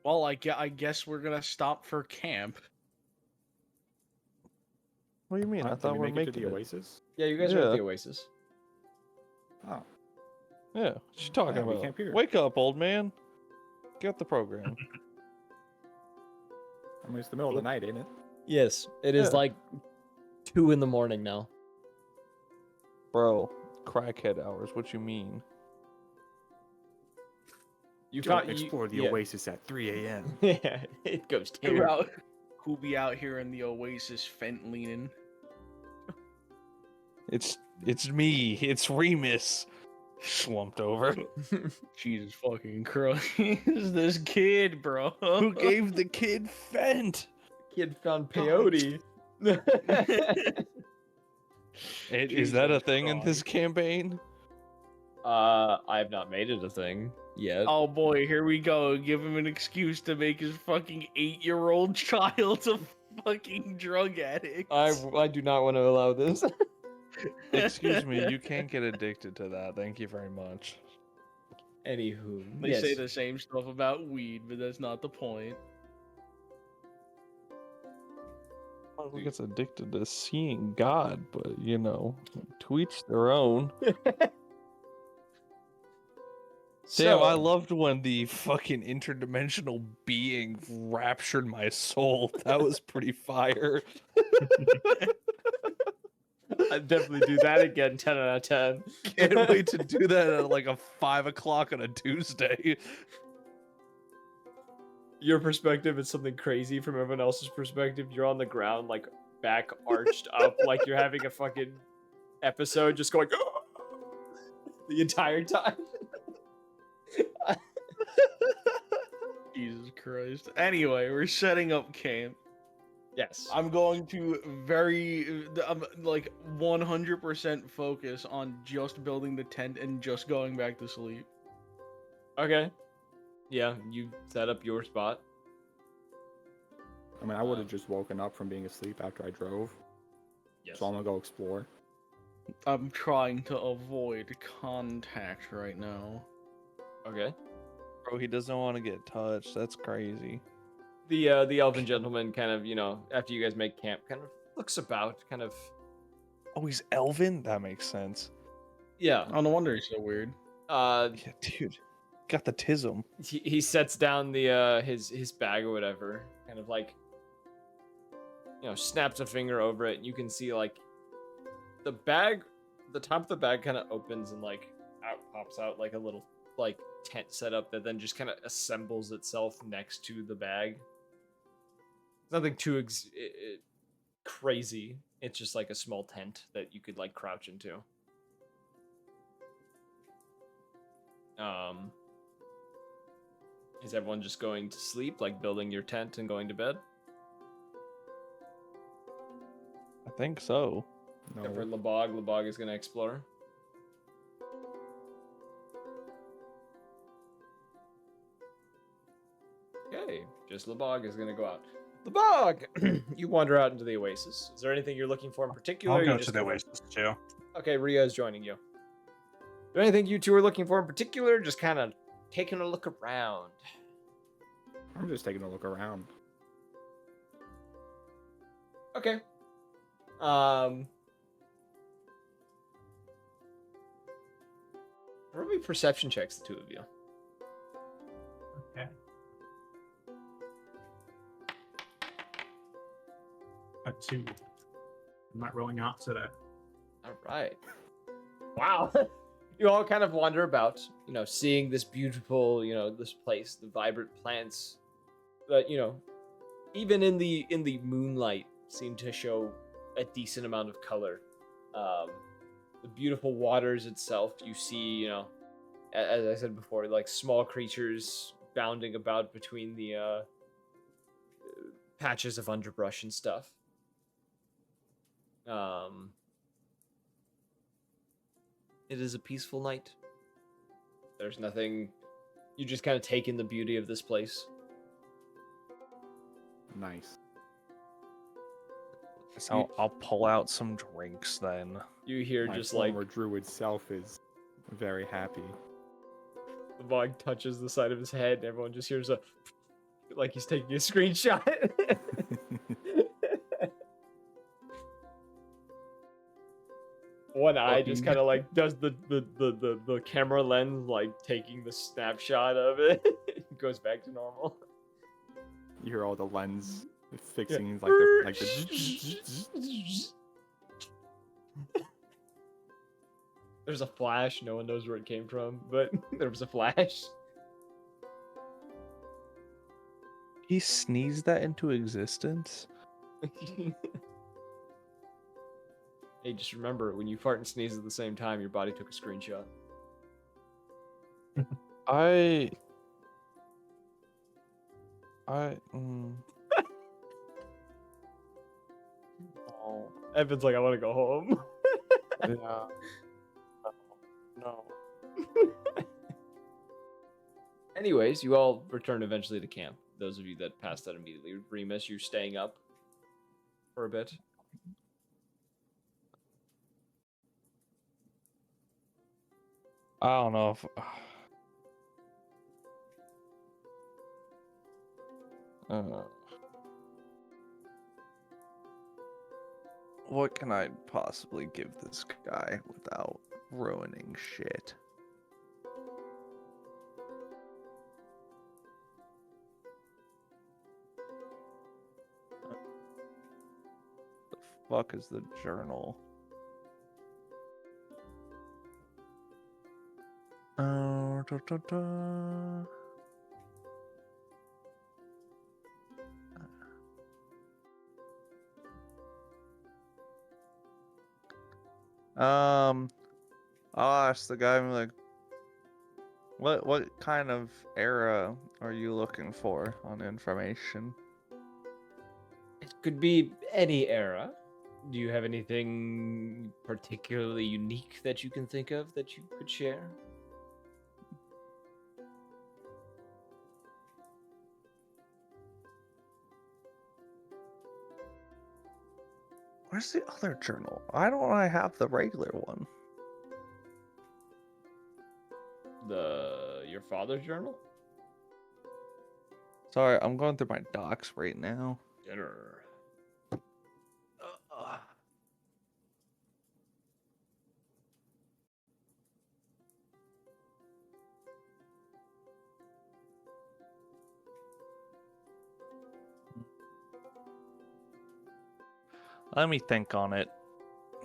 Speaker 1: Well, I guess we're gonna stop for camp.
Speaker 6: What do you mean? I
Speaker 7: Did
Speaker 6: thought
Speaker 7: we
Speaker 6: we're
Speaker 7: make it to
Speaker 6: making
Speaker 7: the
Speaker 6: it.
Speaker 7: Oasis?
Speaker 2: Yeah, you guys are at
Speaker 6: Yeah.
Speaker 2: the oasis.
Speaker 7: Oh,
Speaker 6: Yeah, what you talking
Speaker 7: Yeah, we
Speaker 6: about?
Speaker 7: camp here.
Speaker 6: Wake up, old man. Get the program.
Speaker 7: I mean, it's the middle of the night, ain't it?
Speaker 2: Yes, it is
Speaker 6: Yeah.
Speaker 2: like 2 in the morning now.
Speaker 6: Bro, crackhead hours, what you mean?
Speaker 2: You
Speaker 7: Don't
Speaker 2: found
Speaker 7: explore the
Speaker 2: yeah.
Speaker 7: oasis at 3 a.m.
Speaker 2: Yeah, it goes
Speaker 1: Who
Speaker 2: terrible.
Speaker 1: out? Who be out here in the Oasis fent leaning?
Speaker 6: It's me. It's Remus. Slumped over.
Speaker 1: Jesus fucking Christ! This kid, bro.
Speaker 6: Who gave the kid Fent?
Speaker 2: Kid found peyote.
Speaker 6: Is that a
Speaker 1: Jesus
Speaker 6: thing in this
Speaker 1: Christ.
Speaker 6: campaign?
Speaker 2: I have not made it a thing yet.
Speaker 1: Oh boy, here we go. Give him an excuse to make his fucking 8-year-old child a fucking drug addict.
Speaker 2: I do not want to allow this.
Speaker 6: Excuse me, you can't get addicted to that. Thank you very much.
Speaker 2: Anywho,
Speaker 1: They
Speaker 2: yes.
Speaker 1: say the same stuff about weed, but that's not the point.
Speaker 6: Who gets addicted to seeing God, but you know, to each their own. Damn, I loved when the fucking interdimensional being raptured my soul. That was pretty fire.
Speaker 2: I'd definitely do that again. 10 out of 10.
Speaker 6: Can't wait to do that at like a 5 o'clock on a Tuesday.
Speaker 2: Your perspective is something crazy from everyone else's perspective. You're on the ground, like back arched up, like you're having a fucking episode, just going the entire time.
Speaker 1: Jesus Christ. Anyway, we're setting up camp.
Speaker 2: Yes.
Speaker 1: I'm going to like 100% focus on just building the tent and just going back to sleep.
Speaker 2: Okay. Yeah, you set up your spot.
Speaker 7: I mean, I would have just woken up from being asleep after I drove.
Speaker 2: Yes.
Speaker 7: So I'm gonna go explore.
Speaker 1: I'm trying to avoid contact right now.
Speaker 2: Okay.
Speaker 6: Bro, he doesn't want to get touched. That's crazy.
Speaker 2: The elven gentleman kind of, you know, after you guys make camp, kind of looks about, kind of.
Speaker 6: Oh, he's elven? That makes sense.
Speaker 2: Yeah.
Speaker 1: Oh, no wonder he's so weird.
Speaker 6: Yeah, dude. Got the tism.
Speaker 2: He sets down the his bag or whatever, kind of like, you know, snaps a finger over it, and you can see like the bag, the top of the bag kind of opens and like pops out like a little like tent setup that then just kind of assembles itself next to the bag. Nothing too crazy. It's just like a small tent that you could like crouch into. Is everyone just going to sleep, like building your tent and going to bed?
Speaker 6: I think so.
Speaker 2: Except for Labog. Labog is going to explore. Okay, just Labog is going to go out. Labog! You wander out into the oasis. Is there anything you're looking for in particular?
Speaker 9: I'll
Speaker 2: You
Speaker 9: go
Speaker 2: just
Speaker 9: to the oasis too.
Speaker 2: Okay, Ria is joining you. Is there anything you two are looking for in particular? Just kind of taking a look around.
Speaker 7: I'm just taking a look around.
Speaker 2: Okay. Probably perception checks, the two of you.
Speaker 9: Okay. A 2. I'm not rolling out today.
Speaker 2: All right. Wow. You all kind of wander about, you know, seeing this beautiful, you know, this place, the vibrant plants that, you know, even in the moonlight seem to show a decent amount of color. The beautiful waters itself, you see, you know, as I said before, like small creatures bounding about between the patches of underbrush and stuff. It is a peaceful night. There's nothing. You just kind of take in the beauty of this place.
Speaker 7: Nice.
Speaker 6: So I'll pull out some drinks then.
Speaker 2: You hear
Speaker 7: My
Speaker 2: just like
Speaker 7: former druid self is very happy.
Speaker 2: the bog touches the side of his head, and everyone just hears a like he's taking a screenshot. One eye just kind of like does the camera lens like taking the snapshot of it. It goes back to normal.
Speaker 7: You hear all the lens fixing
Speaker 2: Yeah.
Speaker 7: like the
Speaker 2: There's a flash. No one knows where it came from, but there was a flash.
Speaker 6: He sneezed that into existence?
Speaker 2: Hey, just remember, when you fart and sneeze at the same time, your body took a screenshot.
Speaker 6: I. Oh.
Speaker 2: Evan's like, I want to go home.
Speaker 6: Yeah. No.
Speaker 2: Anyways, you all return eventually to camp. Those of you that passed out immediately. Remus, you're staying up for a bit.
Speaker 6: I don't know if. What can I possibly give this guy without ruining shit? The fuck is the journal? Oh, da, da, da. I'll ask the guy, I'm like, what kind of era are you looking for on information?
Speaker 2: It could be any era. Do you have anything particularly unique that you can think of that you could share?
Speaker 6: Where's the other journal? Why don't I have the regular one?
Speaker 2: Your father's journal?
Speaker 6: Sorry, I'm going through my docs right now.
Speaker 2: Dinner.
Speaker 6: Let me think on it.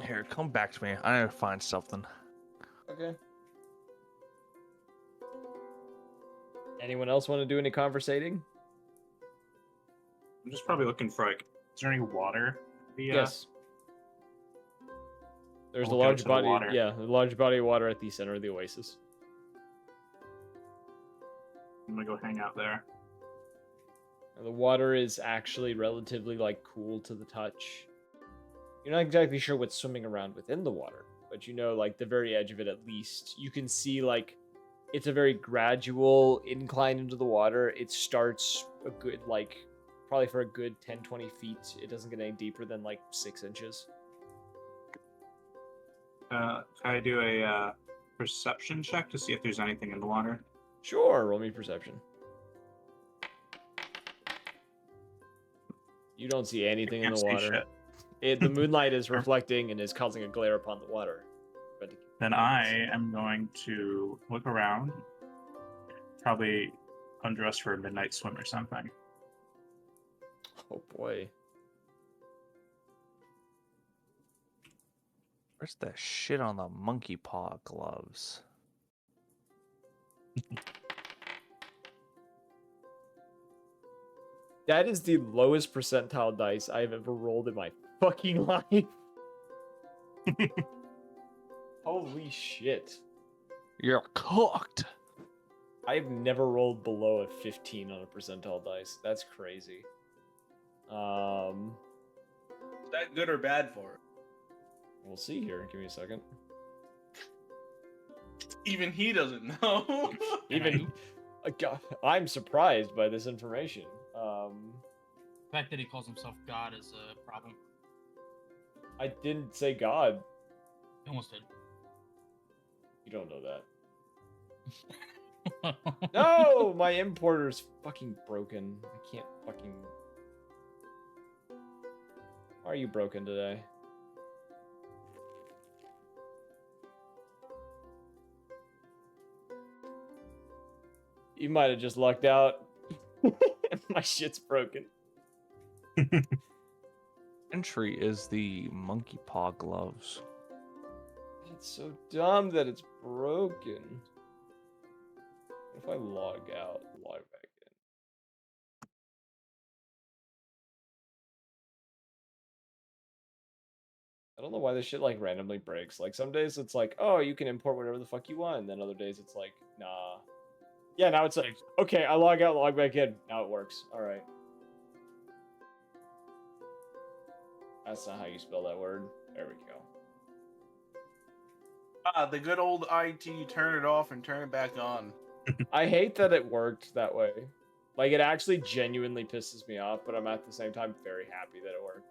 Speaker 6: Here, come back to me. I need to find something.
Speaker 2: Okay. Anyone else want to do any conversating?
Speaker 9: I'm just probably looking for like, is there any water?
Speaker 2: Yes. There's a
Speaker 9: We'll go
Speaker 2: large
Speaker 9: to the
Speaker 2: body.
Speaker 9: water.
Speaker 2: Yeah, a large body of water at the center of the oasis.
Speaker 9: I'm gonna go hang out there.
Speaker 2: And the water is actually relatively like cool to the touch. You're not exactly sure what's swimming around within the water, but you know, like the very edge of it at least, you can see like it's a very gradual incline into the water. It starts a good like probably for a good 10-20 feet. It doesn't get any deeper than like 6 inches.
Speaker 9: Can I do a perception check to see if there's anything in the water?
Speaker 2: Sure, roll me perception. You don't see anything in
Speaker 9: Can't
Speaker 2: the
Speaker 9: see
Speaker 2: water.
Speaker 9: shit.
Speaker 2: The moonlight is reflecting and is causing a glare upon the water.
Speaker 9: Then I am going to look around, probably undress for a midnight swim or something.
Speaker 2: Oh boy.
Speaker 6: Where's the shit on the monkey paw gloves?
Speaker 2: That is the lowest percentile dice I've ever rolled in my fucking life. Holy shit.
Speaker 6: You're cooked.
Speaker 2: I've never rolled below a 15 on a percentile dice. That's crazy.
Speaker 10: Is that good or bad for it?
Speaker 2: We'll see here. Give me a second.
Speaker 10: Even he doesn't know.
Speaker 2: Even God, I'm surprised by this information.
Speaker 3: The fact that he calls himself God is a problem.
Speaker 2: I didn't say God.
Speaker 3: He almost did.
Speaker 2: You don't know that. No, my importer's fucking broken. I can't fucking. Why are you broken today? You might have just lucked out. My shit's broken.
Speaker 6: Entry is the monkey paw gloves.
Speaker 2: It's so dumb that it's broken. What if I log out, log back I don't know why this shit like randomly breaks. Like some days it's like, oh, you can import whatever the fuck you want, and then other days it's like, nah. Yeah, now it's like, okay, I log out, log back in. Now it works. All right. That's not how you spell that word. There we go.
Speaker 10: The good old IT, turn it off and turn it back on.
Speaker 2: I hate that it worked that way. Like, it actually genuinely pisses me off, but I'm at the same time very happy that it worked.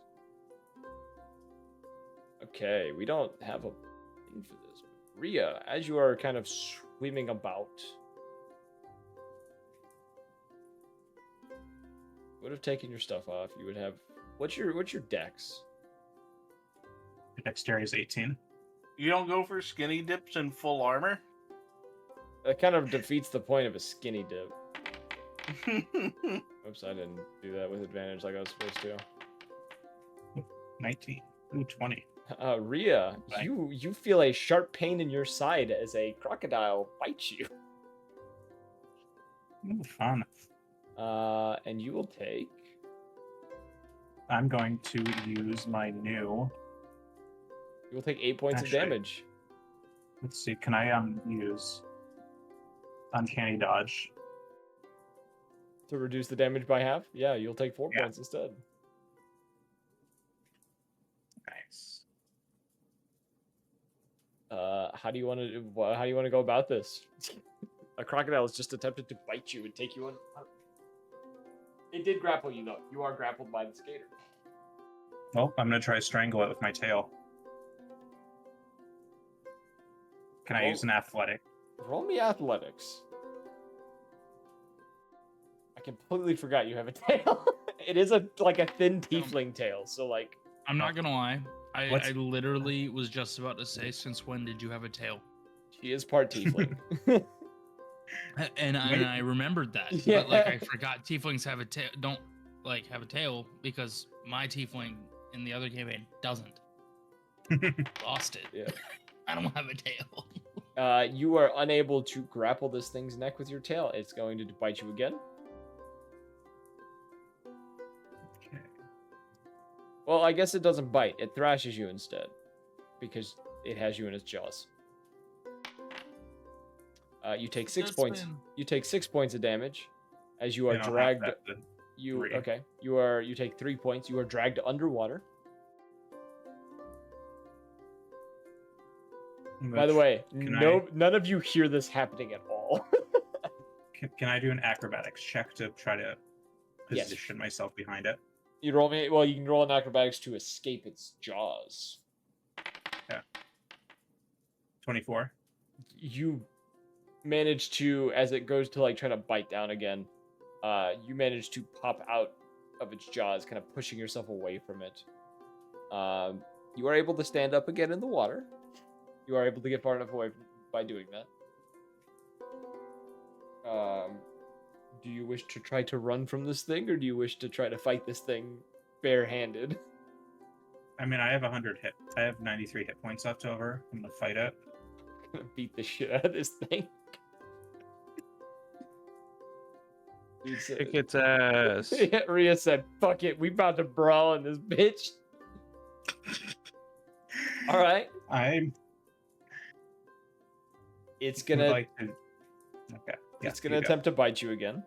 Speaker 2: Okay, we don't have a thing for this. Rhea, as you are kind of swimming about, would have taken your stuff off. You would have... What's your dex?
Speaker 9: Dexterity is 18.
Speaker 10: You don't go for skinny dips in full armor?
Speaker 2: That kind of defeats the point of a skinny dip. Oops, I didn't do that with advantage like I was supposed to.
Speaker 9: 19. Ooh, 20.
Speaker 2: Rhea,
Speaker 9: Right.
Speaker 2: you feel a sharp pain in your side as a crocodile bites you.
Speaker 9: Ooh, fun.
Speaker 2: And you will take...
Speaker 9: I'm going to use my new...
Speaker 2: You will take 8 points
Speaker 9: Actually,
Speaker 2: of damage.
Speaker 9: Let's see, can I use Uncanny Dodge?
Speaker 2: To reduce the damage by half? Yeah, you'll take 4
Speaker 9: Yeah.
Speaker 2: points instead.
Speaker 9: Nice.
Speaker 2: How do you want to go about this? A crocodile has just attempted to bite you and take you on. It did grapple you though. You are grappled by the skater.
Speaker 9: Oh, I'm going to try to strangle it with my tail. Can I use an athletic?
Speaker 2: Roll me athletics. I completely forgot you have a tail. It is like a thin tiefling tail, so like.
Speaker 3: I'm not gonna lie. I
Speaker 9: What's-
Speaker 3: literally was just about to say, since when did you have a tail?
Speaker 2: She is part tiefling.
Speaker 3: And I remembered that.
Speaker 2: Yeah.
Speaker 3: But like I forgot tieflings have a tail. Don't like have a tail because my tiefling in the other campaign doesn't. Lost it.
Speaker 2: Yeah.
Speaker 3: I don't have a tail.
Speaker 2: You are unable to grapple this thing's neck with your tail. It's going to bite you again.
Speaker 9: Okay.
Speaker 2: Well, I guess it doesn't bite. It thrashes you instead. Because it has you in its jaws. You take 6 points. You take 6 points of damage as you are
Speaker 9: And I'll have
Speaker 2: dragged.
Speaker 9: that then.
Speaker 2: You
Speaker 9: 3.
Speaker 2: okay? You take 3 points. You are dragged underwater. By the way, none of you hear this happening at all.
Speaker 9: Can I do an acrobatics check to try to
Speaker 2: Yes.
Speaker 9: position myself behind it?
Speaker 2: You roll me. Well, you can roll an acrobatics to escape its jaws.
Speaker 9: 24.
Speaker 2: You manage to, as it goes to like try to bite down again, you manage to pop out of its jaws, kind of pushing yourself away from it. You are able to stand up again in the water. You are able to get far enough away by doing that. Do you wish to try to run from this thing, or do you wish to try to fight this thing barehanded?
Speaker 9: I mean, I have 100 hit. I have 93 hit points left over. I'm gonna fight it.
Speaker 2: I'm gonna beat the shit out of this thing. Dude said-
Speaker 6: Kick its ass.
Speaker 2: Yeah, Rhea said, "Fuck it, we about to brawl in this bitch." All right,
Speaker 9: I'm.
Speaker 2: it's
Speaker 9: would
Speaker 2: gonna
Speaker 9: like to. Okay. Yeah,
Speaker 2: it's gonna
Speaker 9: you go.
Speaker 2: attempt to bite you again.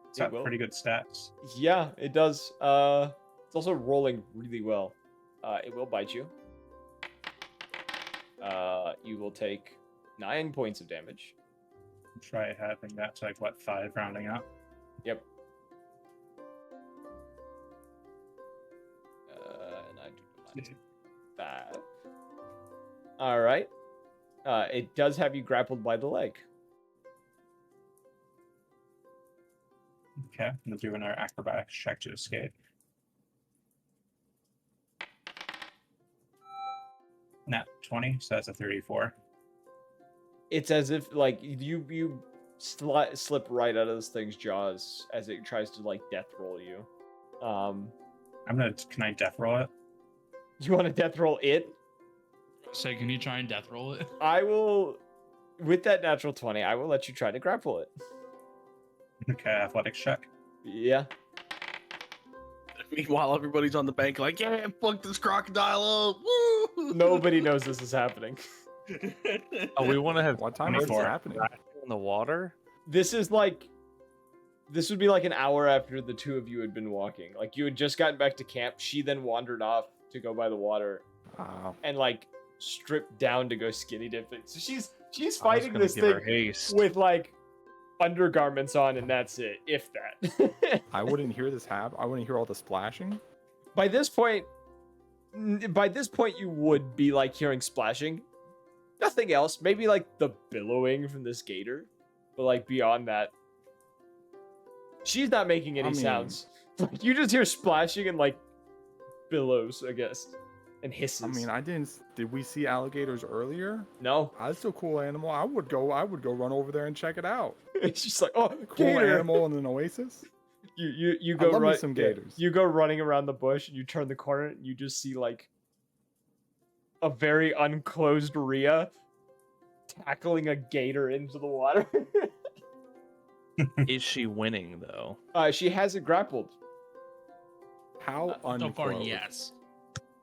Speaker 9: It's got
Speaker 2: will.
Speaker 9: pretty good stats.
Speaker 2: Yeah, it does. It's also rolling really well. It will bite you. You will take 9 points of damage.
Speaker 9: Try having that to like what 5 rounding up.
Speaker 2: Yep. And I do not 5. All right. It does have you grappled by the leg.
Speaker 9: Okay, we'll do another acrobatics check to escape. Nat 20, so that's a 34.
Speaker 2: It's as if like you slip right out of this thing's jaws as it tries to like death roll you.
Speaker 9: Can I death roll it?
Speaker 2: You want to death roll it?
Speaker 3: So can you try and death roll it?
Speaker 2: I will, with that natural 20, I will let you try to grapple it.
Speaker 9: Okay, athletics check.
Speaker 2: Yeah.
Speaker 1: Meanwhile, everybody's on the bank like, yeah, fuck this crocodile up. Woo!
Speaker 2: Nobody knows this is happening.
Speaker 6: Oh, we want to have
Speaker 7: What time is this
Speaker 9: 24.
Speaker 7: happening?
Speaker 6: in the water.
Speaker 2: This would be like an hour after the two of you had been walking. Like you had just gotten back to camp. She then wandered off to go by the water
Speaker 7: Wow.
Speaker 2: and like stripped down to go skinny dipping. So she's
Speaker 6: I was
Speaker 2: fighting
Speaker 6: gonna
Speaker 2: this
Speaker 6: give her
Speaker 2: thing
Speaker 6: haste.
Speaker 2: with like undergarments on, and that's it, if that.
Speaker 7: I wouldn't hear this happen. I wouldn't hear all the splashing.
Speaker 2: By this point, you would be like hearing splashing. Nothing else. Maybe like the billowing from this gator, but like beyond that, she's not making any
Speaker 7: I mean-
Speaker 2: sounds. Like you just hear splashing and like billows, I guess, and hisses.
Speaker 7: I mean, I didn't. Did we see alligators earlier?
Speaker 2: No.
Speaker 7: That's a cool animal. I would go run over there and check it out.
Speaker 2: It's just like, oh,
Speaker 7: Cool
Speaker 2: gator.
Speaker 7: animal in an oasis.
Speaker 2: You
Speaker 7: I
Speaker 2: go
Speaker 7: love me
Speaker 2: run
Speaker 7: some
Speaker 2: yeah,
Speaker 7: gators.
Speaker 2: you go running around the bush and you turn the corner and you just see like a very unclosed Rhea tackling a gator into the water.
Speaker 6: Is she winning though?
Speaker 2: She has it grappled.
Speaker 7: How
Speaker 3: So far,
Speaker 7: unclothed?
Speaker 3: yes.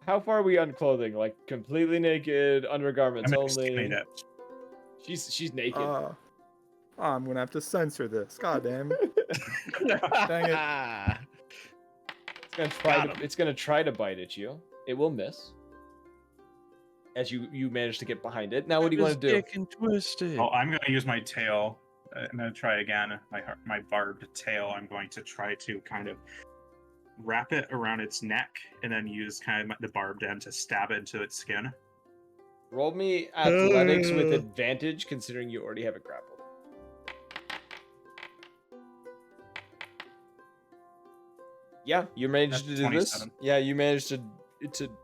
Speaker 2: How far are we unclothing? Like completely naked, undergarments
Speaker 9: I'm skinny
Speaker 2: only.
Speaker 9: dipped.
Speaker 2: She's naked.
Speaker 7: I'm gonna have to censor this. God damn it. Dang it.
Speaker 2: It's gonna try to bite at you. It will miss. As you manage to get behind it. Now what do you want to do?
Speaker 6: Dick and twisted.
Speaker 9: Oh, I'm going to use my tail. I'm going to try again. My barbed tail. I'm going to try to kind of wrap it around its neck and then use kind of the barbed end to stab it into its skin.
Speaker 2: Roll me athletics with advantage, considering you already have it grappled. Yeah, you managed to
Speaker 9: That's
Speaker 2: do this.
Speaker 9: 27.
Speaker 2: Yeah, you managed to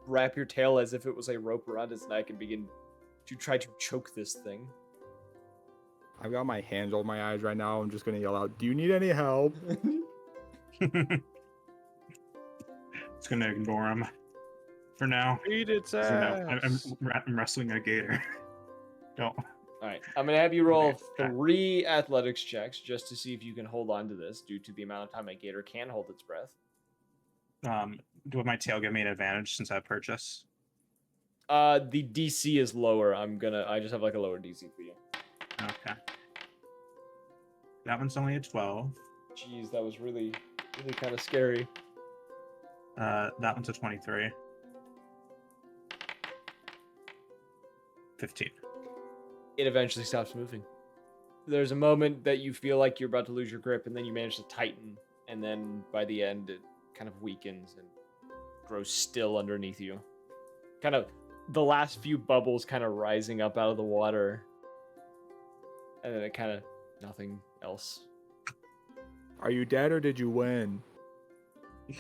Speaker 2: wrap your tail as if it was a rope around its neck and begin to try to choke this thing.
Speaker 7: I've got my hands over my eyes right now. I'm just gonna yell out, "Do you need any help?"
Speaker 9: It's going to ignore him for now.
Speaker 6: Beat its
Speaker 9: 'Cause, you know,
Speaker 6: ass.
Speaker 9: I'm wrestling a gator. Don't.
Speaker 2: Alright, I'm gonna have you roll
Speaker 9: Okay.
Speaker 2: 3 athletics checks just to see if you can hold on to this due to the amount of time a gator can hold its breath.
Speaker 9: Do my tail give me an advantage since I have purchase?
Speaker 2: The DC is lower. I just have like a lower DC for you.
Speaker 9: Okay. That one's only a 12.
Speaker 2: Jeez, that was really kind of scary.
Speaker 9: That one's a 23. 15.
Speaker 2: It eventually stops moving. There's a moment that you feel like you're about to lose your grip, and then you manage to tighten, and then by the end, it kind of weakens and grows still underneath you. Kind of the last few bubbles kind of rising up out of the water, and then it kind of nothing else.
Speaker 7: Are you dead or did you win?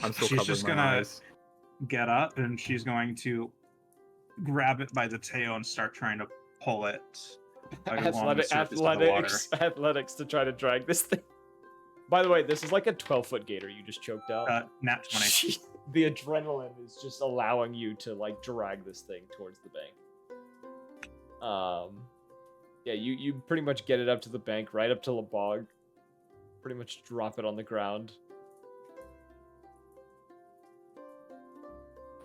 Speaker 7: I'm still
Speaker 9: She's
Speaker 7: covering
Speaker 9: just
Speaker 7: my
Speaker 9: gonna
Speaker 7: eyes.
Speaker 9: get up and she's going to grab it by the tail and start trying to pull it like, along the surface of the water.
Speaker 2: Athletics to try to drag this thing. By the way, this is like a 12-foot gator you just choked out.
Speaker 9: Nat 20.
Speaker 2: The adrenaline is just allowing you to like drag this thing towards the bank. Yeah, you pretty much get it up to the bank, right up to the bog. Pretty much drop it on the ground.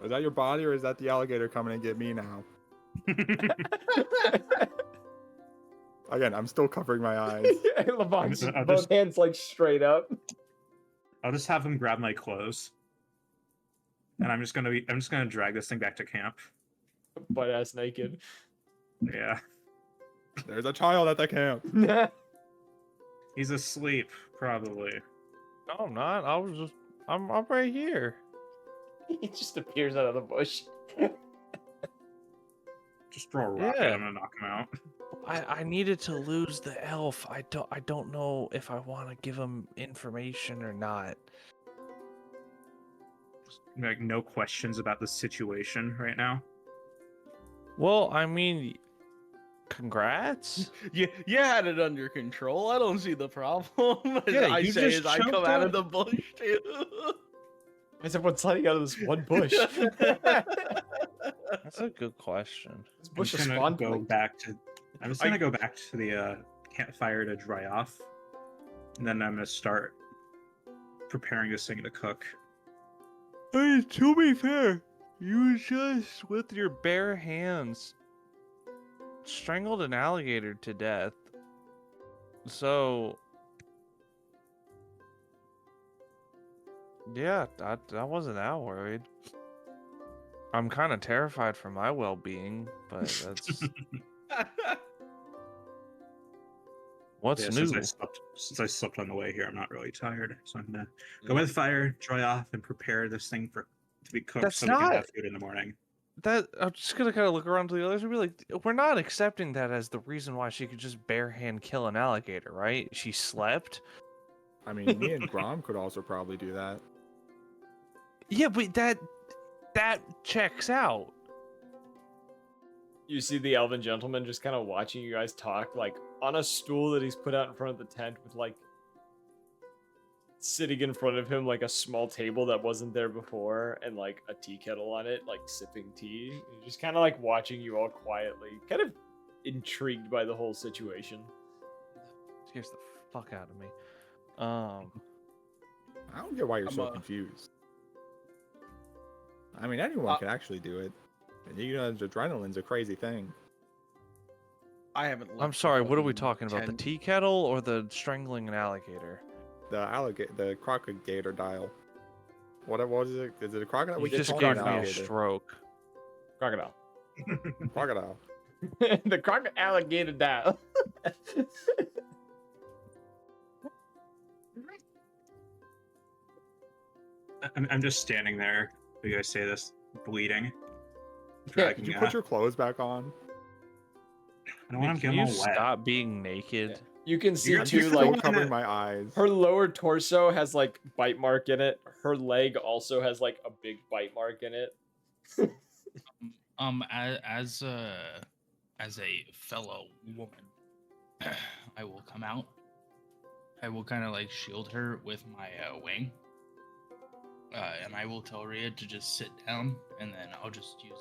Speaker 7: Is that your body or is that the alligator coming and get me now? Again, I'm still covering my eyes.
Speaker 2: Levon's
Speaker 9: I'll
Speaker 2: both
Speaker 9: just-
Speaker 2: hands like straight up.
Speaker 9: I'll just have him grab my clothes. And I'm just gonna drag this thing back to camp.
Speaker 2: Butt ass naked.
Speaker 9: Yeah.
Speaker 7: There's a child at the camp.
Speaker 9: He's asleep, probably.
Speaker 6: No, I'm not. I'm right here.
Speaker 2: He just appears out of the bush.
Speaker 9: Just throw a rock
Speaker 6: Yeah.
Speaker 9: at him and knock him out.
Speaker 6: I needed to lose the elf. I don't know if I want to give him information or not.
Speaker 9: Like, no questions about the situation right now.
Speaker 6: Well, I mean, congrats.
Speaker 1: You had it under control. I don't see the problem.
Speaker 6: Yeah,
Speaker 1: I
Speaker 6: you
Speaker 1: say
Speaker 6: just
Speaker 1: as I come
Speaker 6: choked
Speaker 1: out
Speaker 6: out-
Speaker 1: of the bush too.
Speaker 2: Why is everyone sliding out of this one bush?
Speaker 6: That's a good question.
Speaker 2: This
Speaker 9: I'm
Speaker 2: bush
Speaker 9: just
Speaker 2: is
Speaker 9: gonna
Speaker 2: spawn
Speaker 9: go
Speaker 2: point.
Speaker 9: back to. I'm just gonna go back to the campfire to dry off, and then I'm gonna start preparing this thing to cook.
Speaker 6: Hey, to be fair, you just with your bare hands strangled an alligator to death. So, yeah, I wasn't that worried. I'm kind of terrified for my well-being, but that's what's
Speaker 9: Yeah,
Speaker 6: new.
Speaker 9: since I slept on the way here, I'm not really tired. So I'm gonna go by the fire, dry off, and prepare this thing to be cooked
Speaker 6: That's
Speaker 9: so we can
Speaker 6: not
Speaker 9: have food in the morning.
Speaker 6: that. I'm just gonna kind of look around to the others and be like, we're not accepting that as the reason why she could just bare hand kill an alligator, right? She slept.
Speaker 7: I mean, me and Grom could also probably do that.
Speaker 6: Yeah, but that checks out.
Speaker 2: You see the elven gentleman just kind of watching you guys talk, like on a stool that he's put out in front of the tent with like sitting in front of him like a small table that wasn't there before and like a tea kettle on it, like sipping tea. He's just kind of like watching you all quietly, kind of intrigued by the whole situation.
Speaker 6: Scares the fuck out of me.
Speaker 7: I don't get why you're so
Speaker 10: I'm,
Speaker 7: confused. I mean, anyone can actually do it. And you know, adrenaline's a crazy thing.
Speaker 1: I haven't.
Speaker 6: I'm
Speaker 1: left the
Speaker 6: sorry. What are we
Speaker 1: fucking
Speaker 6: talking about? The
Speaker 1: tent.
Speaker 6: tea kettle or the strangling an alligator?
Speaker 7: The crocodile dial. What is it? Is it a crocodile?
Speaker 6: You
Speaker 7: We
Speaker 6: just
Speaker 7: call it
Speaker 6: gave
Speaker 7: an
Speaker 6: me a
Speaker 7: alligator.
Speaker 6: stroke.
Speaker 2: Crocodile.
Speaker 7: Crocodile.
Speaker 2: The crocodile alligator dial.
Speaker 9: I'm just standing there. You guys say this, bleeding.
Speaker 7: Did you put your clothes back on?
Speaker 9: I don't want to
Speaker 6: Can
Speaker 9: get
Speaker 6: you
Speaker 9: them all wet.
Speaker 6: stop being naked?
Speaker 2: You can see
Speaker 9: You're
Speaker 2: too,
Speaker 9: just
Speaker 2: like
Speaker 9: looking
Speaker 7: Covering
Speaker 9: at-
Speaker 7: my eyes.
Speaker 2: her lower torso has like bite mark in it. Her leg also has like a big bite mark in it.
Speaker 3: As a fellow woman, I will come out. I will kind of like shield her with my wing, and I will tell Rhea to just sit down, and then I'll just use.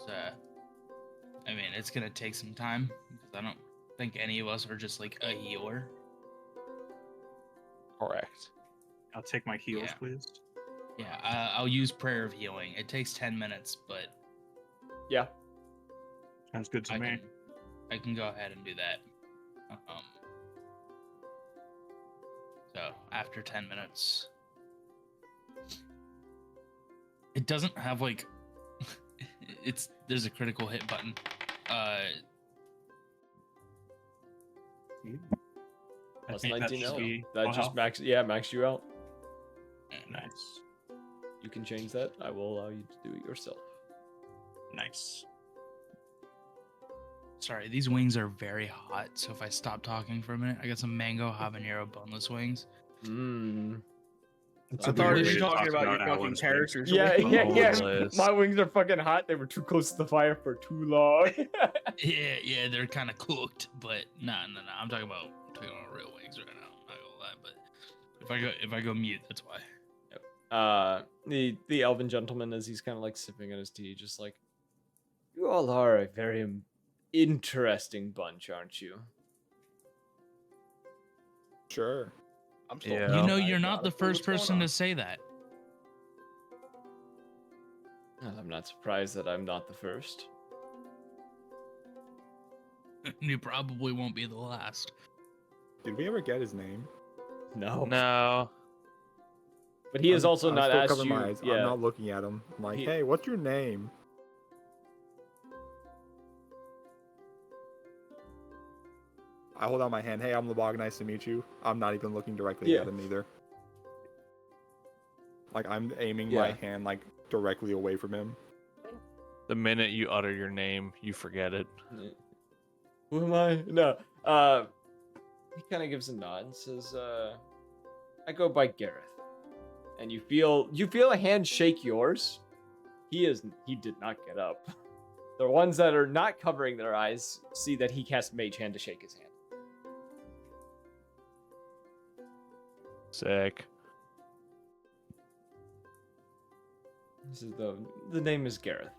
Speaker 3: I mean, it's gonna take some time because I don't think any of us are just like a healer.
Speaker 6: Correct.
Speaker 9: I'll take my heels,
Speaker 3: Yeah.
Speaker 9: please.
Speaker 3: Yeah, I'll use prayer of healing. It takes 10 minutes, but
Speaker 2: Yeah.
Speaker 9: Sounds good to
Speaker 3: I
Speaker 9: me.
Speaker 3: can go ahead and do that. So after 10 minutes, it doesn't have like there's a critical hit button.
Speaker 2: Plus
Speaker 9: think that
Speaker 2: 19
Speaker 9: should
Speaker 2: health.
Speaker 9: be
Speaker 2: That
Speaker 9: full
Speaker 2: just
Speaker 9: health.
Speaker 2: maxed you out.
Speaker 9: Nice.
Speaker 2: You can change that. I will allow you to do it yourself.
Speaker 9: Nice.
Speaker 3: Sorry, these wings are very hot. So if I stop talking for a minute, I got some mango habanero boneless wings.
Speaker 2: Mmm.
Speaker 1: I thought you were talking about your fucking
Speaker 9: Alan's
Speaker 1: characters.
Speaker 2: Yeah, yeah, yeah.
Speaker 6: Boneless.
Speaker 2: My wings are fucking hot. They were too close to the fire for too long.
Speaker 3: Yeah, they're kind of cooked, but no. I'm talking about real wings right now. I'm not gonna lie, but if I go mute, that's why.
Speaker 2: The elven gentleman, as he's kind of like sipping on his tea, just like, you all are a very interesting bunch, aren't you?
Speaker 7: Sure.
Speaker 10: I'm still
Speaker 6: Yeah.
Speaker 3: You know,
Speaker 10: I
Speaker 3: you're
Speaker 10: got
Speaker 3: not the
Speaker 10: it. What's
Speaker 3: first
Speaker 10: going
Speaker 3: person
Speaker 10: on?
Speaker 3: to say that.
Speaker 2: I'm not surprised that I'm not the first.
Speaker 3: You probably won't be the last.
Speaker 7: Did we ever get his name?
Speaker 2: No.
Speaker 6: No.
Speaker 2: But he has also
Speaker 7: I'm
Speaker 2: not
Speaker 7: still
Speaker 2: asked
Speaker 7: covering
Speaker 2: you.
Speaker 7: my eyes.
Speaker 2: Yeah.
Speaker 7: I'm not looking at him. I'm like,
Speaker 2: He-
Speaker 7: hey, what's your name? I hold out my hand. Hey, I'm Labog. Nice to meet you. I'm not even looking directly
Speaker 2: Yeah.
Speaker 7: at him either. Like I'm aiming
Speaker 2: Yeah.
Speaker 7: my hand like directly away from him.
Speaker 6: The minute you utter your name, you forget it.
Speaker 2: Who am I? No. He kind of gives a nod and says, I go by Gareth. And you feel a hand shake yours. He did not get up. The ones that are not covering their eyes see that he cast Mage Hand to shake his hand.
Speaker 6: Sick.
Speaker 2: This is the name is Gareth.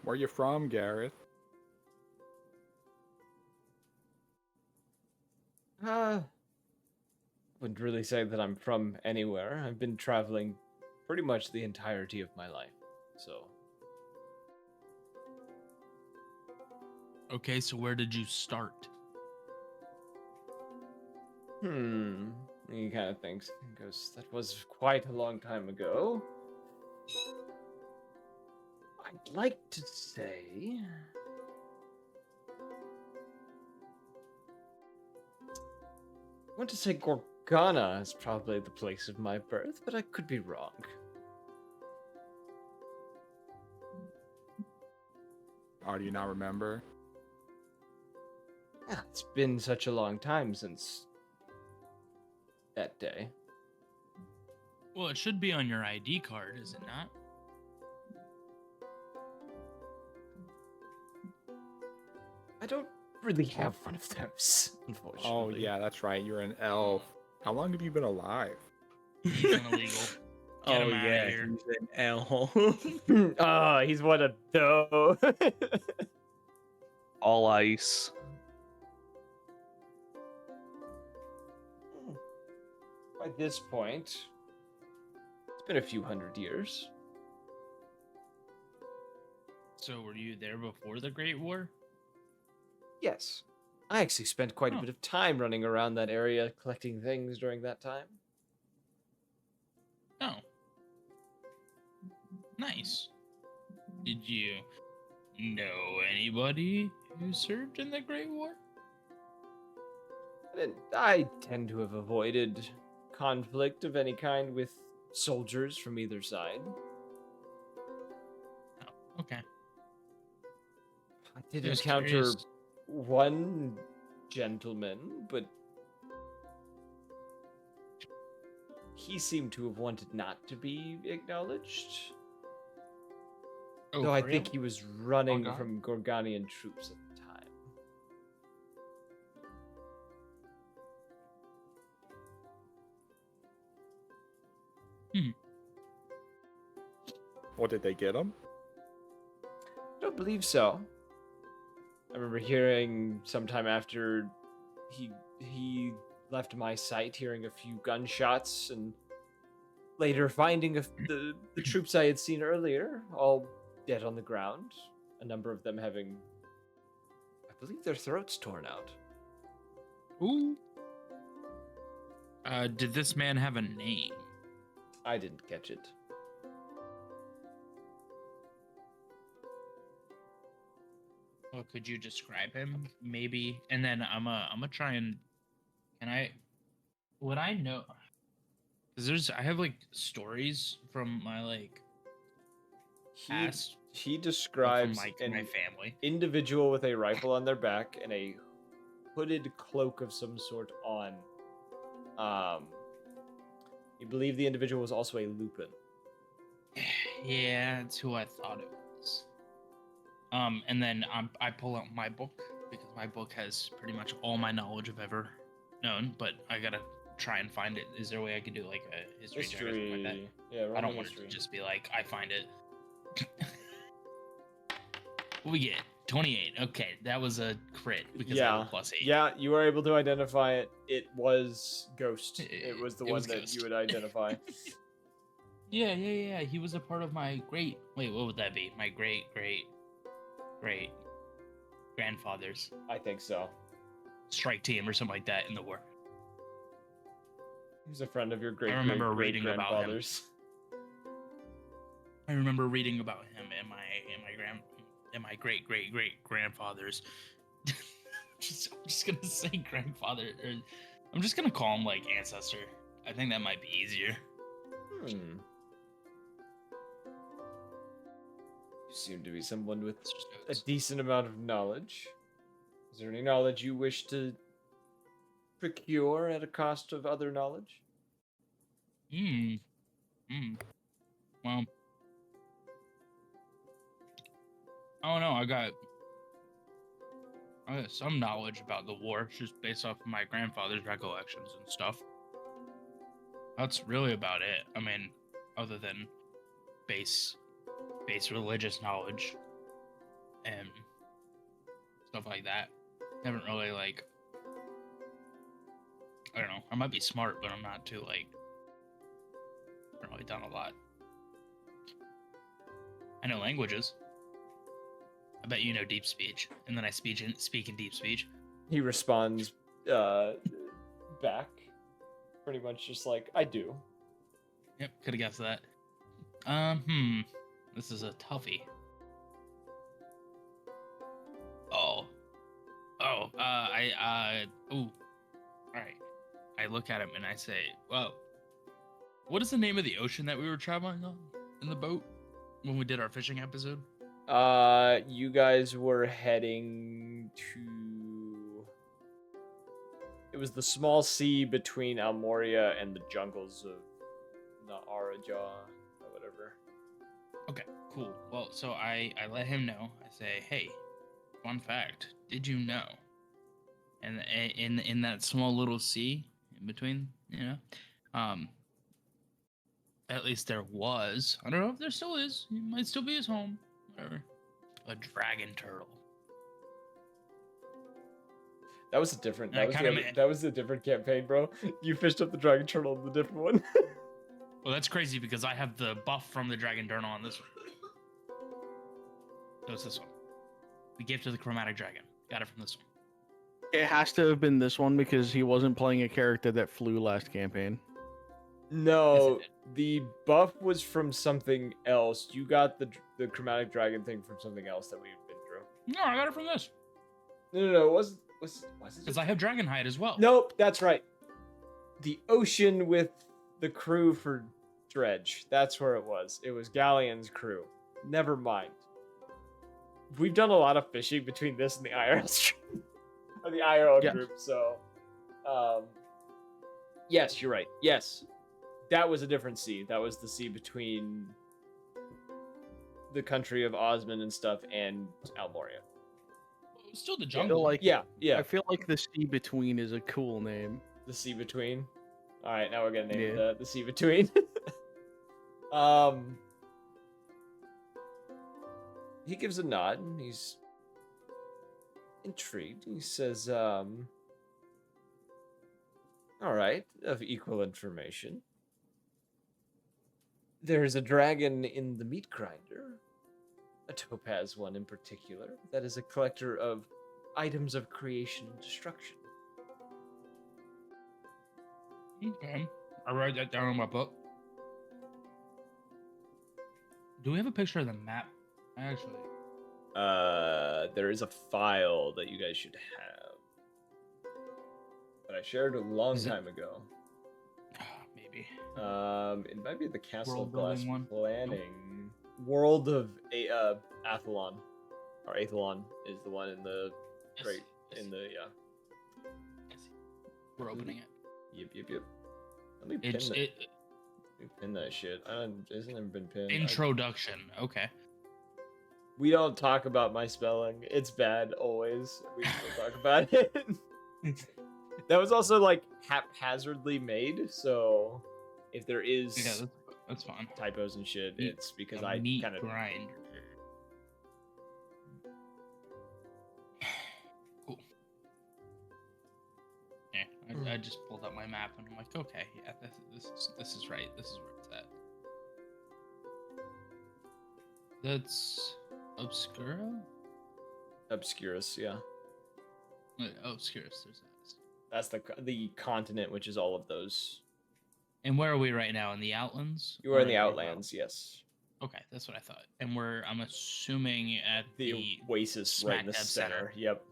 Speaker 7: Where you from, Gareth?
Speaker 2: wouldn't really say that I'm from anywhere. I've been traveling pretty much the entirety of my life. So,
Speaker 3: Okay, so where did you start?
Speaker 2: he kind of thinks. He goes, that was quite a long time ago. I'd like to say... I want to say Gorgana is probably the place of my birth, but I could be wrong.
Speaker 7: Oh, do you not remember?
Speaker 2: Yeah, it's been such a long time since that day.
Speaker 3: Well, it should be on your ID card, is it not?
Speaker 2: I don't really have one of those, unfortunately.
Speaker 7: Oh, yeah, that's right. You're an elf. How long have you been alive?
Speaker 3: He's an illegal. Get him outta here.
Speaker 1: he's an L.
Speaker 2: Ah, he's one of those.
Speaker 11: All ice.
Speaker 2: By this point, it's been a few hundred years.
Speaker 3: So were you there before the Great War?
Speaker 2: Yes. I actually spent quite a
Speaker 3: Oh.
Speaker 2: bit of time running around that area collecting things during that time.
Speaker 3: Oh. Nice. Did you know anybody who served in the Great War?
Speaker 2: I tend to have avoided conflict of any kind with soldiers from either side.
Speaker 3: Oh, okay.
Speaker 2: I did
Speaker 3: Just
Speaker 2: encounter
Speaker 3: curious.
Speaker 2: one gentleman, but he seemed to have wanted not to be acknowledged.
Speaker 3: Oh,
Speaker 2: Though I
Speaker 3: for
Speaker 2: think
Speaker 3: real?
Speaker 2: he was running
Speaker 3: Gorgon?
Speaker 2: from Gorganian troops at the time.
Speaker 7: What, did they get him?
Speaker 2: I don't believe so. I remember hearing sometime after he left my sight, hearing a few gunshots, and later finding the troops I had seen earlier all dead on the ground. A number of them having, I believe, their throats torn out.
Speaker 3: Ooh. Did this man have a name?
Speaker 2: I didn't catch it.
Speaker 3: Well, could you describe him, maybe? And then I'm gonna try and would I know? Because I have like stories from my like past,
Speaker 2: He
Speaker 3: from
Speaker 2: describes
Speaker 3: like
Speaker 2: an
Speaker 3: my family.
Speaker 2: individual with a rifle on their back and a hooded cloak of some sort on. You believe the individual was also a Lupin.
Speaker 3: Yeah, that's who I thought it was. And then I pull out my book because my book has pretty much all my knowledge I've ever known, but I gotta try and find it. Is there a way I could do like a history check or something like that?
Speaker 2: Yeah,
Speaker 3: I
Speaker 2: roll
Speaker 3: don't
Speaker 2: me
Speaker 3: want it
Speaker 2: history.
Speaker 3: to just be like I find it. What we get? 28. Okay, that was a crit because I have a +8.
Speaker 2: Yeah, you were able to identify it. It was Ghost.
Speaker 3: It-
Speaker 2: It was the
Speaker 3: it
Speaker 2: one
Speaker 3: was
Speaker 2: that
Speaker 3: Ghost.
Speaker 2: you would identify.
Speaker 3: Yeah. He was a part of my great. Wait, what would that be? My great grandfather's
Speaker 2: I think so.
Speaker 3: strike team or something like that in the war.
Speaker 2: He was a friend of your great
Speaker 3: remember reading about him.
Speaker 2: grandfather's.
Speaker 3: I remember reading about him and my great grandfather's. I'm just gonna say grandfather, or I'm just gonna call him like ancestor. I think that might be easier.
Speaker 2: You seem to be someone with
Speaker 3: Just
Speaker 2: a
Speaker 3: notes.
Speaker 2: decent amount of knowledge. Is there any knowledge you wish to procure at a cost of other knowledge?
Speaker 3: Well, I don't know. I got some knowledge about the war, just based off of my grandfather's recollections and stuff. That's really about it. I mean, other than base religious knowledge and stuff like that. Haven't really like I don't know. I might be smart, but I'm not too like. I've really done a lot. I know languages. I bet you know deep speech, and then I speak in deep speech.
Speaker 2: He responds back, pretty much just like, I do.
Speaker 3: Yep, could have guessed that. This is a toughie. All right. I look at him and I say, "Whoa, what is the name of the ocean that we were traveling on in the boat when we did our fishing episode?"
Speaker 2: You guys were heading to. It was the small sea between Almoria and the jungles of Naaraja, or whatever.
Speaker 3: Okay, cool. Well, so I let him know. I say, "Hey, fun fact, did you know?" And in that small little sea in between, at least there was. I don't know if there still is. It might still be his home. Whatever. A dragon turtle.
Speaker 2: That was a different.
Speaker 3: And
Speaker 2: That was a different campaign, bro. You fished up the dragon turtle in the different one.
Speaker 3: Well, that's crazy because I have the buff from the dragon turtle on this one. So it's this one. The gift of the chromatic dragon. Got it from this one.
Speaker 1: It has to have been this one because he wasn't playing a character that flew last campaign.
Speaker 2: No, the buff was from something else. You got the chromatic dragon thing from something else that we've been through.
Speaker 3: No, I got it from this.
Speaker 2: No, it was it?
Speaker 3: Because I have dragon hide as well.
Speaker 2: Nope, that's right. The ocean with the crew for Dredge. That's where it was. It was Galleon's crew. Never mind. We've done a lot of fishing between this and the IRL stream. Or the IRL group, so yes, you're right. Yes. That was a different sea. That was the sea between the country of Osmond and stuff and Almoria.
Speaker 3: Still the jungle.
Speaker 2: Yeah.
Speaker 1: I feel like the sea between is a cool name.
Speaker 2: The sea between. All right, now we're gonna name the sea between. He gives a nod and he's intrigued. He says, all right, of equal information. There's a dragon in the meat grinder, a topaz one in particular, that is a collector of items of creation and destruction.
Speaker 3: Okay. I write that down in my book. Do we have a picture of the map? Actually.
Speaker 2: There is a file that you guys should have. But I shared a long time ago.
Speaker 3: Maybe.
Speaker 2: It might be the Castle
Speaker 3: World
Speaker 2: of Glass
Speaker 3: building one?
Speaker 2: Planning. World of Athlon. Or Athlon is the one in the
Speaker 3: We're opening it.
Speaker 2: Yep. Let me pin that. Let me pin that shit. It hasn't ever been pinned.
Speaker 3: Introduction. Okay.
Speaker 2: We don't talk about my spelling. It's bad always. We still talk about it. That was also like haphazardly made, so if there is
Speaker 3: that's fine.
Speaker 2: typos and shit, it's because I kind of
Speaker 3: grind. Cool. Yeah, I just pulled up my map and I'm like, okay, yeah, this is right. This is where it's at. That's Obscura?
Speaker 2: Obscurus, yeah.
Speaker 3: Obscurus, there's that.
Speaker 2: That's the continent, which is all of those.
Speaker 3: And where are we right now? In the Outlands?
Speaker 2: You are in the Outlands, yes.
Speaker 3: Okay, that's what I thought. And I'm assuming at the
Speaker 2: Oasis right in the center. Yep.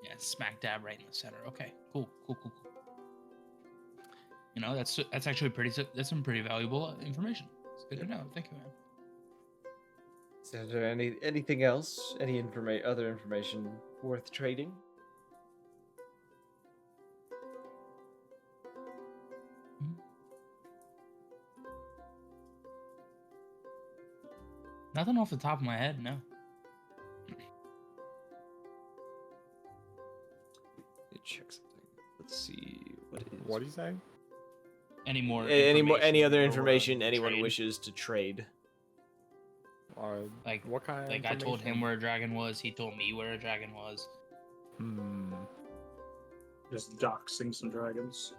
Speaker 3: Yeah, smack dab right in the center. Okay, cool. You know, that's actually that's some pretty valuable information. It's good to know. Thank you, man.
Speaker 2: Is there anything else? Any other information worth trading?
Speaker 3: Nothing off the top of my head, no.
Speaker 2: Let me check something. Let's see what it is.
Speaker 7: What do you say?
Speaker 2: Any other information anyone wishes to trade?
Speaker 3: Like
Speaker 7: what kind of
Speaker 3: I told him where a dragon was, he told me where a dragon was.
Speaker 4: Just doxing some dragons.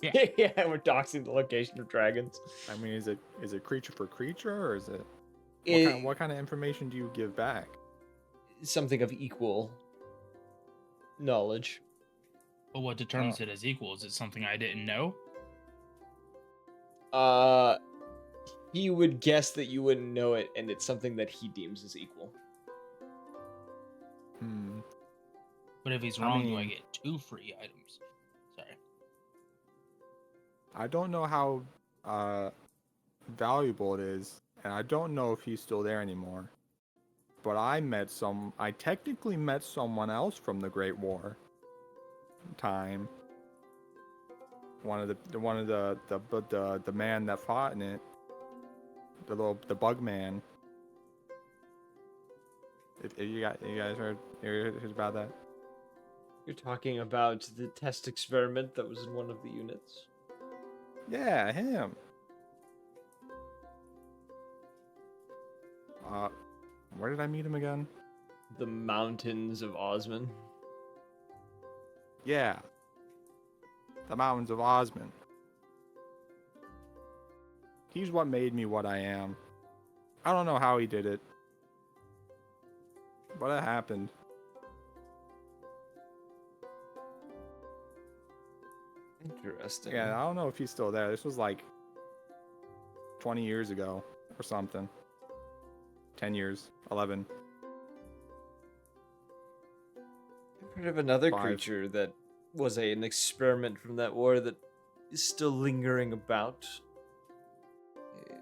Speaker 3: Yeah.
Speaker 2: Yeah, we're doxing the location of dragons.
Speaker 7: I mean, is it creature for creature, or is it
Speaker 2: It-
Speaker 7: what kind of information do you give back?
Speaker 2: Something of equal knowledge.
Speaker 3: But what determines it as equal? Is it something I didn't know?
Speaker 2: He would guess that you wouldn't know it, and it's something that he deems as equal.
Speaker 7: Hmm.
Speaker 3: But if he's
Speaker 7: I
Speaker 3: wrong, do I
Speaker 7: mean-
Speaker 3: get 2 free items? Sorry.
Speaker 7: I don't know how valuable it is, and I don't know if he's still there anymore. But I technically met someone else from the Great War time. One of the man that fought in it, the bug man. If you guys heard about that?
Speaker 2: You're talking about the test experiment that was in one of the units.
Speaker 7: Yeah, him. Where did I meet him again?
Speaker 2: The mountains of Osman.
Speaker 7: Yeah. The mountains of Osman. He's what made me what I am. I don't know how he did it, but it happened.
Speaker 2: Interesting.
Speaker 7: Yeah, I don't know if he's still there. This was like 20 years ago or something. 10 years, 11.
Speaker 2: I've heard of another
Speaker 7: 5.
Speaker 2: creature that was an experiment from that war that is still lingering about. A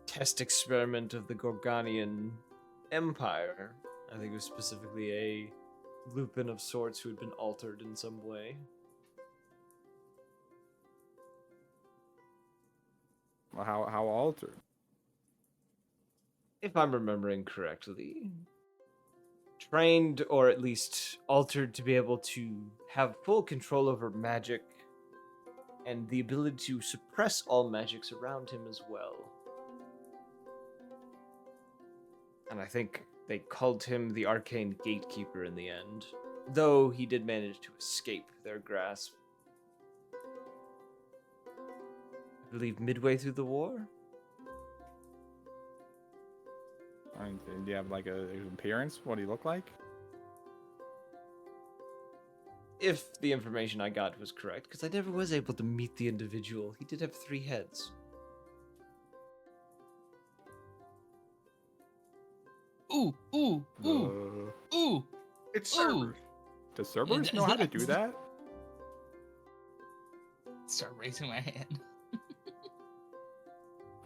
Speaker 2: test experiment of the Gorganian Empire. I think it was specifically a Lupin of sorts who had been altered in some way.
Speaker 7: Well, how altered?
Speaker 2: If I'm remembering correctly, trained or at least altered to be able to have full control over magic and the ability to suppress all magics around him as well. And I think they called him the Arcane Gatekeeper in the end, though he did manage to escape their grasp. I believe midway through the war?
Speaker 7: I mean, do you have like his appearance? What do he look like?
Speaker 2: If the information I got was correct, because I never was able to meet the individual. He did have 3 heads.
Speaker 3: Ooh, ooh, ooh, ooh.
Speaker 10: It's
Speaker 3: Ooh.
Speaker 10: Cerberus.
Speaker 7: Does Cerberus know how to do that?
Speaker 3: Start raising my hand.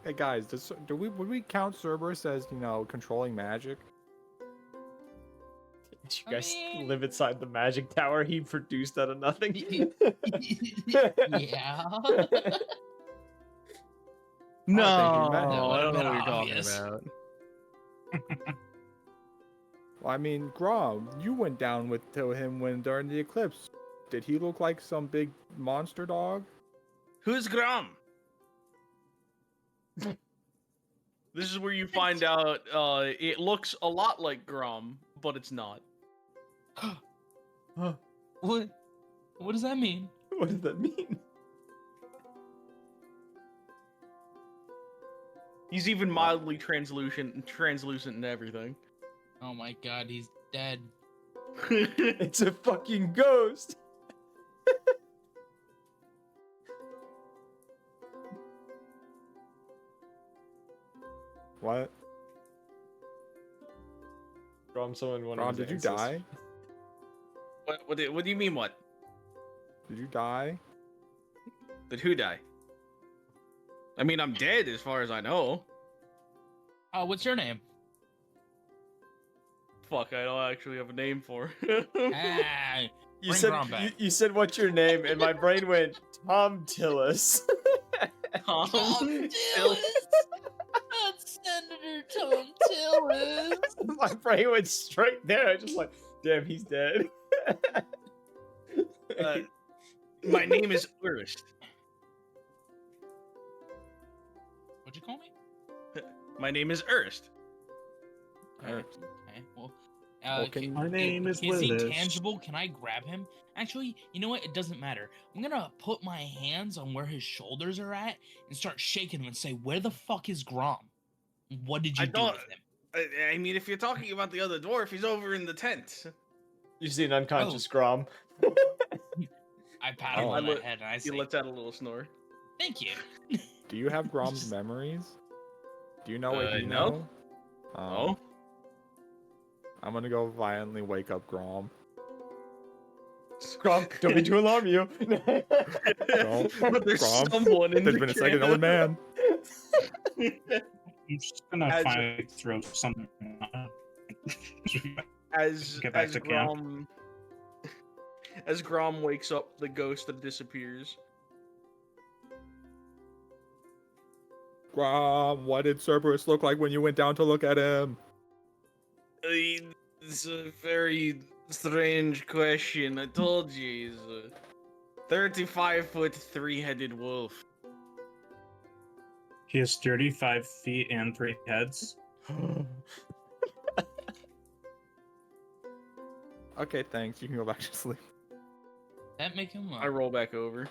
Speaker 7: Hey guys, would we count Cerberus as, controlling magic?
Speaker 2: Did you
Speaker 3: I
Speaker 2: guys
Speaker 3: mean-
Speaker 2: live inside the magic tower he produced out of nothing?
Speaker 3: Yeah.
Speaker 1: No,
Speaker 7: you meant it.
Speaker 1: I don't know
Speaker 3: That
Speaker 1: what you're
Speaker 3: obvious.
Speaker 1: talking about.
Speaker 7: Well, I mean, Grom, you went down to him during the eclipse. Did he look like some big monster dog?
Speaker 1: Who's Grom? This is where you find out it looks a lot like Grom, but it's not.
Speaker 3: What does that mean?
Speaker 2: What does that mean?
Speaker 1: He's even mildly translucent and everything.
Speaker 3: Oh my god, he's dead.
Speaker 2: It's a fucking ghost.
Speaker 7: What?
Speaker 2: From someone one
Speaker 7: Grom,
Speaker 2: of his
Speaker 7: did you
Speaker 2: ancestors.
Speaker 7: die?
Speaker 1: What do you mean what?
Speaker 7: Did you die?
Speaker 1: Did who die? I mean, I'm dead as far as I know.
Speaker 3: What's your name?
Speaker 1: Fuck, I don't actually have a name for.
Speaker 3: Ah,
Speaker 2: You
Speaker 3: Bring
Speaker 2: said
Speaker 3: Grom back.
Speaker 2: you said what's your name, and my brain went Tom Tillis.
Speaker 3: Tom Tillis. That's Senator Tom Tillis.
Speaker 2: My brain went straight there. I was just like, damn, he's dead.
Speaker 1: My name is Urst.
Speaker 3: What'd you call me?
Speaker 1: My name is Urst.
Speaker 3: Okay.
Speaker 7: Alright.
Speaker 3: Okay. Well,
Speaker 7: Well, can-
Speaker 9: My name is
Speaker 3: Is he
Speaker 9: Willis.
Speaker 3: tangible? Can I grab him? Actually, you know what? It doesn't matter. I'm gonna put my hands on where his shoulders are at and start shaking him and say, "Where the fuck is Grom? What did you do with him?"
Speaker 10: I mean, if you're talking about the other dwarf, he's over in the tent.
Speaker 2: You see an unconscious Grom.
Speaker 3: I pat him
Speaker 7: Oh.
Speaker 3: on the head and I
Speaker 10: He
Speaker 3: say,
Speaker 10: lets out a little snore.
Speaker 3: "Thank you."
Speaker 7: Do you have Grom's memories? Do you know what you
Speaker 10: no.
Speaker 7: know?
Speaker 10: Oh.
Speaker 7: I'm gonna go violently wake up Grom.
Speaker 2: Grom, don't mean to alarm you.
Speaker 10: But there's
Speaker 7: Grom,
Speaker 10: someone in
Speaker 7: There's
Speaker 10: the
Speaker 7: been a second old man.
Speaker 9: I'm just gonna
Speaker 10: As-
Speaker 9: finally throw something.
Speaker 10: As
Speaker 9: Get back
Speaker 10: as
Speaker 9: to camp.
Speaker 10: Grom as Grom wakes up, the ghost that disappears.
Speaker 7: Grom, what did Cerberus look like when you went down to look at him?
Speaker 10: It's a very strange question. I told you, he's a 35-foot, three-headed wolf.
Speaker 9: He has 35 feet and 3 heads.
Speaker 7: Okay, thanks. You can go back to sleep.
Speaker 3: That make him.
Speaker 10: I roll back over.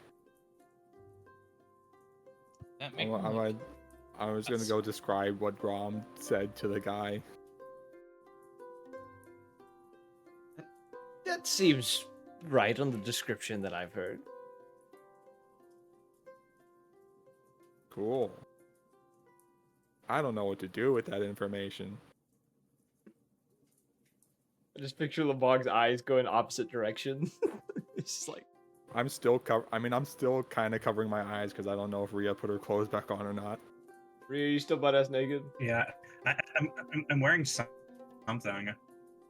Speaker 3: That make him.
Speaker 7: I was gonna go describe what Grom said to the guy.
Speaker 2: That seems right on the description that I've heard.
Speaker 7: Cool. I don't know what to do with that information.
Speaker 2: I just picture LeBog's eyes go in opposite direction. It's just like,
Speaker 7: I'm still I'm still kind of covering my eyes because I don't know if Rhea put her clothes back on or not.
Speaker 2: Rhea, are you still butt-ass naked?
Speaker 9: Yeah, I'm wearing something. I'm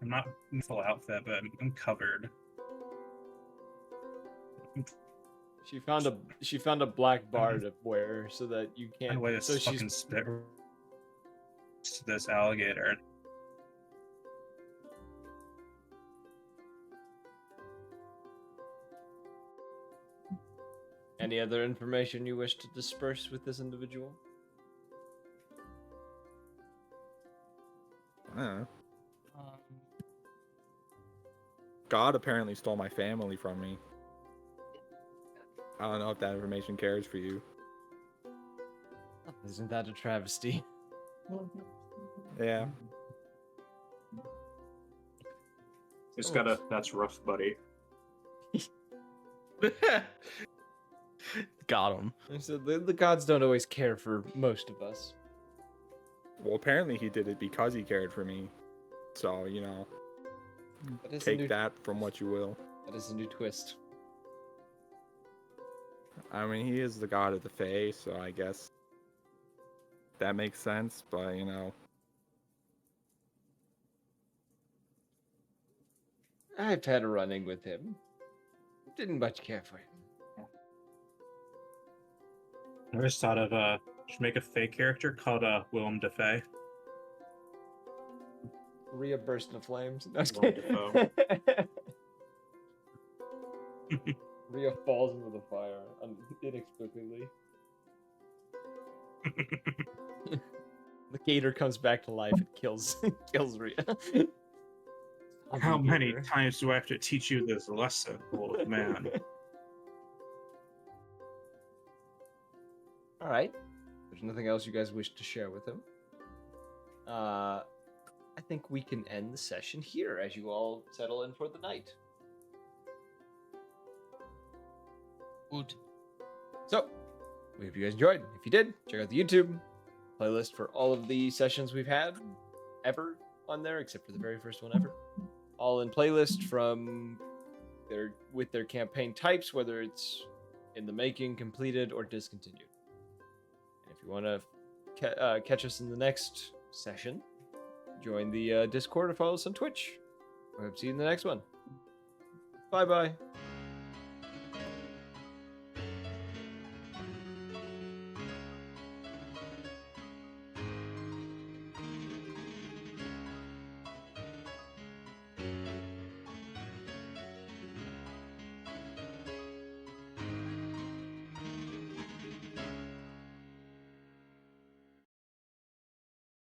Speaker 9: not in full outfit, but I'm covered.
Speaker 2: She found a black bar to wear so that you
Speaker 9: I
Speaker 2: can't.
Speaker 9: weigh this
Speaker 2: So
Speaker 9: fucking
Speaker 2: she's
Speaker 9: spit to this alligator.
Speaker 2: Any other information you wish to disperse with this individual?
Speaker 7: I don't know.
Speaker 3: Um,
Speaker 7: God apparently stole my family from me. I don't know if that information cares for you.
Speaker 2: Isn't that a travesty?
Speaker 7: Yeah.
Speaker 9: Just gotta. That's rough, buddy.
Speaker 10: Got him.
Speaker 2: So the gods don't always care for most of us.
Speaker 7: Well, apparently he did it because he cared for me. So, you know,
Speaker 2: That is a
Speaker 7: take
Speaker 2: new,
Speaker 7: that from what you will.
Speaker 2: That is a new twist.
Speaker 7: I mean, he is the god of the Fae, so I guess that makes sense, but, you know.
Speaker 2: I've had a run-in with him. Didn't much care for him.
Speaker 9: I just thought of should make a fake character called Willem Dafoe.
Speaker 2: Rhea burst into flames. No, just
Speaker 9: Willem
Speaker 2: kidding.
Speaker 9: Dafoe.
Speaker 2: Rhea falls into the fire inexplicably. The gator comes back to life and kills Rhea.
Speaker 9: How many times do I have to teach you this lesson, old man?
Speaker 2: All right. There's nothing else you guys wish to share with him. I think we can end the session here as you all settle in for the night.
Speaker 3: Good.
Speaker 2: So, we hope you guys enjoyed. If you did, check out the YouTube playlist for all of the sessions we've had ever on there, except for the very first one ever. All in playlist from with their campaign types, whether it's in the making, completed, or discontinued. And if you want to catch us in the next session, join the Discord or follow us on Twitch. I hope to see you in the next one. Bye bye.